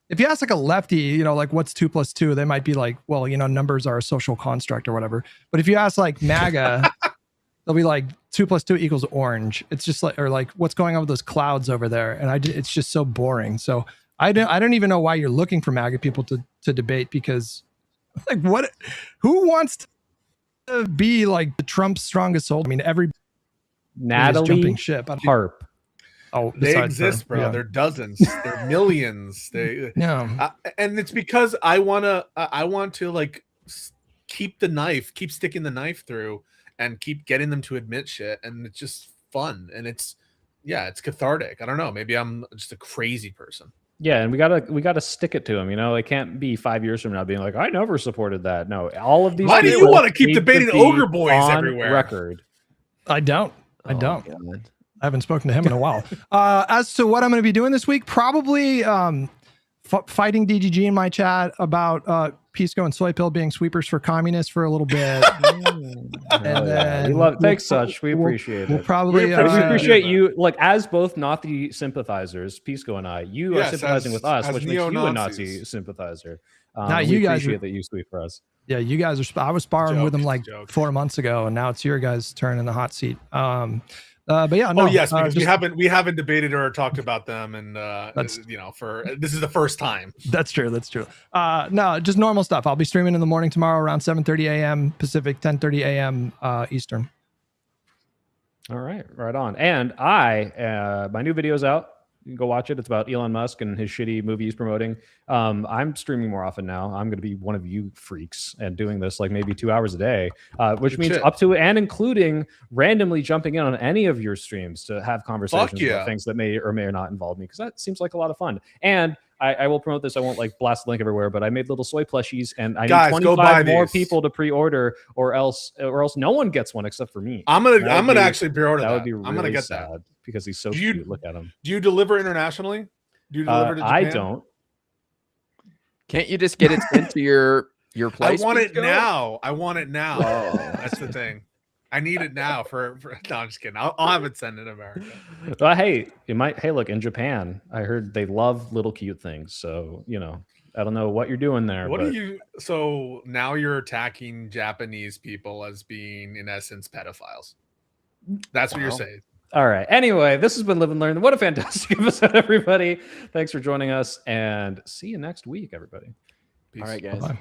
S2: if you ask a lefty, what's 2 + 2, they might be well, numbers are a social construct or whatever. But if you ask MAGA, they'll be 2 + 2 = orange. It's just what's going on with those clouds over there, and it's just so boring. So I don't even know why you're looking for MAGA people to debate, because who wants to be the Trump's strongest soldier? I mean, every
S4: Natalie
S2: jumping ship.
S4: Harp.
S3: Oh, they exist, bro. Yeah. They're dozens. They're millions. And it's because I want to keep sticking the knife through and keep getting them to admit shit, and it's just fun, and it's cathartic. I don't know. Maybe I'm just a crazy person.
S4: Yeah, and we gotta stick it to him. They can't be 5 years from now being I never supported that. No, all of these.
S3: Why do you want to keep debating ogre boys everywhere?
S4: Record.
S2: I don't. God. I haven't spoken to him in a while. As to what I'm going to be doing this week, probably fighting DGG in my chat about Pisco and Soy Pill being sweepers for communists for a little bit. And then
S4: thanks, Hutch. We appreciate it.
S2: We'll probably
S4: we appreciate you, as both Nazi sympathizers, Pisco and I. You are sympathizing with us, which makes you a Nazi sympathizer.
S2: You guys
S4: appreciate that you sweep for us.
S2: Yeah, you guys are. I was sparring with them 4 months ago, and now it's your guys' turn in the hot seat. But yeah, no.
S3: Oh yes, because we haven't debated or talked about them, and this is the first time.
S2: That's true. No, just normal stuff. I'll be streaming in the morning tomorrow around 7:30 a.m. Pacific, 10:30 a.m. Eastern.
S4: All right, right on. And my new video's out. You can go watch it. It's about Elon Musk and his shitty movie he's promoting. I'm streaming more often now. I'm going to be one of you freaks and doing this like maybe 2 hours a day, which means up to and including randomly jumping in on any of your streams to have conversations about things that may or may not involve me, because that seems like a lot of fun. And I will promote this. I won't like blast the link everywhere, but I made little soy plushies, and I need 25 more people to pre-order, or else no one gets one except for me.
S3: I'm gonna actually pre-order that.
S4: That would be really
S3: I'm gonna get
S4: sad
S3: that
S4: because he's so cute. Look at him.
S3: Do you deliver internationally? Do you deliver to Japan?
S4: I don't.
S1: Can't you just get it sent to your place?
S3: I want it now. I want it now. Oh, that's the thing. I need it now for no, I'm just kidding. I'll have it sent in America.
S4: Well, hey, look, in Japan, I heard they love little cute things. So, I don't know what you're doing there.
S3: So now you're attacking Japanese people as being, in essence, pedophiles. That's what you're saying.
S4: All right. Anyway, this has been Live and Learn. What a fantastic episode, everybody. Thanks for joining us, and see you next week, everybody.
S3: Peace.
S1: All right, guys.
S2: Bye-bye.